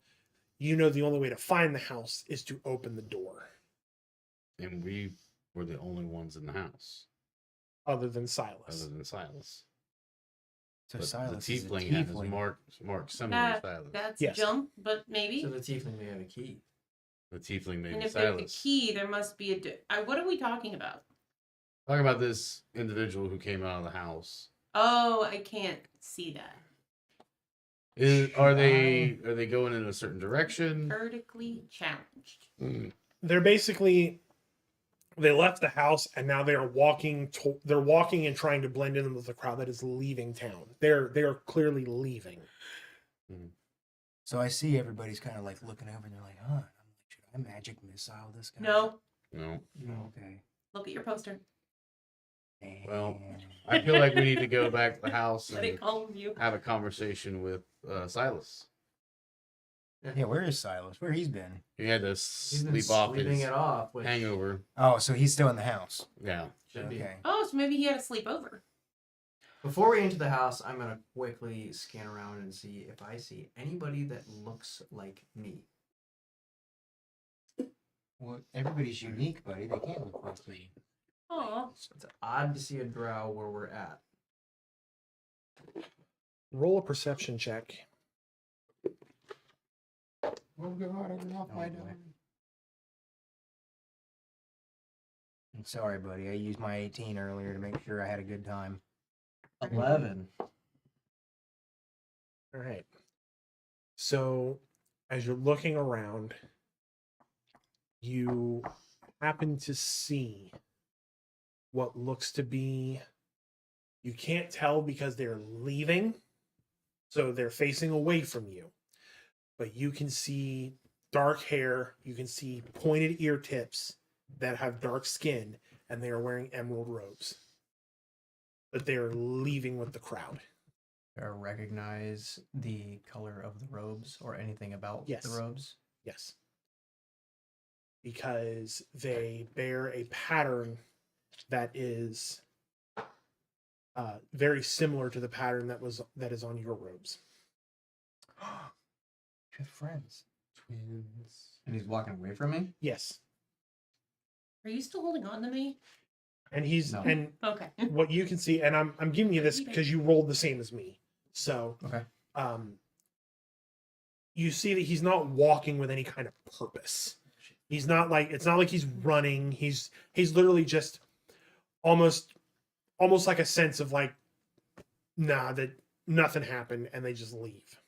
you know the only way to find the house is to open the door, And we were the only ones in the house, other than Silas. other than Silas. So But Silas the is a tiefling had his tiefling. mark similar to Silas. That's Yes. jump, but maybe. So the tiefling may have a key. The tiefling made And me if there's a Silas. key, there must be what are we talking about? Talking about this individual who came out of the house. Oh, I can't see that. Are they going in a certain direction? Vertically challenged. They're basically, they left the house and now they are walking. They're walking and trying to blend in with the crowd that is leaving town. They are clearly leaving. So I see everybody's kind of like looking over and they're like, huh. I'm like, should I magic missile this guy? No, No. Okay. look at your poster. Well, Damn. I feel like we need to go back to the house Let and it calm you. have a conversation with Silas. Yeah, where is Silas? Where he's been? He had to He's been sleep off sleeping his it off. Which hangover. Oh, so he's still in the house. Yeah. should be. Okay. Oh, so maybe he had a sleepover. Before we enter the house, I'm gonna quickly scan around and see if I see anybody that looks like me. Well, everybody's unique, buddy. They can't look like me. Oh, It's odd to see a drow where we're at. Roll a perception check. Oh God, I went off my boy. I'm sorry, buddy. I used my 18 earlier to make sure I had a good time. 11. All right. So, as you're looking around, you happen to see what looks to be, you can't tell because they're leaving, so they're facing away from you. But you can see dark hair, you can see pointed ear tips that have dark skin, and they are wearing emerald robes. But they are leaving with the crowd. Do I recognize the color of the robes or anything about Yes. the robes? Yes. Because they bear a pattern that is very similar to the pattern that is on your robes. Good friends. Twins. And he's walking away from me? Yes. are you still holding on to me? And he's No. and Okay. what you can see, and I'm giving you this because you rolled the same as me. So Okay. you see that he's not walking with any kind of purpose. He's not like, it's not like he's running. He's literally just almost like a sense of like, nah, that nothing happened, and they just leave.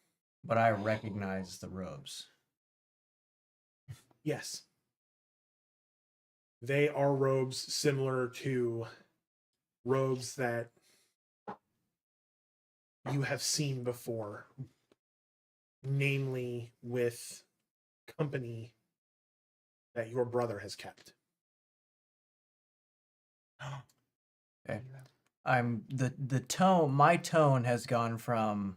But I recognize the robes. Yes. They are robes similar to robes that you have seen before, namely with company that your brother has kept. Okay. I'm the tone. My tone has gone from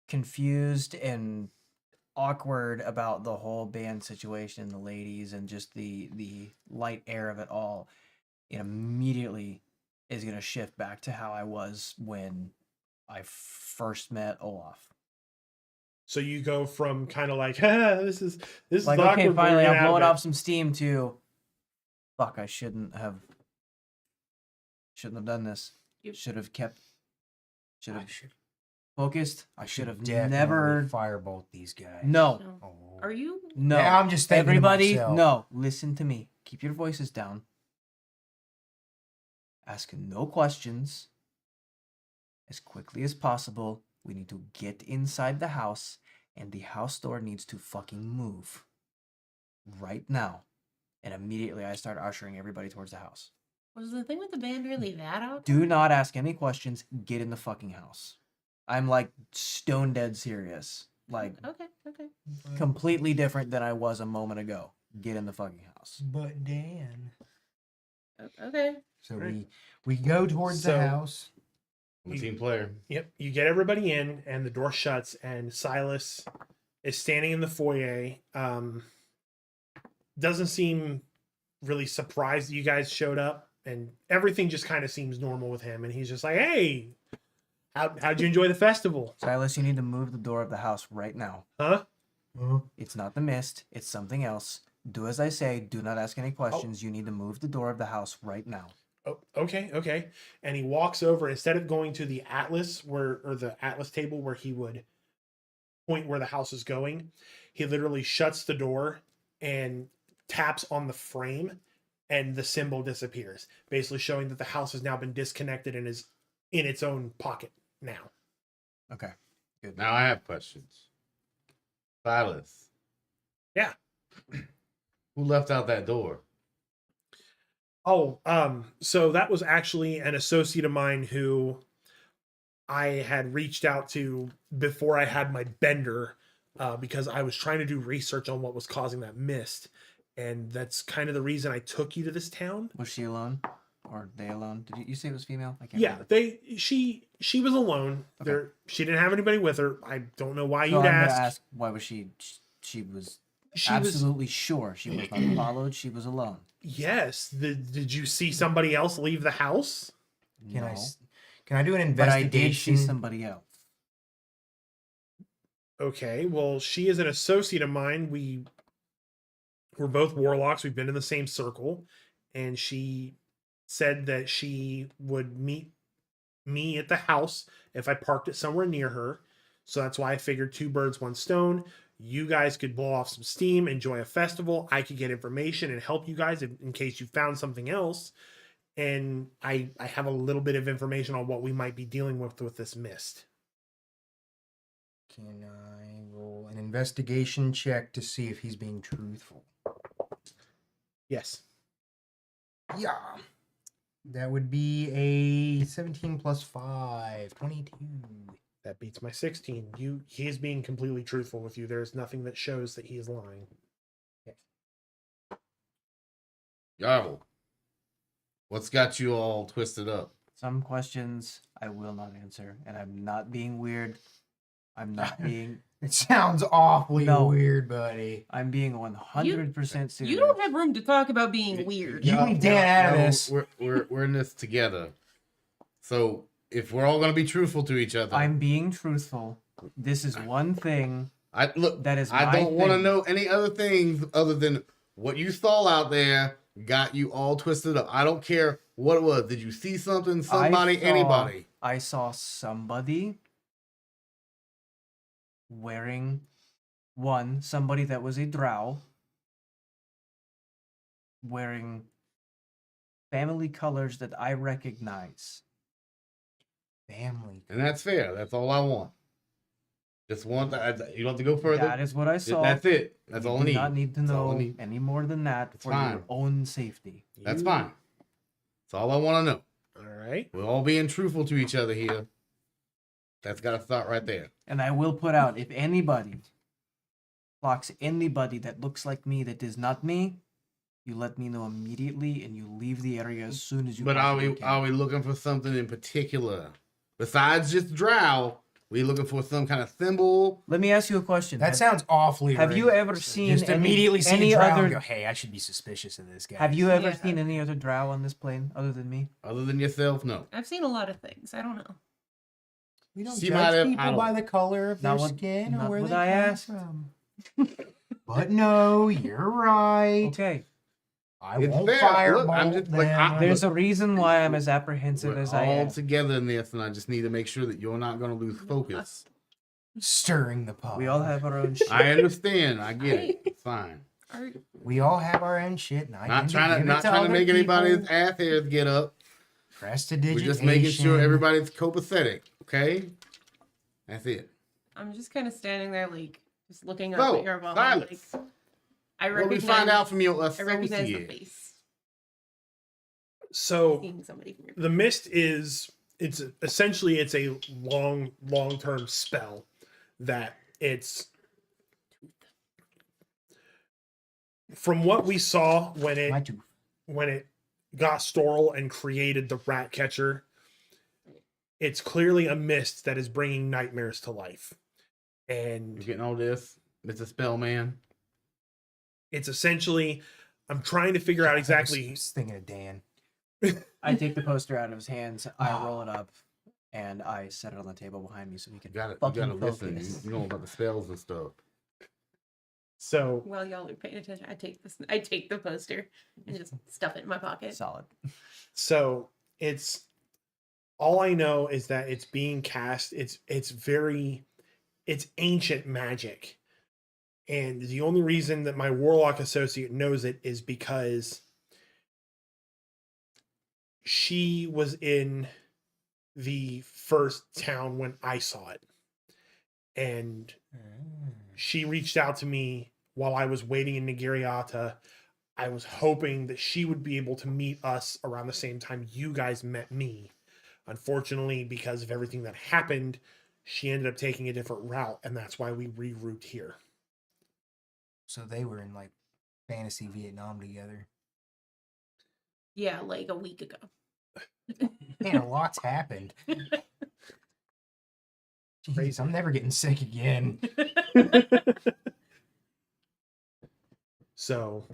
confused and awkward about the whole band situation and the ladies and just the light air of it all. It immediately is gonna shift back to how I was when I first met Olaf. So you go from kind of like, ah, this is Like, awkward, okay, but finally, we're I'm gonna blowing have off some steam to. Fuck! I shouldn't have done this. Should have kept. Should have focused. I should have never. firebolt these guys. No, No. Oh. Are you? no. Yeah, I'm just thinking to Everybody, myself. no. Listen to me. Keep your voices down. Ask no questions. As quickly as possible. We need to get inside the house, and the house door needs to fucking move. Right now. And immediately I start ushering everybody towards the house. Was the thing with the band really that out? Do not ask any questions. Get in the fucking house. I'm like stone dead serious. Like Okay. completely different than I was a moment ago. Get in the fucking house. But Dan. Okay. So Right. we go towards So- the house. I'm a team player. Yep, you get everybody in, and the door shuts, and Silas is standing in the foyer. Doesn't seem really surprised that you guys showed up, and everything just kind of seems normal with him. And he's just like, "Hey, how'd you enjoy the festival? Silas, you need to move the door of the house right now. Huh? It's not the mist. It's something else. Do as I say. Do not ask any questions. You need to move the door of the house right now. Oh, okay." And he walks over, instead of going to the atlas or the atlas table where he would point where the house is going, he literally shuts the door and taps on the frame, and the symbol disappears, basically showing that the house has now been disconnected and is in its own pocket now. Okay. Good. Now I have questions. Silas. Yeah. Who left out that door? Oh, so that was actually an associate of mine who I had reached out to before I had my bender, because I was trying to do research on what was causing that mist. And that's kind of the reason I took you to this town. Was she alone? Or they alone? Did you say it was female? I can't Yeah, remember. she was alone. Okay. There, she didn't have anybody with her. I don't know why So you'd I'm gonna ask. ask why was she was She was absolutely sure she was not followed. She was alone. yes. Did you see somebody else leave the house? Can No. can I do an But I did see investigation? somebody else. Okay, well, she is an associate of mine. We're both warlocks. We've been in the same circle, and she said that she would meet me at the house if I parked it somewhere near her. So that's why I figured two birds, one stone. You guys could blow off some steam, enjoy a festival. I could get information and help you guys in case you found something else. And I have a little bit of information on what we might be dealing with this mist. Can I roll an investigation check to see if he's being truthful? Yes. Yeah. That would be a 17 plus 5, 22. That beats my 16. He is being completely truthful with you. There's nothing that shows that he is lying. Yarvel. What's got you all twisted up? Some questions I will not answer, and I'm not being weird. I'm not being. It sounds awfully No. weird, buddy. I'm being 100% serious. You don't have room to talk about being weird. You leave Dan out of No, this. We're in this together. So if we're all gonna be truthful to each other, I'm being truthful. This is one thing I look. that is. I my don't want to thing. know any other things other than what you saw out there got you all twisted up. I don't care what it was. Did you see something? Somebody? Anybody? I saw somebody wearing somebody that was a drow wearing family colors that I recognize. Family. And that's fair. That's all I want. Just want that. You don't have to go further. That is what I saw. That's it. That's You all I do need. not need to That's all I know need. any more than that It's for fine. your own safety. That's fine. That's all I want to know. All right. We're all being truthful to each other here. That's got to start right there. And I will put out, if anybody clocks anybody that looks like me that is not me, you let me know immediately and you leave the area as soon as you But are possibly we can. looking for something in particular besides just Drow? We looking for some kind of symbol? Let me ask you a question. That sounds awfully. have you racist. ever seen Just any- immediately see any a drow other- and go, hey, I should be suspicious of this guy. Have you ever Yeah. seen any other drow on this plane other than me? Other than yourself, no. I've seen a lot of things. I don't know. We don't She might judge have- I people don't- by the color of Not their what- skin or not where what they I come asked. from. But no, you're right. Okay. I It's won't fair. firebolt Look, I'm just like, them. There's a reason why I'm as apprehensive We're as I all am. together in this, and I just need to make sure that you're not going to lose focus. Stirring the pot. We all have our own shit. I understand. I get it. It's fine. Are, We all have our own shit. And I Not tend trying to give it not trying to other make anybody's people. ass hairs get up. We're Prestidigitation. just making sure everybody's copacetic. Okay, that's it. I'm just kind of standing there, like, just looking up So, at your ball. silence. Like, I What we recognize, find out from your I recognize the associate. face. So Seeing somebody from your the mist is it's essentially it's a long-term spell that it's from what we saw when My it tooth. got Storal and created the rat catcher. It's clearly a mist that is bringing nightmares to life, You and getting all this, Mr. Spellman? it's essentially I'm trying to figure out exactly. I was thinking of Dan. I take the poster out of his hands, I roll it up, and I set it on the table behind me so he can You gotta fucking listen. focus. You know about the spells and stuff. So While y'all are paying attention, I take the poster and just stuff it in my pocket. Solid. So it's all I know is that it's being cast. It's ancient magic. And the only reason that my warlock associate knows it is because she was in the first town when I saw it. And she reached out to me while I was waiting in Nigiriata. I was hoping that she would be able to meet us around the same time you guys met me. Unfortunately, because of everything that happened, she ended up taking a different route, and that's why we reroute here. So they were in like fantasy Vietnam together. Yeah, like a week ago. Man, a lot's happened. Jeez, I'm never getting sick again. So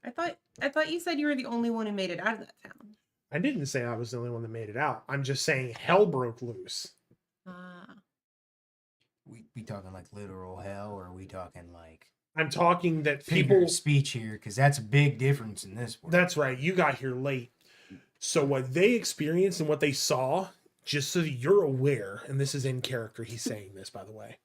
I thought you said you were the only one who made it out of that town. I didn't say I was the only one that made it out. I'm just saying hell broke loose. We talking like literal hell, or are we talking like I'm talking that figure people. of speech here? Because that's a big difference in this world. That's right. You got here late. So what they experienced and what they saw, just so that you're aware, and this is in character, he's saying this, by the way.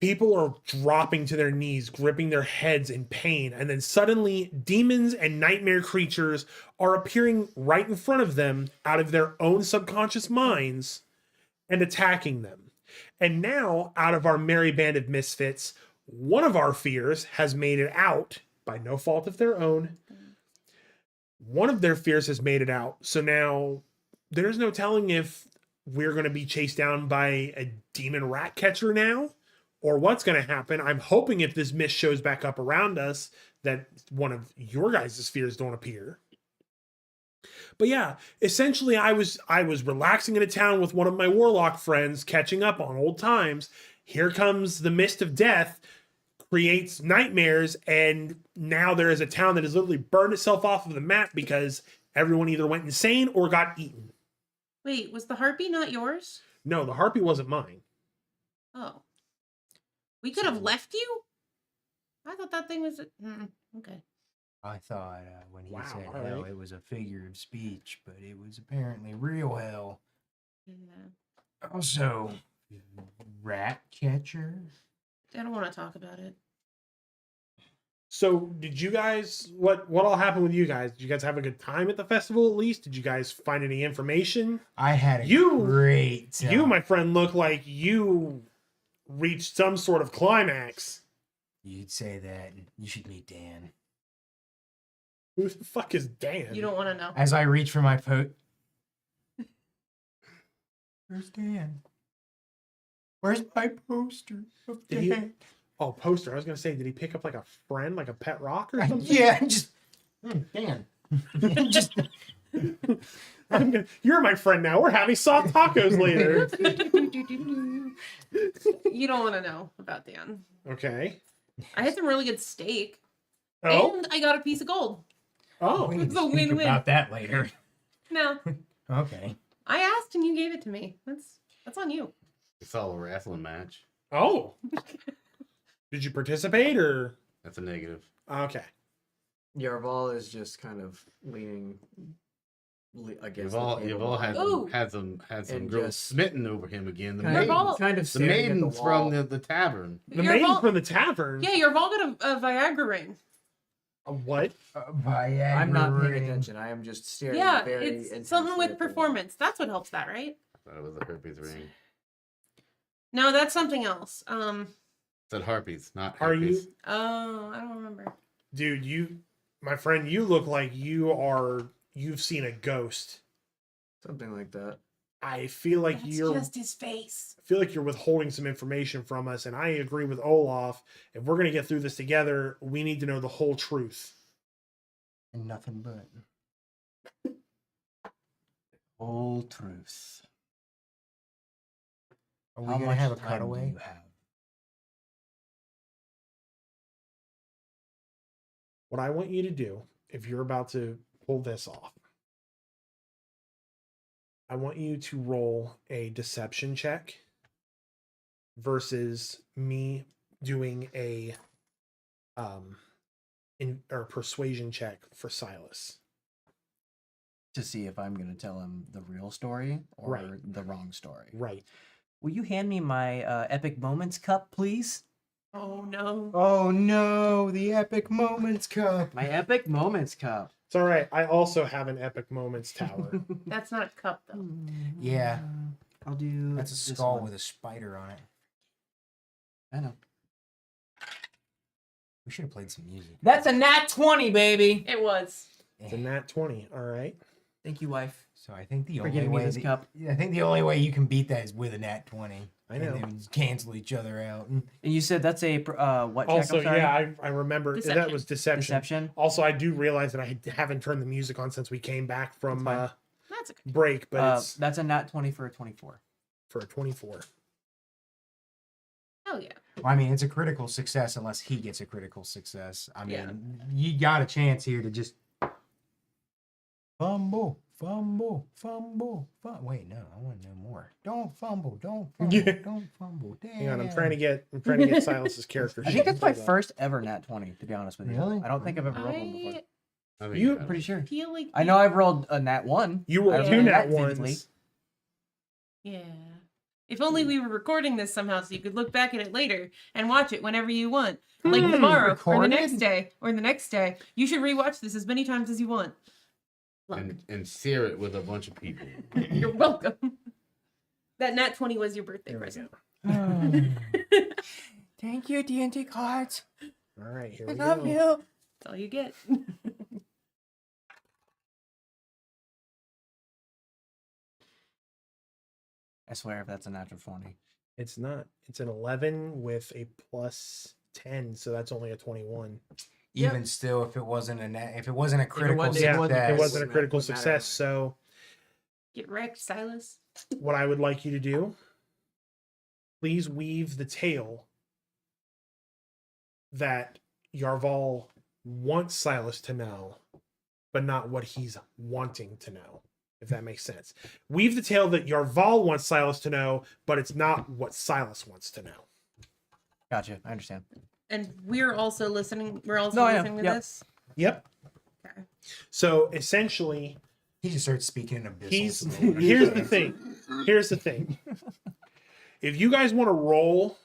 People are dropping to their knees, gripping their heads in pain, and then suddenly demons and nightmare creatures are appearing right in front of them out of their own subconscious minds and attacking them. And now, out of our merry band of misfits, one of our fears has made it out by no fault of their own. One of their fears has made it out. So now there's no telling if we're going to be chased down by a demon rat catcher now or what's going to happen. I'm hoping if this mist shows back up around us that one of your guys' fears don't appear. But yeah, essentially I was relaxing in a town with one of my warlock friends, catching up on old times. Here comes the mist of death, creates nightmares, and now there is a town that has literally burned itself off of the map because everyone either went insane or got eaten. Wait, was the harpy not yours? No, the harpy wasn't mine. Oh. We could have left you? I thought that thing was... okay. I thought when he Wow, said all hell, right. it was a figure of speech, but it was apparently real hell. Yeah. Also, rat catcher. I don't want to talk about it. So did you guys what all happened with you guys? Did you guys have a good time at the festival at least? Did you guys find any information? I had a You- great time. You, my friend, look like you reached some sort of climax. You'd say that. You should meet Dan. Who the fuck is Dan? You don't want to know. As I reach for my Where's Dan? Where's my poster of Did he- Dan? Oh, poster. I was gonna say, did he pick up like a friend, like a pet rock or something? Yeah, just Dan. just You're my friend now. We're having soft tacos later. You don't want to know about Dan. Okay. I had some really good steak, Oh. and I got a piece of gold. Oh. we need It's to a speak win-win. about that later. No, Okay. I asked and you gave it to me. That's on you. It's all a wrestling match. Oh. Did you participate or? That's a negative. Okay. Yarval is just kind of leaning against You've all had Ooh. some And girls just- smitten over him again. The kind, Yarval- maidens, kind of the staring at the maidens wall. from the tavern. The Your maidens ball- from the tavern. Yeah, your ball got a Viagra ring. A what? I'm not paying attention. I am just staring. Yeah, very it's intensely something at with the wall. performance. That's what helps that, right? I thought it was a herpes ring. No, that's something else. Said harpies, not Are herpes. you, Oh, I don't remember. dude? My friend, you look like you've seen a ghost. Something like that. I feel like That's you're just his face. I feel like you're withholding some information from us, and I agree with Olaf. If we're gonna get through this together, we need to know the whole truth. And nothing but whole truth. Are we gonna have a cutaway? What I want you to do, if you're about to pull this off, I want you to roll a deception check versus me doing a persuasion check for Silas. To see if I'm going to tell him the real story or Right. the wrong story. Right. Will you hand me my Epic Moments cup, please? Oh no. Oh no, the epic moments cup. My Epic Moments cup. It's all right. I also have an epic moments tower. That's not a cup though. Yeah. I'll do. That's a this skull one. with a spider on it. I know. We should have played some music. That's a nat 20, baby. It was. It's a nat 20. All right. Thank you, wife. So I think the For only giving me way this cup. I think the only way you can beat that is with a nat 20. I know. And then cancel each other out. And you said that's a what check? Also, I'm sorry? yeah, I remember that Deception. was deception. Deception. Also, I do realize that I haven't turned the music on since we came back from That's That's a break, but it's That's a nat 20 for a 24. for a 24. hell yeah. Well, I mean, it's a critical success unless he gets a critical success. I mean, Yeah. you got a chance here to just fumble. Wait, no, I want to know more. Don't fumble. Yeah. Don't fumble. Damn. Hang on, I'm trying to get Silas's character. I sheet. think that's my Hold on. first ever nat 20, to be honest with you. Really? I don't think I've ever rolled one before. I I think You- got it. Pretty sure. feel like I know I've rolled a nat 1. You I rolled two remember nat that vividly. ones. Yeah. If only we were recording this somehow so you could look back at it later and watch it whenever you want. Like tomorrow or the recorded? next day or the next day. You should rewatch this as many times as you want. Look, And share it with a bunch of people. you're welcome. That nat 20 was your birthday There we present. Thank you, D&D cards. All right, here I we love go. you. That's all you get. I swear if that's a natural 20. It's not. It's an 11 with a plus 10, so that's only a 21. Even still, if it wasn't a critical wasn't- Yeah, success, it wasn't a Wouldn't critical matter. success. So, Get wrecked, Silas. what I would like you to do, please weave the tale that Yarval wants Silas to know, but not what he's wanting to know, if that makes sense. Weave the tale that Yarval wants Silas to know, but it's not what Silas wants to know. Gotcha. I understand. And we're also listening. We're also No, I know. listening to Yep. this. Yep. Okay. So essentially, he just starts speaking in abyssal. here's the thing. Here's the thing. If you guys want to roll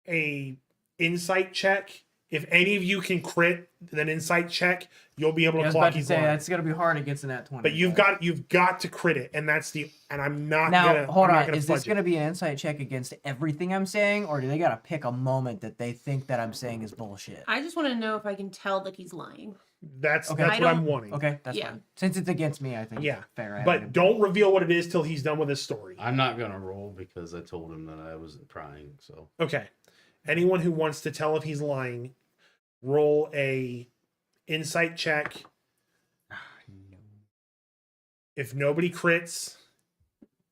a insight check If any of you can crit an insight check, you'll be able I to was clock about to his say line. that's gonna be hard against an at 20. But you've got to crit it, and I'm not now gonna hold I'm not on. gonna Is this fudge it. gonna be an insight check against everything I'm saying, or do they gotta pick a moment that they think that I'm saying is bullshit? I just want to know if I can tell that he's lying. That's Okay. that's I what I'm don't- wanting. Okay, that's Yeah. fine. Since it's against me, I think Yeah. it's fair. I But haven't- don't reveal what it is till he's done with his story. I'm not gonna roll because I told him that I wasn't prying. So Okay. Anyone who wants to tell if he's lying, roll a insight check. If nobody crits,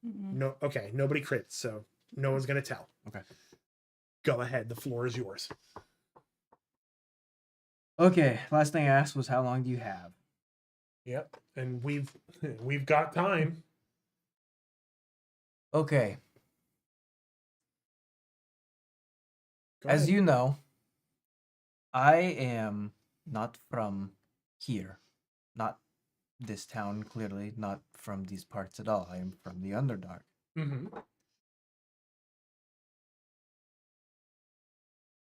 no. Okay, nobody crits, so no one's gonna tell. Okay. Go ahead. The floor is yours. Okay, last thing I asked was how long do you have? Yep. And we've got time. Okay, Go as ahead. you know, I am not from here, not this town, clearly, not from these parts at all. I am from the Underdark. Mhm.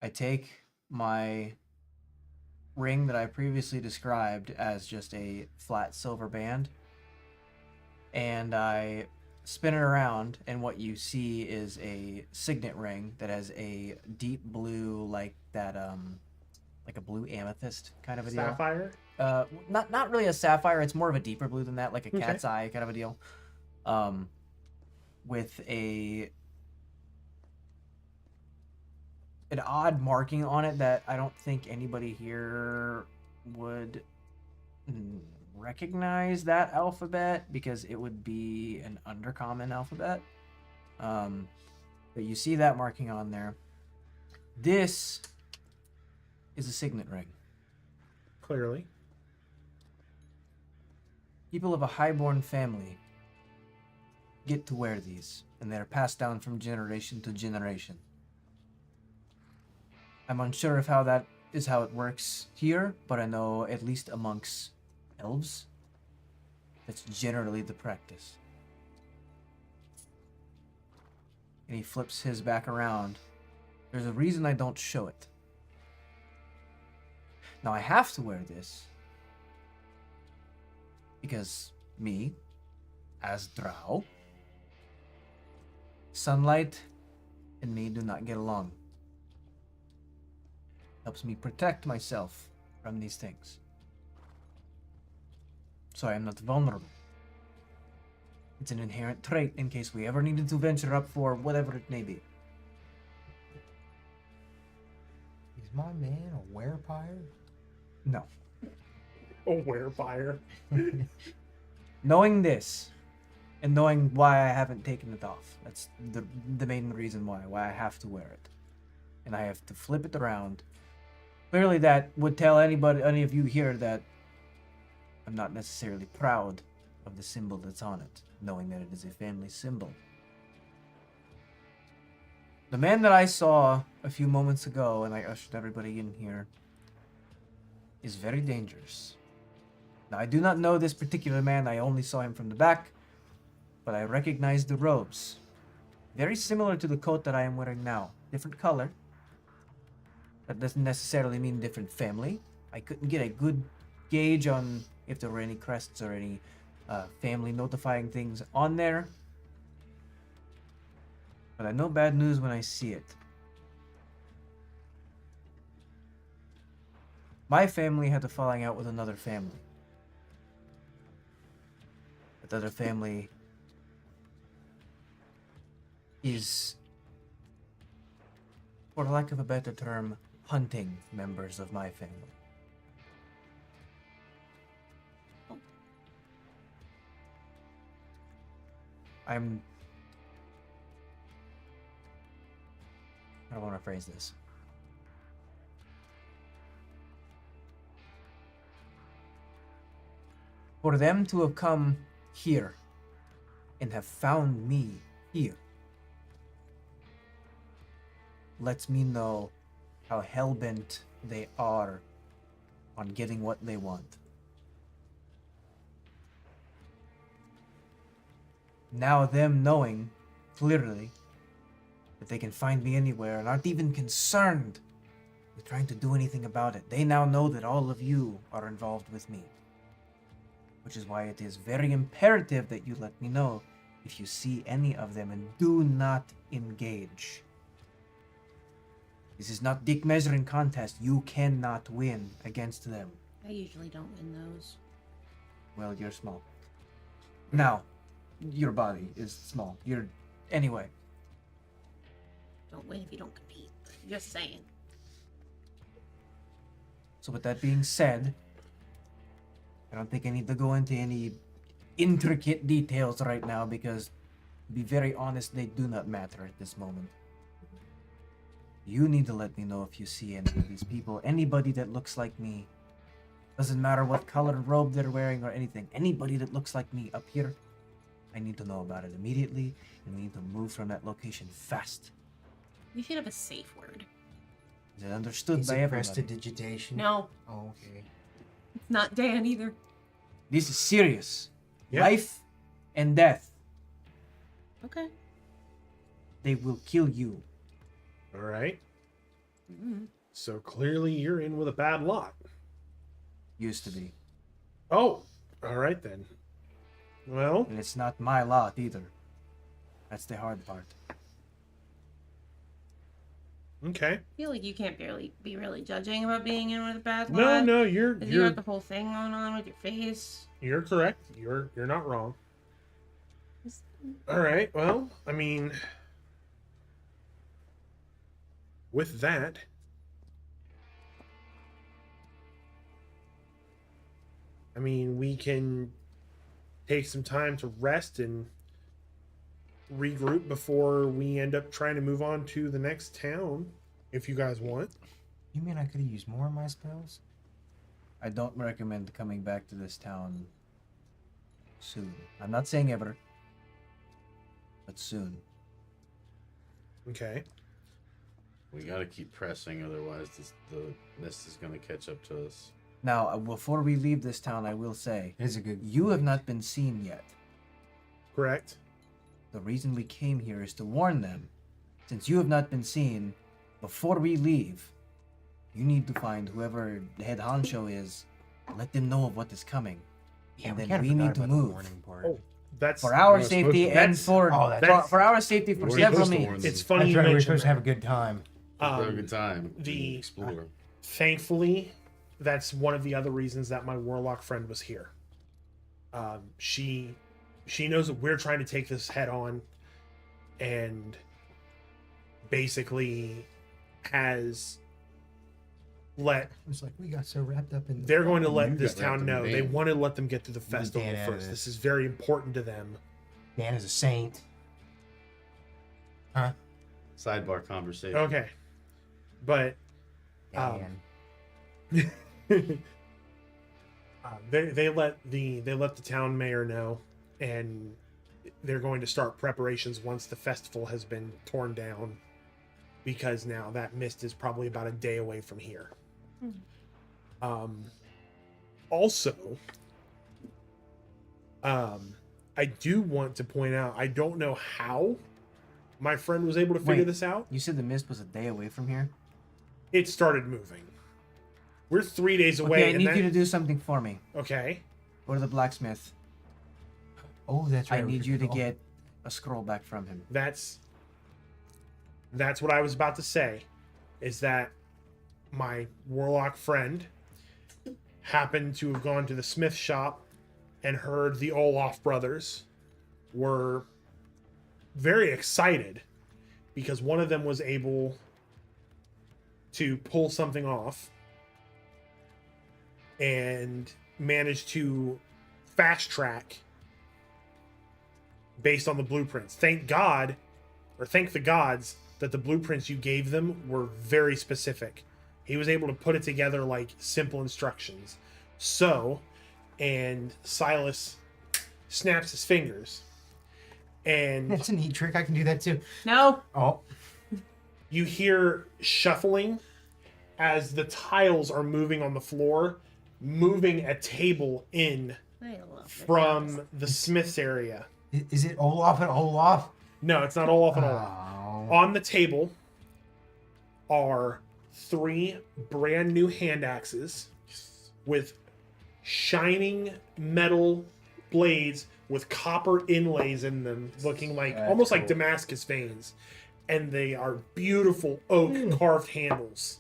I take my ring that I previously described as just a flat silver band, and I spin it around, and what you see is a signet ring that has a deep blue, like that, like a blue amethyst kind of a deal. Sapphire. Not really a sapphire. It's more of a deeper blue than that, like a Okay. cat's eye kind of a deal. With an odd marking on it that I don't think anybody here would recognize that alphabet because it would be an undercommon alphabet. But you see that marking on there. This is a signet ring. Clearly. People of a highborn family get to wear these, and they're passed down from generation to generation. I'm unsure of how that is how it works here, but I know at least amongst elves, that's generally the practice. And he flips his back around. There's a reason I don't show it. Now I have to wear this because me, as Drow, sunlight and me do not get along. Helps me protect myself from these things, so I am not vulnerable. It's an inherent trait in case we ever needed to venture up for whatever it may be. Is my man a werepire? No. A werefire. Knowing this, and knowing why I haven't taken it off, that's the main reason why I have to wear it. And I have to flip it around. Clearly that would tell any of you here that I'm not necessarily proud of the symbol that's on it, knowing that it is a family symbol. The man that I saw a few moments ago, and I ushered everybody in here, is very dangerous. Now, I do not know this particular man. I only saw him from the back, but I recognize the robes. Very similar to the coat that I am wearing now. Different color. That doesn't necessarily mean different family. I couldn't get a good gauge on if there were any crests or any family notifying things on there. But I know bad news when I see it. My family had a falling out with another family. That other family is, for lack of a better term, hunting members of my family. I don't want to phrase this. For them to have come here and have found me here lets me know how hellbent they are on getting what they want. Now them knowing clearly that they can find me anywhere and aren't even concerned We're trying to do anything about it. They now know that all of you are involved with me. Which is why it is very imperative that you let me know if you see any of them, and do not engage. This is not dick measuring contest. You cannot win against them. I usually don't win those. Well, you're small. Now, your body is small. Anyway. Don't win if you don't compete. Just saying. So with that being said, I don't think I need to go into any intricate details right now because, to be very honest, they do not matter at this moment. You need to let me know if you see any of these people. Anybody that looks like me. Doesn't matter what color robe they're wearing or anything. Anybody that looks like me up here, I need to know about it immediately, and we need to move from that location fast. We should have a safe word. Is it understood Is by it everybody? prestidigitation? No, Oh, okay. it's not Dan either. This is serious. Yeah. Life and death. Okay. They will kill you. All right. Mm-hmm. So clearly you're in with a bad lot. Used to be. Oh, all right then. Well, And it's not my lot either. That's the hard part. okay. I feel like you can't be really judging about being in with a bad No, lot. no, you're 'Cause you got the whole thing going on with your face. you're correct. You're not wrong. All right. Well, I mean, with that, I mean, we can take some time to rest and regroup before we end up trying to move on to the next town, if you guys want. You mean I could have used more of my spells? I don't recommend coming back to this town soon. I'm not saying ever, but soon. Okay. We gotta keep pressing, otherwise the mist is gonna catch up to us. Now, before we leave this town, I will say, It is a good. you have not been seen yet. Correct. The reason we came here is to warn them. Since you have not been seen, before we leave, you need to find whoever the head honcho is, let them know of what is coming. Yeah, and we then kinda we forgot need to about the move. warning part. Oh, that's For our We're supposed safety to- and that's- for, oh, that's- for our safety for We're several supposed to warn means. them. it's funny That's you right. We were mentioned supposed to have a that. good time. Have a good time. the- Explore. Thankfully, that's one of the other reasons that my warlock friend was here. She knows that we're trying to take this head on, and basically has let It was like we got so wrapped up in. they're going to You let got this wrapped town in know the they band. want to let them get through the Dan festival out of first. this. This is very important to them. Dan is a saint. Sidebar conversation. Okay, but Dan. they let the town mayor know, and they're going to start preparations once the festival has been torn down, because now that mist is probably about a day away from here. Also, I do want to point out, I don't know how my friend was able to figure Wait. this out. You said the mist was a day away from here? It started moving. We're 3 days away. Okay, I and need that- you to do something for me. Okay. Go to the blacksmith. Oh, that's right. I we need you to forgot. get a scroll back from him. That's what I was about to say, is that my warlock friend happened to have gone to the smith shop and heard the Olaf brothers were very excited because one of them was able to pull something off and managed to fast track based on the blueprints. Thank God, or thank the gods, that the blueprints you gave them were very specific. He was able to put it together like simple instructions. So, and Silas snaps his fingers, and That's a neat trick. I can do that too. No. Oh, you hear shuffling as the tiles are moving on the floor, moving a table in I love it. from the smith's area. is it Olaf and Olaf? No, it's not Olaf and Olaf. Oh. On the table are 3 brand new hand axes with shining metal blades with copper inlays in them, looking like That's almost like cool. Damascus veins. And they are beautiful oak carved handles.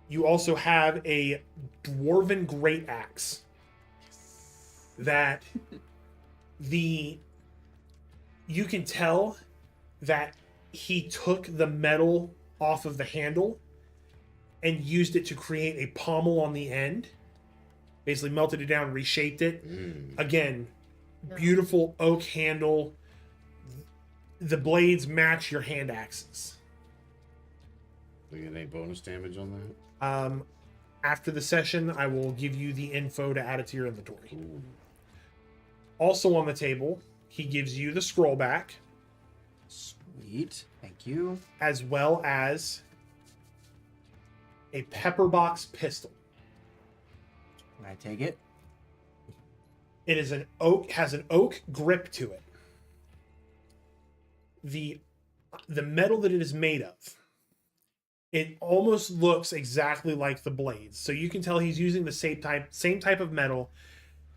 You also have a dwarven great axe that you can tell that he took the metal off of the handle and used it to create a pommel on the end. Basically melted it down, reshaped it. Again, beautiful oak handle. The blades match your hand axes. Do you get any bonus damage on that? After the session, I will give you the info to add it to your inventory. Also on the table, he gives you the scroll back, Sweet. Thank you. as well as a pepper box pistol. Can I take it? It is has an oak grip to it. The metal that it is made of, it almost looks exactly like the blades. So you can tell he's using the same type of metal.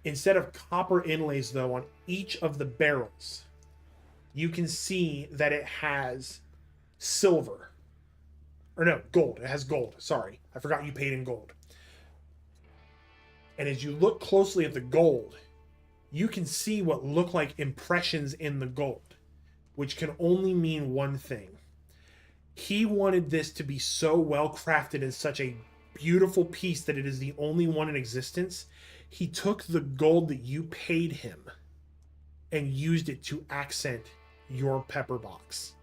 Instead of copper inlays, though, on each of the barrels, you can see that it has silver. Or no, gold. It has gold. Sorry. I forgot you paid in gold. And as you look closely at the gold, you can see what look like impressions in the gold, which can only mean one thing. He wanted this to be so well crafted and such a beautiful piece that it is the only one in existence. He took the gold that you paid him and used it to accent your pepper box.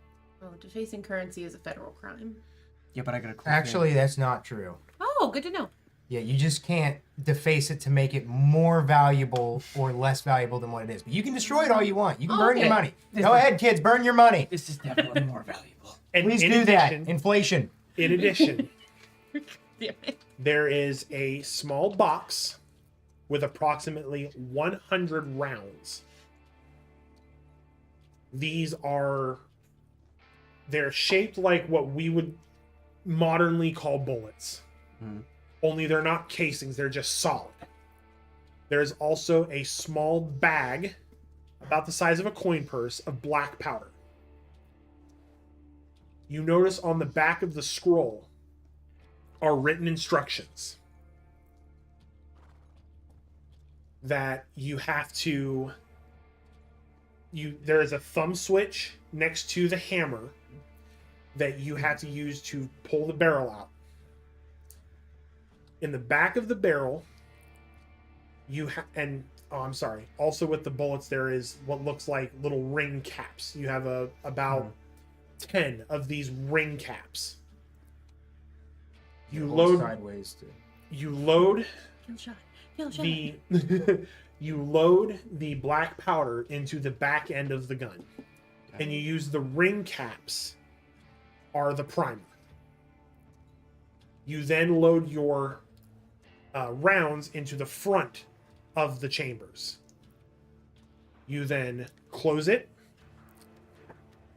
Oh, defacing currency is a federal crime. Yeah, but I got a cool Actually, that's not true. Oh, good to know. Yeah, you just can't deface it to make it more valuable or less valuable than what it is. But you can destroy it all you want. You can burn your Okay. money. Go ahead, kids, burn your money. This is definitely more valuable. And Please in do that. addition- Inflation. In addition, Damn it. there is a small box with approximately 100 rounds. They're shaped like what we would modernly call bullets. Only they're not casings, they're just solid. There's also a small bag, about the size of a coin purse, of black powder. You notice on the back of the scroll are written instructions that you have to... There is a thumb switch next to the hammer that you have to use to pull the barrel out. In the back of the barrel, also with the bullets, there is what looks like little ring caps. You have about 10 of these ring caps. You load sideways too. You load Kill shot. Kill shot. you load the black powder into the back end of the gun, and you use the ring caps are the primer. You then load your rounds into the front of the chambers. You then close it,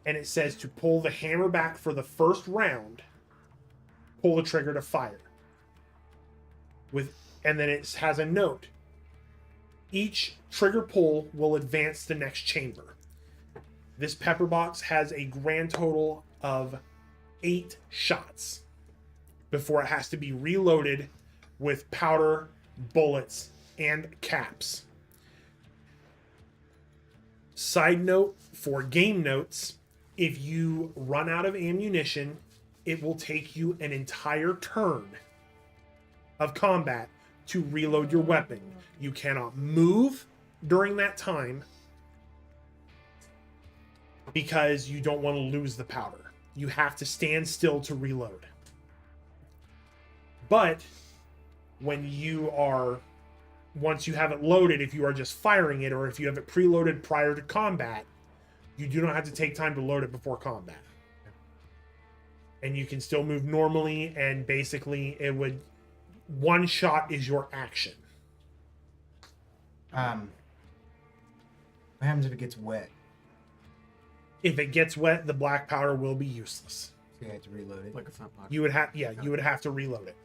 and it says to pull the hammer back for the first round, pull the trigger to fire. And then it has a note. Each trigger pull will advance the next chamber. This pepper box has a grand total of 8 shots before it has to be reloaded with powder, bullets, and caps. Side note for game notes, if you run out of ammunition, it will take you an entire turn of combat to reload your weapon. You cannot move during that time because you don't want to lose the powder. You have to stand still to reload. But once you have it loaded, if you are just firing it, or if you have it preloaded prior to combat, you do not have to take time to load it before combat. And you can still move normally, and basically one shot is your action. What happens if it gets wet? If it gets wet, the black powder will be useless. We had to reload it. Like a flintlock. You would have, yeah, you would have to reload it.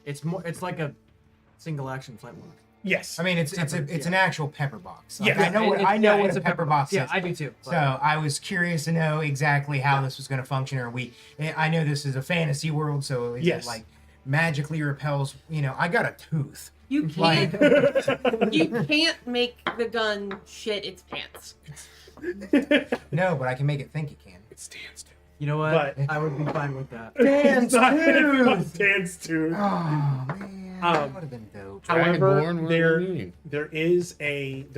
It's more. It's like a single action flintlock. Yes. I mean, it's an actual pepper box. Like, Yes. I know what it's a pepper box is. Yeah, I do too. So I was curious to know exactly how this was going to function. I know this is a fantasy world, so it's Yes. like magically repels. I got a tooth. You Like, can't. You can't make the gun shit its pants. no, but I can make it think it can. It stands to. You know what? But- I would be fine with that. It's not stands to. Oh man, that would have been dope. However, Dragonborn, what do you mean? there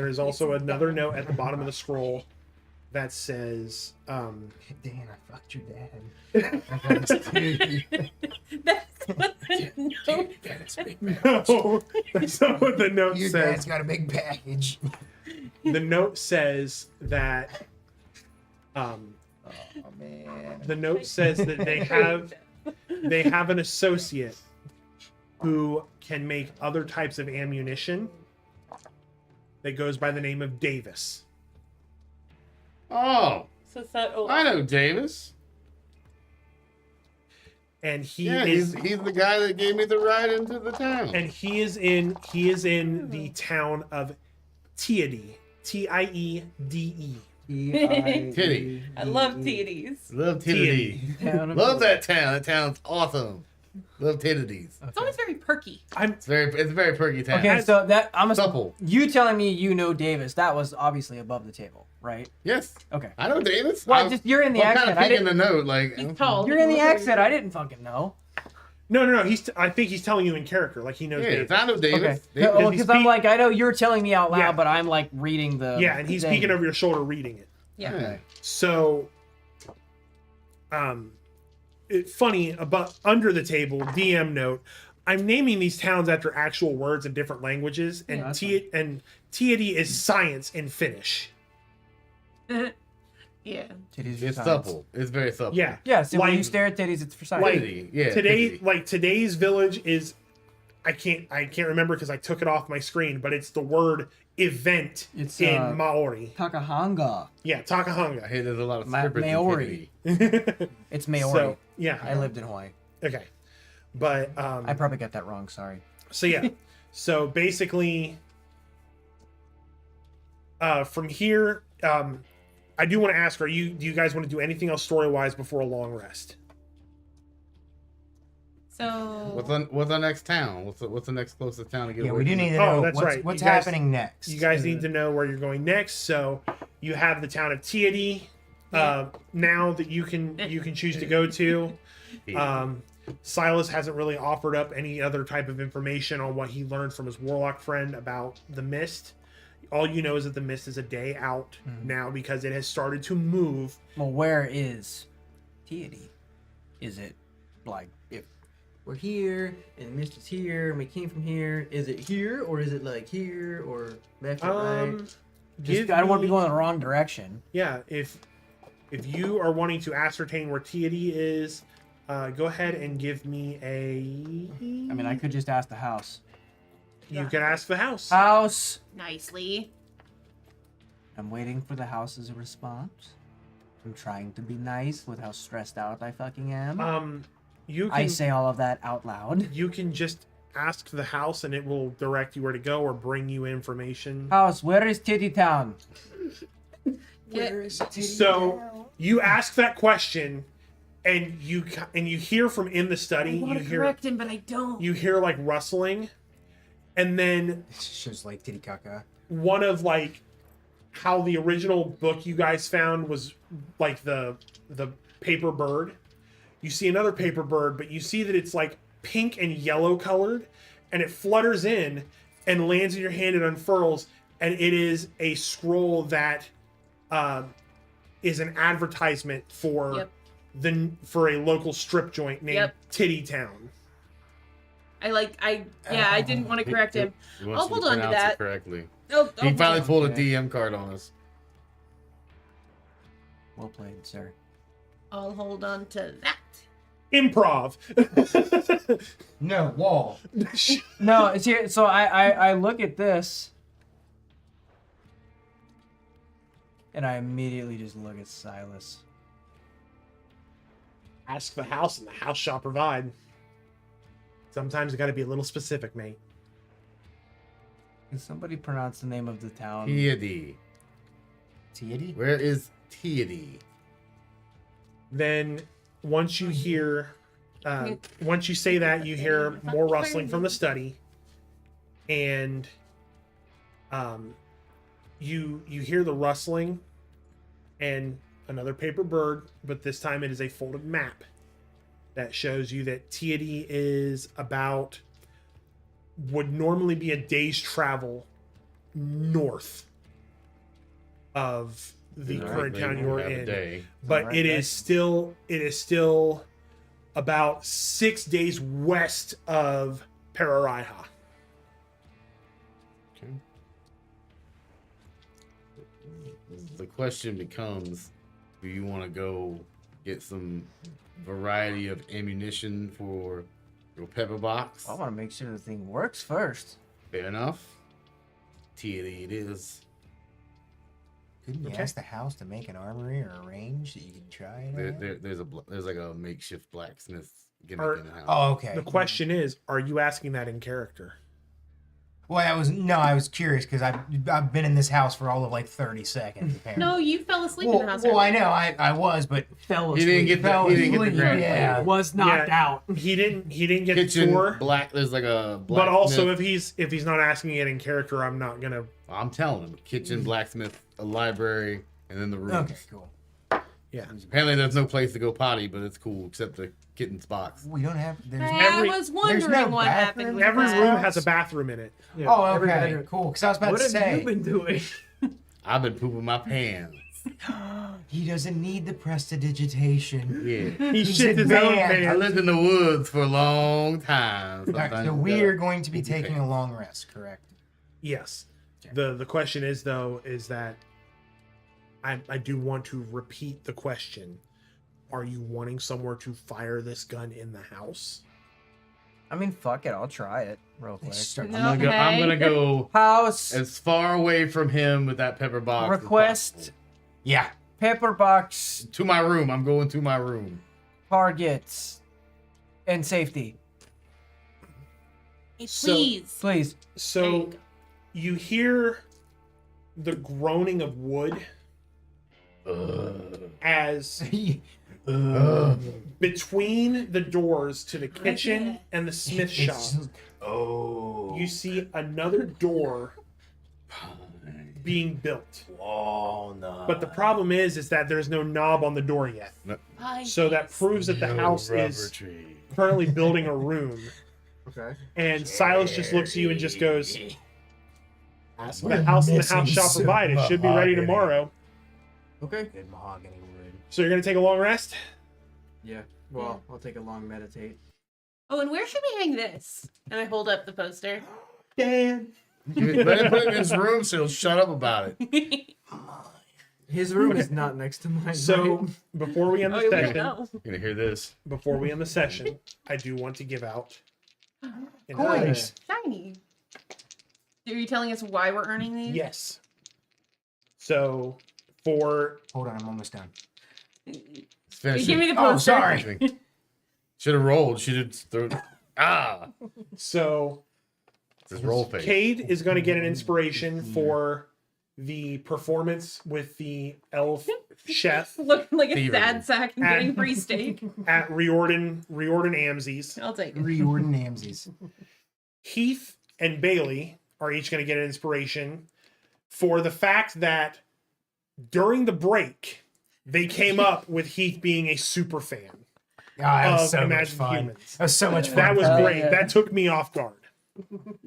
is also another note at the bottom of the scroll that says, Dan, I fucked your dad. I got his tooth. That's what the note. no, that's not what the note Your says. dad's got a big package. The note says that, Oh man. the note says that they have an associate who can make other types of ammunition that goes by the name of Davis. Oh, So it's not Olaf. I know Davis. And he Yeah, is he's the guy that gave me the ride into the town. and he is in the town of Tiede. Tiede. Titty. I love titties. Love Titties. Love that town. That town's awesome. Love Titties. It's always very perky. It's a very perky town. Okay, so that I'm a Supple. You telling me you know Davis? That was obviously above the table, right? Yes, Okay. I know Davis. Well, just you're in the I'm kind accent. of I thinking didn't. the note, like He's tall. You're in the accent. I didn't fucking know. No. I think he's telling you in character, like he knows Yeah, Davis. I know Davis. Okay. Davis. Well, he's because I'm speak- like, I know you're telling me out loud, Yeah. but I'm like reading the. Yeah, and he's thing. peeking over your shoulder reading it. Yeah. Yeah. So, funny, but under the table, DM note. I'm naming these towns after actual words in different languages, and Yeah, that's Tiede is science in Finnish. Yeah. Titties for It's science. supple. It's very supple. Yeah, Yeah, so when Like- you stare at titties, it's for science. like- Titty. Yeah. today, titty. today's village is, I can't remember because I took it off my screen, but it's the word event It's, in Maori. Takahanga. Yeah, I Takahanga. hear there's a lot of Ma- strippers in Maori. Titty. It's Maori. So yeah, I lived in Hawaii. okay, but I probably got that wrong. Sorry. so yeah, so basically, from here, I do want to ask: do you guys want to do anything else story wise before a long rest? So What's our next town? What's the next closest town to get Yeah, away we do from? need to Oh, know that's right. what's You guys- happening next. You guys need to know where you're going next. So you have the town of Tiede now that you can choose to go to. Silas hasn't really offered up any other type of information on what he learned from his warlock friend about the mist. All you know is that the mist is a day out now because it has started to move. Well, where is Tiede? Is it like if we're here and the mist is here and we came from here? Is it here or is it like here or left or right? Give I don't want to me- be going in the wrong direction. Yeah, if you are wanting to ascertain where Tiede is, go ahead and give me a. I mean, I could just ask the house. You can ask the house. House. nicely. I'm waiting for the house's response. I'm trying to be nice with how stressed out I fucking am. You can I say all of that out loud. you can just ask the house and it will direct you where to go or bring you information. House, where is Titty Town? So you ask that question, and you hear from in the I study. want You to hear correct him, but I don't. you hear like rustling, and then This shows like titty caca. one of like how the original book you guys found was like the paper bird. You see another paper bird, but you see that it's like pink and yellow colored, and it flutters in and lands in your hand and unfurls, and it is a scroll that is an advertisement for Yep. for a local strip joint named Yep. Titty Town. I didn't want to correct him. He wants I'll you hold to on to pronounce it that. correctly. Oh, He finally oh, pulled a Okay. DM card on us. Well played, sir. I'll hold on to that. Improv. No, wall. No, it's here. So I look at this, and I immediately just look at Silas. Ask the house, and the house shall provide. Sometimes you got to be a little specific, mate. Can somebody pronounce the name of the town? Teody. Teody? Where is Teody? Then once you hear, once you say that, you hear more rustling from the study, and you hear the rustling and another paper bird, but this time it is a folded map that shows you that Teody is about, would normally be a day's travel north of the current town you're in, but it is still about 6 days west of Pararaiha. Okay. The question becomes, do you want to go get some variety of ammunition for your pepper box? I want to make sure the thing works first. Fair enough. Teody it is. Couldn't you Okay. ask the house to make an armory or a range that you can try it out? There's like a makeshift blacksmith gimmick Or- in the house. Oh, okay. The question is, are you asking that in character? Well, I was curious because I've been in this house for all of like 30 seconds. Apparently. No, you fell asleep in the house. Well, I earlier. know, I was, but Fell He didn't get the grand yeah. plan. Was knocked Yeah. out. He didn't get Kitchen tour, black. There's like a blacksmith. but also if he's not asking it in character, I'm not gonna. I'm telling him, kitchen, blacksmith, a library, and then the rooms. okay, cool. Yeah. Apparently, there's no place to go potty, but it's cool except the kitten's box. We don't have. There's every- I was there's wondering no what happened bathroom? with Every that. room has a bathroom in it. Oh, every okay, bedroom. cool. Because I was about What to have say, you been doing? I've been pooping my pants. he doesn't need the prestidigitation. Yeah. He He's shit his own advanced. I pants. lived in the woods for a long time. All right, Sometimes so you we gotta are going to be poop your taking a pants. long rest, correct? Yes. The question is though is that I do want to repeat the question. Are you wanting somewhere to fire this gun in the house? I mean, fuck it. I'll try it real quick. Start- No. I'm Okay. gonna go House as far away from him with that pepper box. as request possible. Yeah. pepper box To my room. I'm going to my room. targets and safety, Hey, So- please. please. So you hear the groaning of wood as between the doors to the kitchen and the smith shop, Oh. you see another door being built. Oh no. But the problem is that there's no knob on the door yet. So that proves that the house is currently building a room. Okay. And Silas just looks at you and just goes, "Ask the house and the house shall provide. It should be ready tomorrow." Okay. Good mahogany wood. So you're gonna take a long rest? Yeah. Well, I'll take a long meditate. Oh, and where should we hang this? And I hold up the poster. Dan. Let him put it in his room so he'll shut up about it. His room is not next to mine. So right? before we end Oh, the you session, know. You're gonna hear this. I do want to give out Coins. Shiny. Are you telling us why we're earning these? Yes. So for Hold on, I'm almost done. It's finished. Give me the Oh, poster. sorry. Should have rolled. Should have thrown. so It's his roll face. Cade is going to get an inspiration for the performance with the elf chef Looking like a Thievery. sad sack and getting free steak. at Riordan Amsey's. I'll take it. Riordan Amsey's. Heath and Bailey are each going to get an inspiration for the fact that during the break, they came up with Heath being a super fan Oh, that was of so much Imagined fun. Humans. That was so much fun. That was Hell great. yeah. That took me off guard.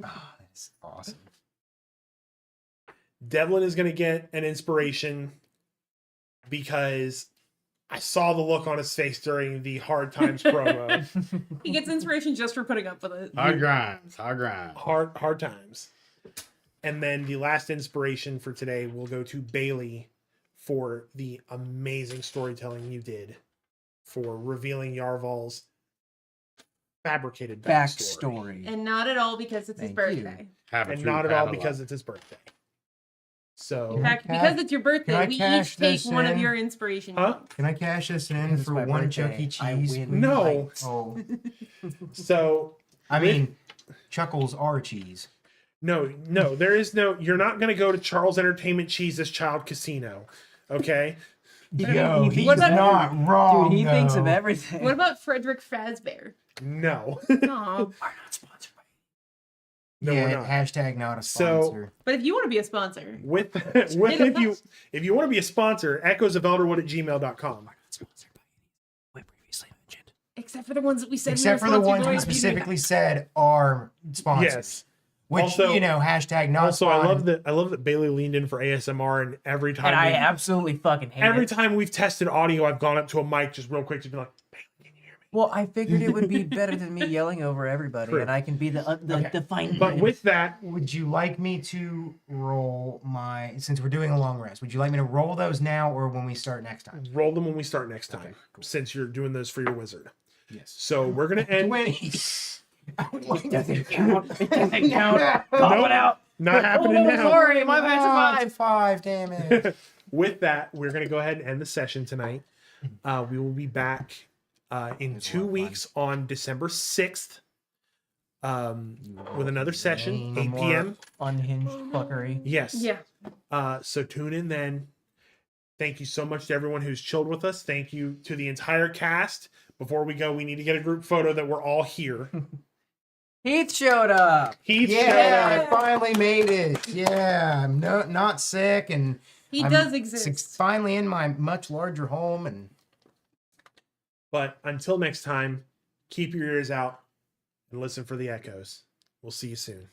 Oh, that's awesome. Devlin is going to get an inspiration because I saw the look on his face during the Hard Times promo. He gets inspiration just for putting up with it. Hard grinds. Hard grind. Hard Times. And then the last inspiration for today will go to Bailey for the amazing storytelling you did for revealing Yarval's fabricated backstory. Backstory. And not at all because it's his Thank you. birthday. Have a And true not at all Padawan. because it's his birthday. So In fact, Can I because it's your birthday, I we cash each take this one of in? your inspiration. Huh? points. Can I cash this in It's for my one birthday. Chuck E. I Cheese? win. please? No. Oh, so I with- mean, Chuckles are cheese. no, there is no. You're not going to go to Charles Entertainment Cheese's Child Casino, okay? Yo, he he's thinks of not wrong. Dude, he thinks of though. everything. What about Frederick Fazbear? No, Aw. We're not sponsored by no, yeah, we're not. hashtag not a So- sponsor. But if you want to be a sponsor, With if you want to be a sponsor, echoesofelderwood@gmail.com. We're not sponsored by any we previously mentioned. except for the ones that we said, Except we for were the ones sponsored we by, specifically said are sponsors. Yes. Which, Also- you know, hashtag not Also, I spotted. love that Bailey leaned in for ASMR, and every time And I we've- absolutely fucking hate every it. time we've tested audio, I've gone up to a mic just real quick to be like, Bailey, can you hear me? Well, I figured it would be better than me yelling over everybody, True. and I can be the Okay. fine. But with that, Would you like me to roll my, since we're doing a long rest, would you like me to roll those now or when we start next time? roll them when we start next time, Okay, cool. since you're doing those for your wizard. Yes. So we're gonna end. 20. I would like to doesn't count. It doesn't count. Call Nope. it out. Not happening Oh, now. sorry, my bad. Oh, Survived. 5, damn it. With that, we're gonna go ahead and end the session tonight. We will be back in It's a 2 lot of fun. weeks on December 6th with another session, For 8 more p.m. Unhinged fuckery. Yes. yeah. So tune in then. Thank you so much to everyone who's chilled with us. Thank you to the entire cast. Before we go, we need to get a group photo that we're all here. Heath showed up. Heath showed Yeah, up. I finally made it. Yeah, I'm not sick, and He I'm does exist. finally in my much larger home, and But until next time, keep your ears out and listen for the echoes. We'll see you soon.